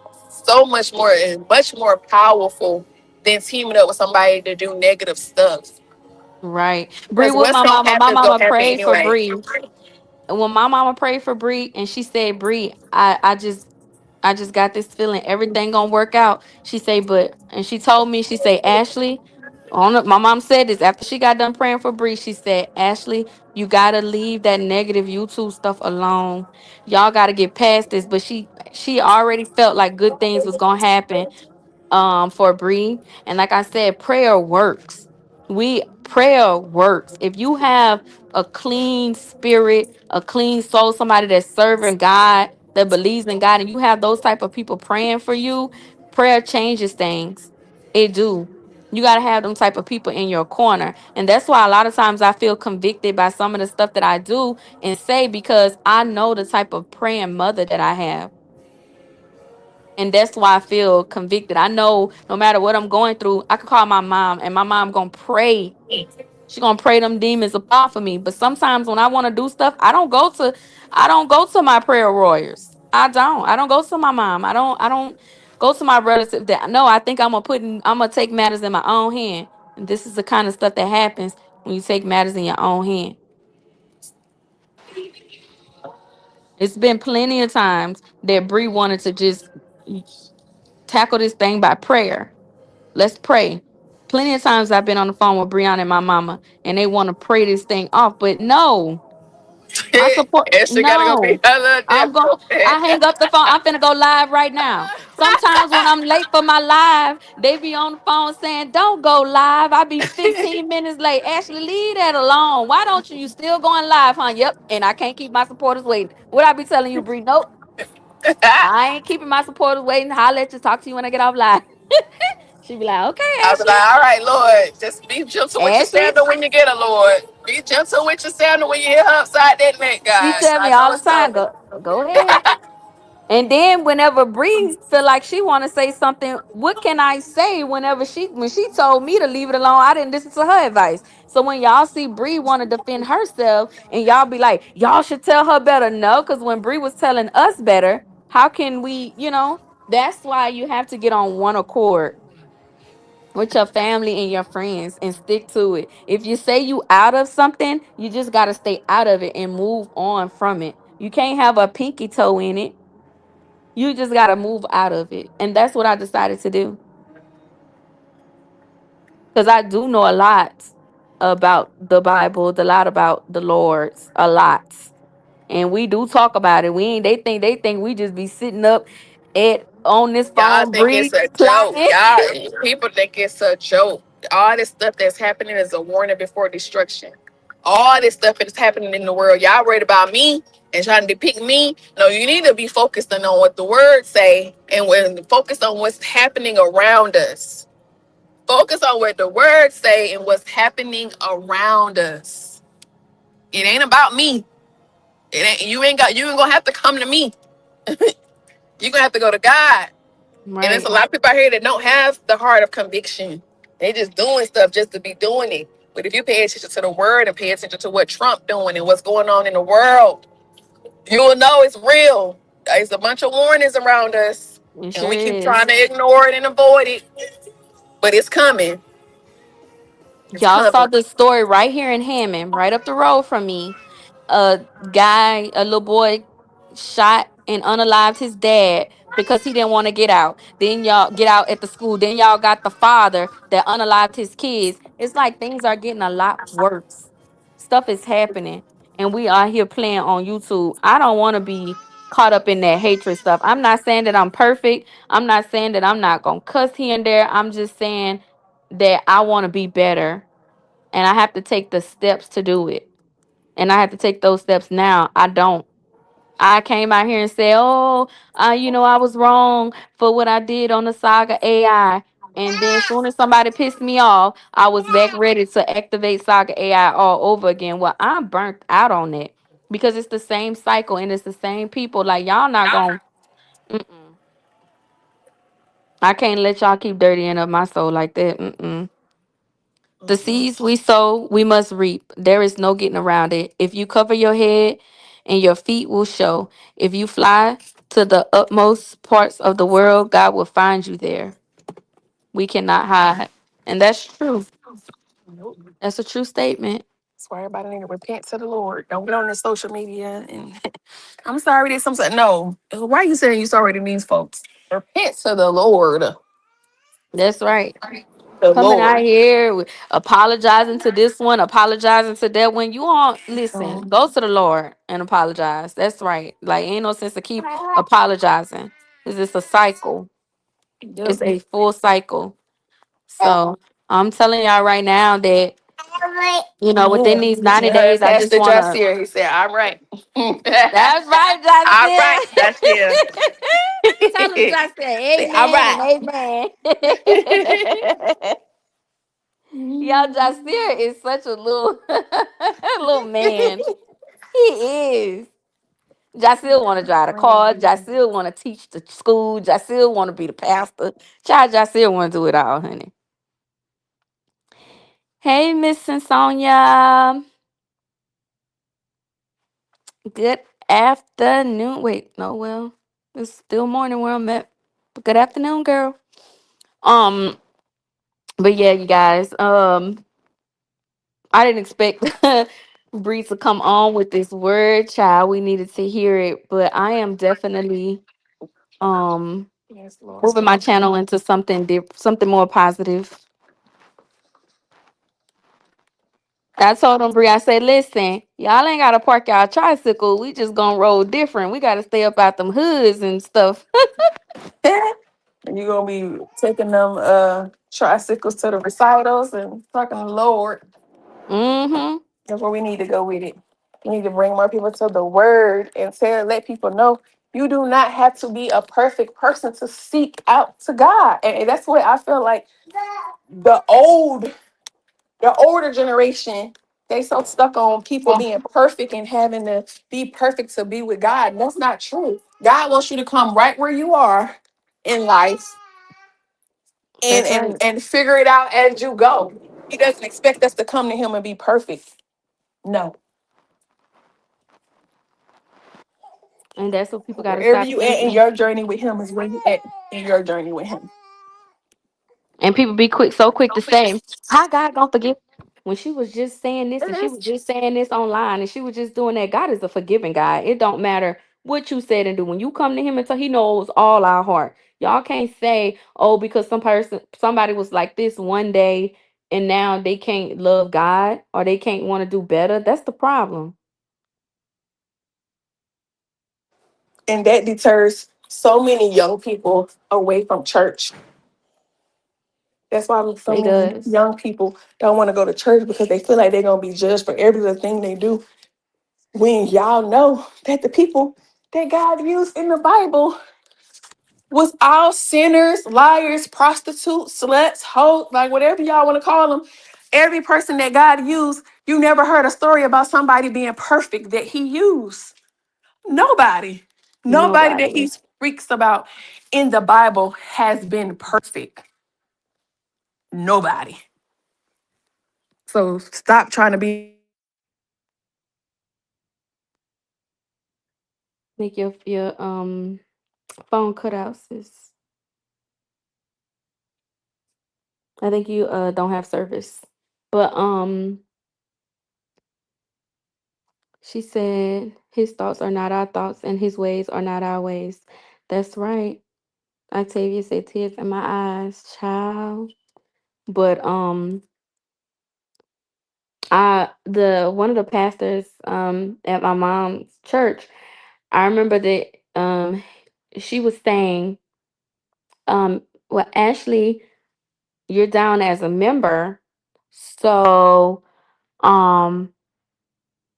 and much more powerful than teaming up with somebody to do negative stuff. right. Bree Because with what's my gonna mama. happen My is gonna mama happen prayed for anyway. Bree. And when my mama prayed for Bree, and she said, Bree, I just got this feeling everything gonna work out. She say, and she told me, she say, Ashley, my mom said this after she got done praying for Bree. She said, Ashley, you gotta leave that negative YouTube stuff alone. Y'all gotta get past this. But she already felt like good things was gonna happen for Bree. And like I said, prayer works. Prayer works. If you have a clean spirit, a clean soul, somebody that's serving God, that believes in God, and you have those type of people praying for you, prayer changes things. It do. You got to have them type of people in your corner. And that's why a lot of times I feel convicted by some of the stuff that I do and say, because I know the type of praying mother that I have. And that's why I feel convicted. I know no matter what I'm going through, I can call my mom, and my mom gonna pray. She gonna pray them demons apart for me. But sometimes when I want to do stuff, I don't go to my prayer warriors. I don't go to my mom. I don't go to my relative that no, I think I'm gonna take matters in my own hand. And this is the kind of stuff that happens when you take matters in your own hand. It's been plenty of times that Bree wanted to just tackle this thing by prayer. Let's pray. Plenty of times I've been on the phone with Brianna and my mama, and they want to pray this thing off, but no. My support. And she gotta go be No. her little I'm going devil. I hang up the phone. I'm finna go live right now. Sometimes when I'm late for my live, they be on the phone saying, "Don't go live." I be 15 minutes late. Ashley, leave that alone. Why don't you still going live, huh? Yep. And I can't keep my supporters waiting. What I be telling you, Bree? Nope. I ain't keeping my supporters waiting. I'll let you talk to you when I get off live. She be like, "Okay, I was Ashley." like, all right, Lord, just be gentle with your Ashley, sandal when you get her, Lord. Be gentle with your sandal when you hit her upside that neck, she guys. tell I me know all the it's time, coming. go ahead. And then whenever Bree feel like she want to say something, what can I say? When she told me to leave it alone, I didn't listen to her advice. So when y'all see Bree want to defend herself, and y'all be like, y'all should tell her better. No, because when Bree was telling us better, how can we? That's why you have to get on one accord with your family and your friends and stick to it. If you say you out of something, you just got to stay out of it and move on from it. You can't have a pinky toe in it. You just got to move out of it. And that's what I decided to do. Because I do know a lot about the Bible, a lot about the Lord's, a lot. And we do talk about it. We ain't they think we just be sitting up at on this Y'all phone, think it's breathe, a joke. plotting. Y'all people think it's a joke. All this stuff that's happening is a warning before destruction. All this stuff is happening in the world. Y'all worried about me and trying to depict me. No, you need to be focusing on what the words say and when focus on what's happening around us. Focus on what the words say and what's happening around us. It ain't about me. You ain't gonna have to come to me. You're gonna have to go to God. And there's a Right. lot of people out here that don't have the heart of conviction. They just doing stuff just to be doing it. But if you pay attention to the word and pay attention to what Trump doing and what's going on in the world, you will know it's real. There's a bunch of warnings around us, It and sure we keep trying is. to ignore it and avoid it. But it's coming. It's Y'all saw coming. this story right here in Hammond, right up the road from me. A little boy shot and unalived his dad because he didn't want to get out. Then y'all get out at the school. Then y'all got the father that unalived his kids. It's like things are getting a lot worse. Stuff is happening. And we are here playing on YouTube. I don't want to be caught up in that hatred stuff. I'm not saying that I'm perfect. I'm not saying that I'm not gonna cuss here and there. I'm just saying that I want to be better. And I have to take the steps to do it. And I have to take those steps now. I don't. I came out here and said, "Oh, I was wrong for what I did on the Saga AI." And then, as soon as somebody pissed me off, I was back ready to activate Saga AI all over again. Well, I'm burnt out on it because it's the same cycle and it's the same people. Like y'all not gonna. Mm-mm. I can't let y'all keep dirtying up my soul like that. Mm-mm. The seeds we sow, we must reap. There is no getting around it. If you cover your head, and your feet will show. If you fly to the utmost parts of the world, God will find you there. We cannot hide. And that's true. Nope. That's a true statement. That's why everybody need to repent to the Lord. Don't get on this social media and I'm sorry that some say no. Why are you saying you sorry to these folks? Repent to the Lord. That's right. The Coming out Lord. here apologizing to this one, apologizing to that one. You all listen, Mhm. go to the Lord and apologize. That's right. Like ain't no sense to keep apologizing. Because it's a cycle. Yep. It's a full cycle. So I'm telling y'all right now that within Yeah. these 90 You heard days, I just Pastor wanna. Jasier. He said, all right. That's right, All right, Jasier. Jasiel. Tell him Jasiel, Say, all amen and right. amen. Y'all, Jasiel is such a little little man. He is. Jasiel want to drive the car. Jasiel want to teach the school. Jasiel want to be the pastor. Child, Jasiel want to do it all, honey. Hey, Miss Sonia. Good afternoon. Wait, no, well, it's still morning where I'm at. But good afternoon, girl. Um, but yeah, you guys. I didn't expect Bree to come on with this word, child. We needed to hear it, but I am definitely um Yes, Lord. moving my channel into something more positive. I told them, Bree, I said, listen, y'all ain't gotta park y'all tricycle. We just gonna roll different. We gotta stay up out them hoods and stuff. And you're gonna be taking them tricycles to the recitals and talking to the Lord. Mm-hmm. That's where we need to go with it. We need to bring more people to the word and let people know you do not have to be a perfect person to seek out to God. And that's what I feel like the old, the older generation, they so stuck on people being perfect and having to be perfect to be with God. That's not true. God wants you to come right where you are in life and That's and right. and figure it out as you go. He doesn't expect us to come to him and be perfect. No. And that's what people gotta Wherever stop you at in thinking. your journey with him is where you at in your journey with him. And people be so quick to say, how God gonna forgive? When she was just saying this and she was just saying this online and she was just doing that, God is a forgiving God. It don't matter what you said and do. When you come to him and tell he knows all our heart. Y'all can't say, oh, because somebody was like this one day and now they can't love God or they can't want to do better. That's the problem. And that deters so many young people away from church. That's why so It many does. young people don't want to go to church because they feel like they're gonna be judged for every little thing they do. When y'all know that the people that God used in the Bible was all sinners, liars, prostitutes, sluts, hoes, like whatever y'all want to call them. Every person that God used, you never heard a story about somebody being perfect that he used. Nobody. Nobody that Nobody. he speaks about in the Bible has been perfect. Nobody. So stop trying to be Make your phone cut out, sis. I think you don't have service. But she said his thoughts are not our thoughts and his ways are not our ways. That's right. Octavia said tears in my eyes, child. But I the one of the pastors at my mom's church, I remember that she was saying, well, Ashley, you're down as a member, so um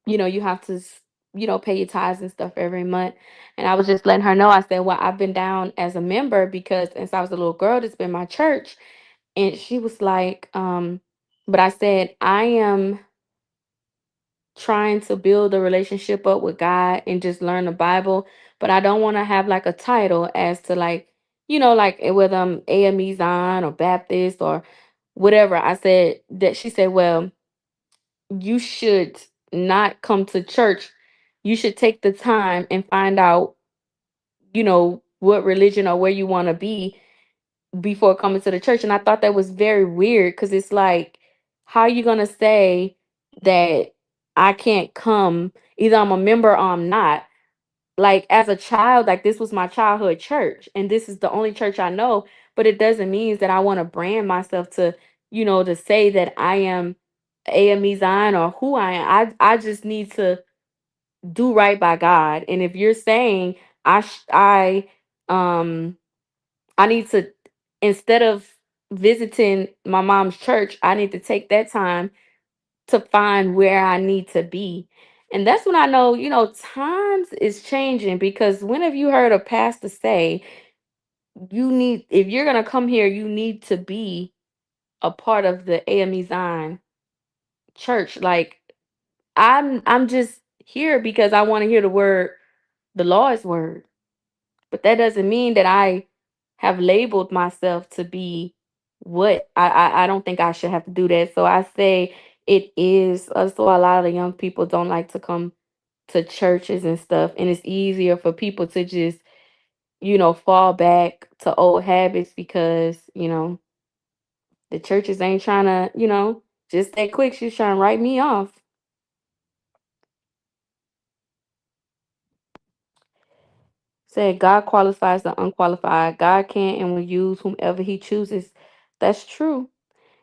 you have to pay your tithes and stuff every month. And I was just letting her know, I said, well, I've been down as a member because since I was a little girl, it's been my church. And she was like, but I said, I am trying to build a relationship up with God and just learn the Bible, but I don't want to have like a title as to like, like whether I'm AME Zion or Baptist or whatever. I said that she said, well, you should not come to church. You should take the time and find out, what religion or where you want to be before coming to the church. And I thought that was very weird because it's like, how are you going to say that I can't come? Either I'm a member or I'm not. Like, as a child, like, this was my childhood church, and this is the only church I know. But it doesn't mean that I want to brand myself to, to say that I am AME Zion or who I am. I just need to do right by God. And if you're saying um I need to, instead of visiting my mom's church, I need to take that time to find where I need to be. And that's when I know, times is changing, because when have you heard a pastor say, if you're going to come here, you need to be a part of the AME Zion church. Like, I'm just here because I want to hear the Lord's word. But that doesn't mean that I have labeled myself to be what I don't think I should have to do that. So I say it is. So a lot of the young people don't like to come to churches and stuff, and it's easier for people to just fall back to old habits because the churches ain't trying to just that quick. She's trying to write me off. Said God qualifies the unqualified. God can and will use whomever He chooses. That's true.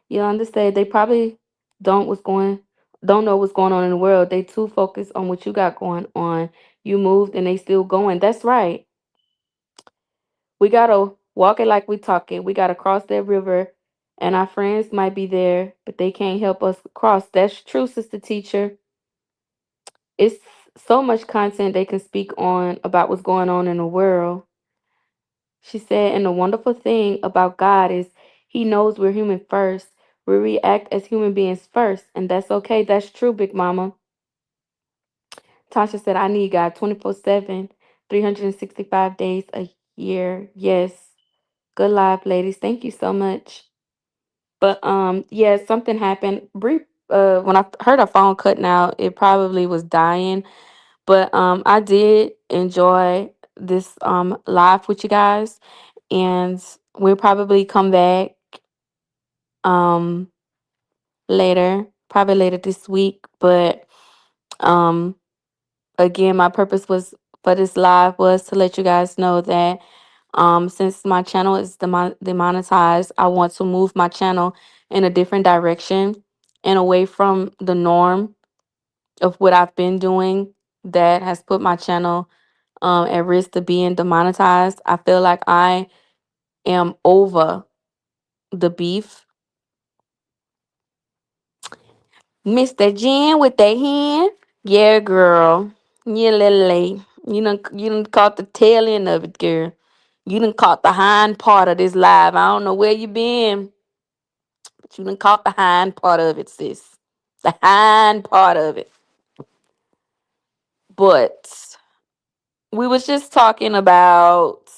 You understand? They probably don't what's going don't know what's going on in the world. They too focused on what you got going on. You moved and they still going. That's right. We gotta walk it like we talk it. We gotta cross that river, and our friends might be there, but they can't help us cross. That's true, sister teacher. It's so much content they can speak on about what's going on in the world. She said, and the wonderful thing about God is He knows we're human first. We react as human beings first, and that's okay. That's true, Big Mama. Tasha said, I need God 24/7, 365 days a year. Yes. Good live, ladies. Thank you so much. But yeah, something happened. Brief when I heard her phone cutting out, it probably was dying. But I did enjoy this live with you guys, and we'll probably come back um later, probably later this week. But um again, my purpose was for this live was to let you guys know that since my channel is demonetized, I want to move my channel in a different direction and away from the norm of what I've been doing that has put my channel at risk to being demonetized. I feel like I am over the beef. Mr. Jen with the hand. Yeah, girl. You a little late. You done caught the tail end of it, girl. You done caught the hind part of this live. I don't know where you been, but you done caught the hind part of it, sis. The hind part of it. But we was just talking about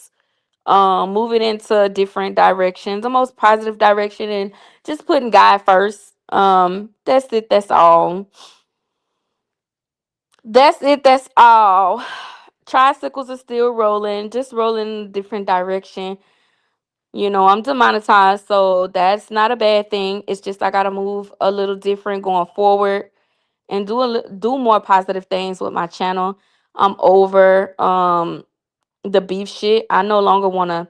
moving into different directions, the most positive direction, and just putting God first. That's it, that's all. That's it, that's all. Tricycles are still rolling, just rolling in a different direction. I'm demonetized, so that's not a bad thing. It's just I gotta move a little different going forward and do more positive things with my channel. I'm over the beef shit. I no longer want to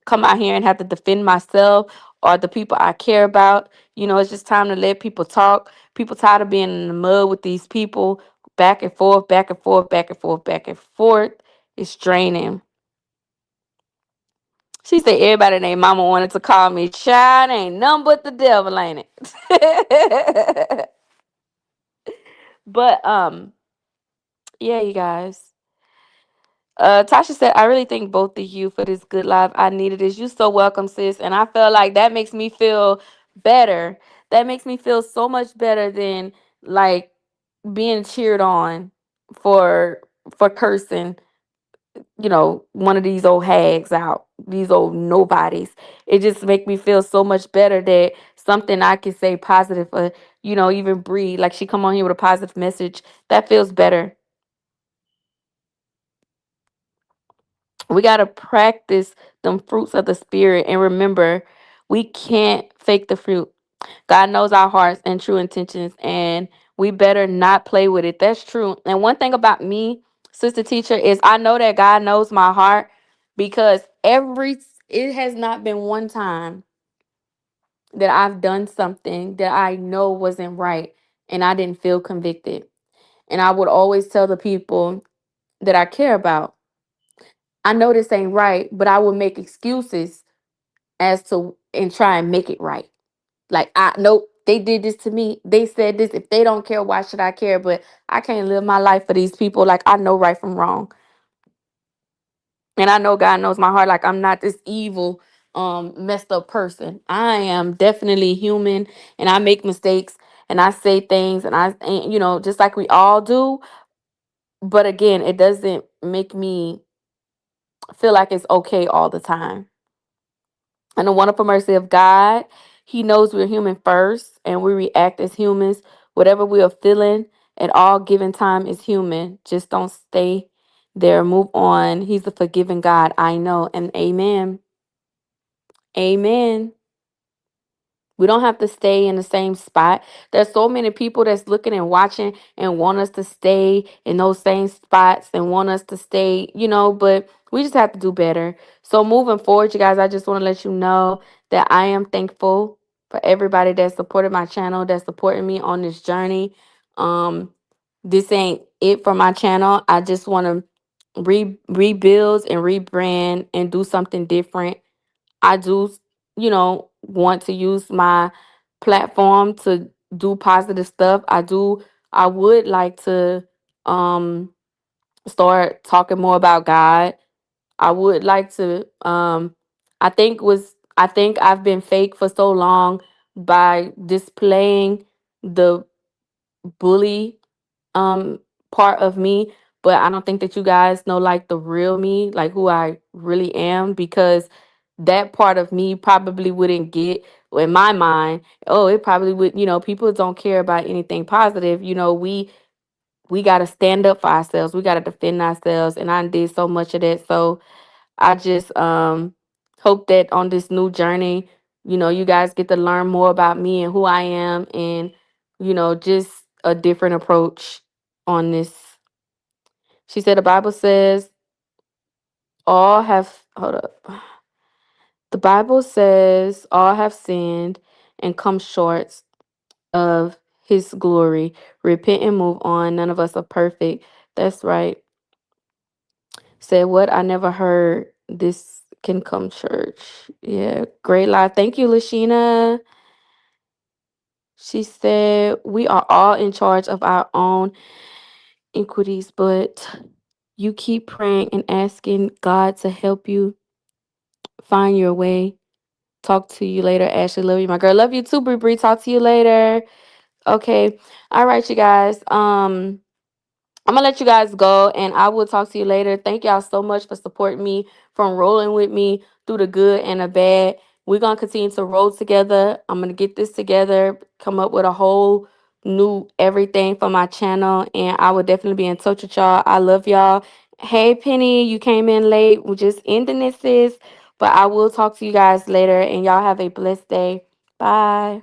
come out here and have to defend myself or the people I care about. It's just time to let people talk. People tired of being in the mud with these people, back and forth, back and forth, back and forth, back and forth. It's draining. She said everybody named mama wanted to call me child. Ain't nothing but the devil, ain't it? But yeah, you guys. Tasha said, I really thank both of you for this good live. I needed this. You so welcome, sis. And I feel like that makes me feel better. That makes me feel so much better than like being cheered on for cursing, one of these old hags out, these old nobodies. It just make me feel so much better that something I can say positive or, even breathe. Like she come on here with a positive message. That feels better. We got to practice them fruits of the spirit and remember we can't fake the fruit. God knows our hearts and true intentions, and we better not play with it. That's true. And one thing about me, sister teacher, is I know that God knows my heart because it has not been one time that I've done something that I know wasn't right and I didn't feel convicted. And I would always tell the people that I care about, I know this ain't right, but I will make excuses as to and try and make it right. Like I nope, they did this to me. They said this. If they don't care, why should I care? But I can't live my life for these people. Like I know right from wrong. And I know God knows my heart. Like I'm not this evil, messed up person. I am definitely human and I make mistakes and I say things and just like we all do. But again, it doesn't make me feel like it's okay all the time. And the wonderful mercy of God, He knows we're human first and we react as humans. Whatever we are feeling at all given time is human. Just don't stay there. Move on. He's a forgiving God. I know. And amen. Amen. We don't have to stay in the same spot. There's so many people that's looking and watching and want us to stay in those same spots and want us to stay, but we just have to do better. So moving forward, you guys, I just want to let you know that I am thankful for everybody that supported my channel, that's supporting me on this journey. Um, this ain't it for my channel. I just want to rebuild and rebrand and do something different. I do, want to use my platform to do positive stuff. I would like to um start talking more about God. I would like to I think I've been fake for so long by displaying the bully um part of me, but I don't think that you guys know like the real me, like who I really am, because that part of me probably wouldn't get, in my mind, oh, it probably would, people don't care about anything positive. We got to stand up for ourselves. We got to defend ourselves, and I did so much of that. So I just hope that on this new journey, you guys get to learn more about me and who I am, and just a different approach on this. She said the Bible says all have hold up. The Bible says all have sinned and come short of his glory. Repent and move on. None of us are perfect. That's right. Said what? I never heard this can come church. Yeah, great live. Thank you, Lashina. She said we are all in charge of our own iniquities, but you keep praying and asking God to help you find your way. Talk to you later, Ashley. Love you, my girl. Love you too, Bree Bree. Talk to you later. Okay. All right, you guys. I'm gonna let you guys go, and I will talk to you later. Thank y'all so much for supporting me, from rolling with me through the good and the bad. We're gonna continue to roll together. I'm gonna get this together, come up with a whole new everything for my channel, and I will definitely be in touch with y'all. I love y'all. Hey Penny, you came in late. We're just ending this, sis, but I will talk to you guys later, and y'all have a blessed day. Bye.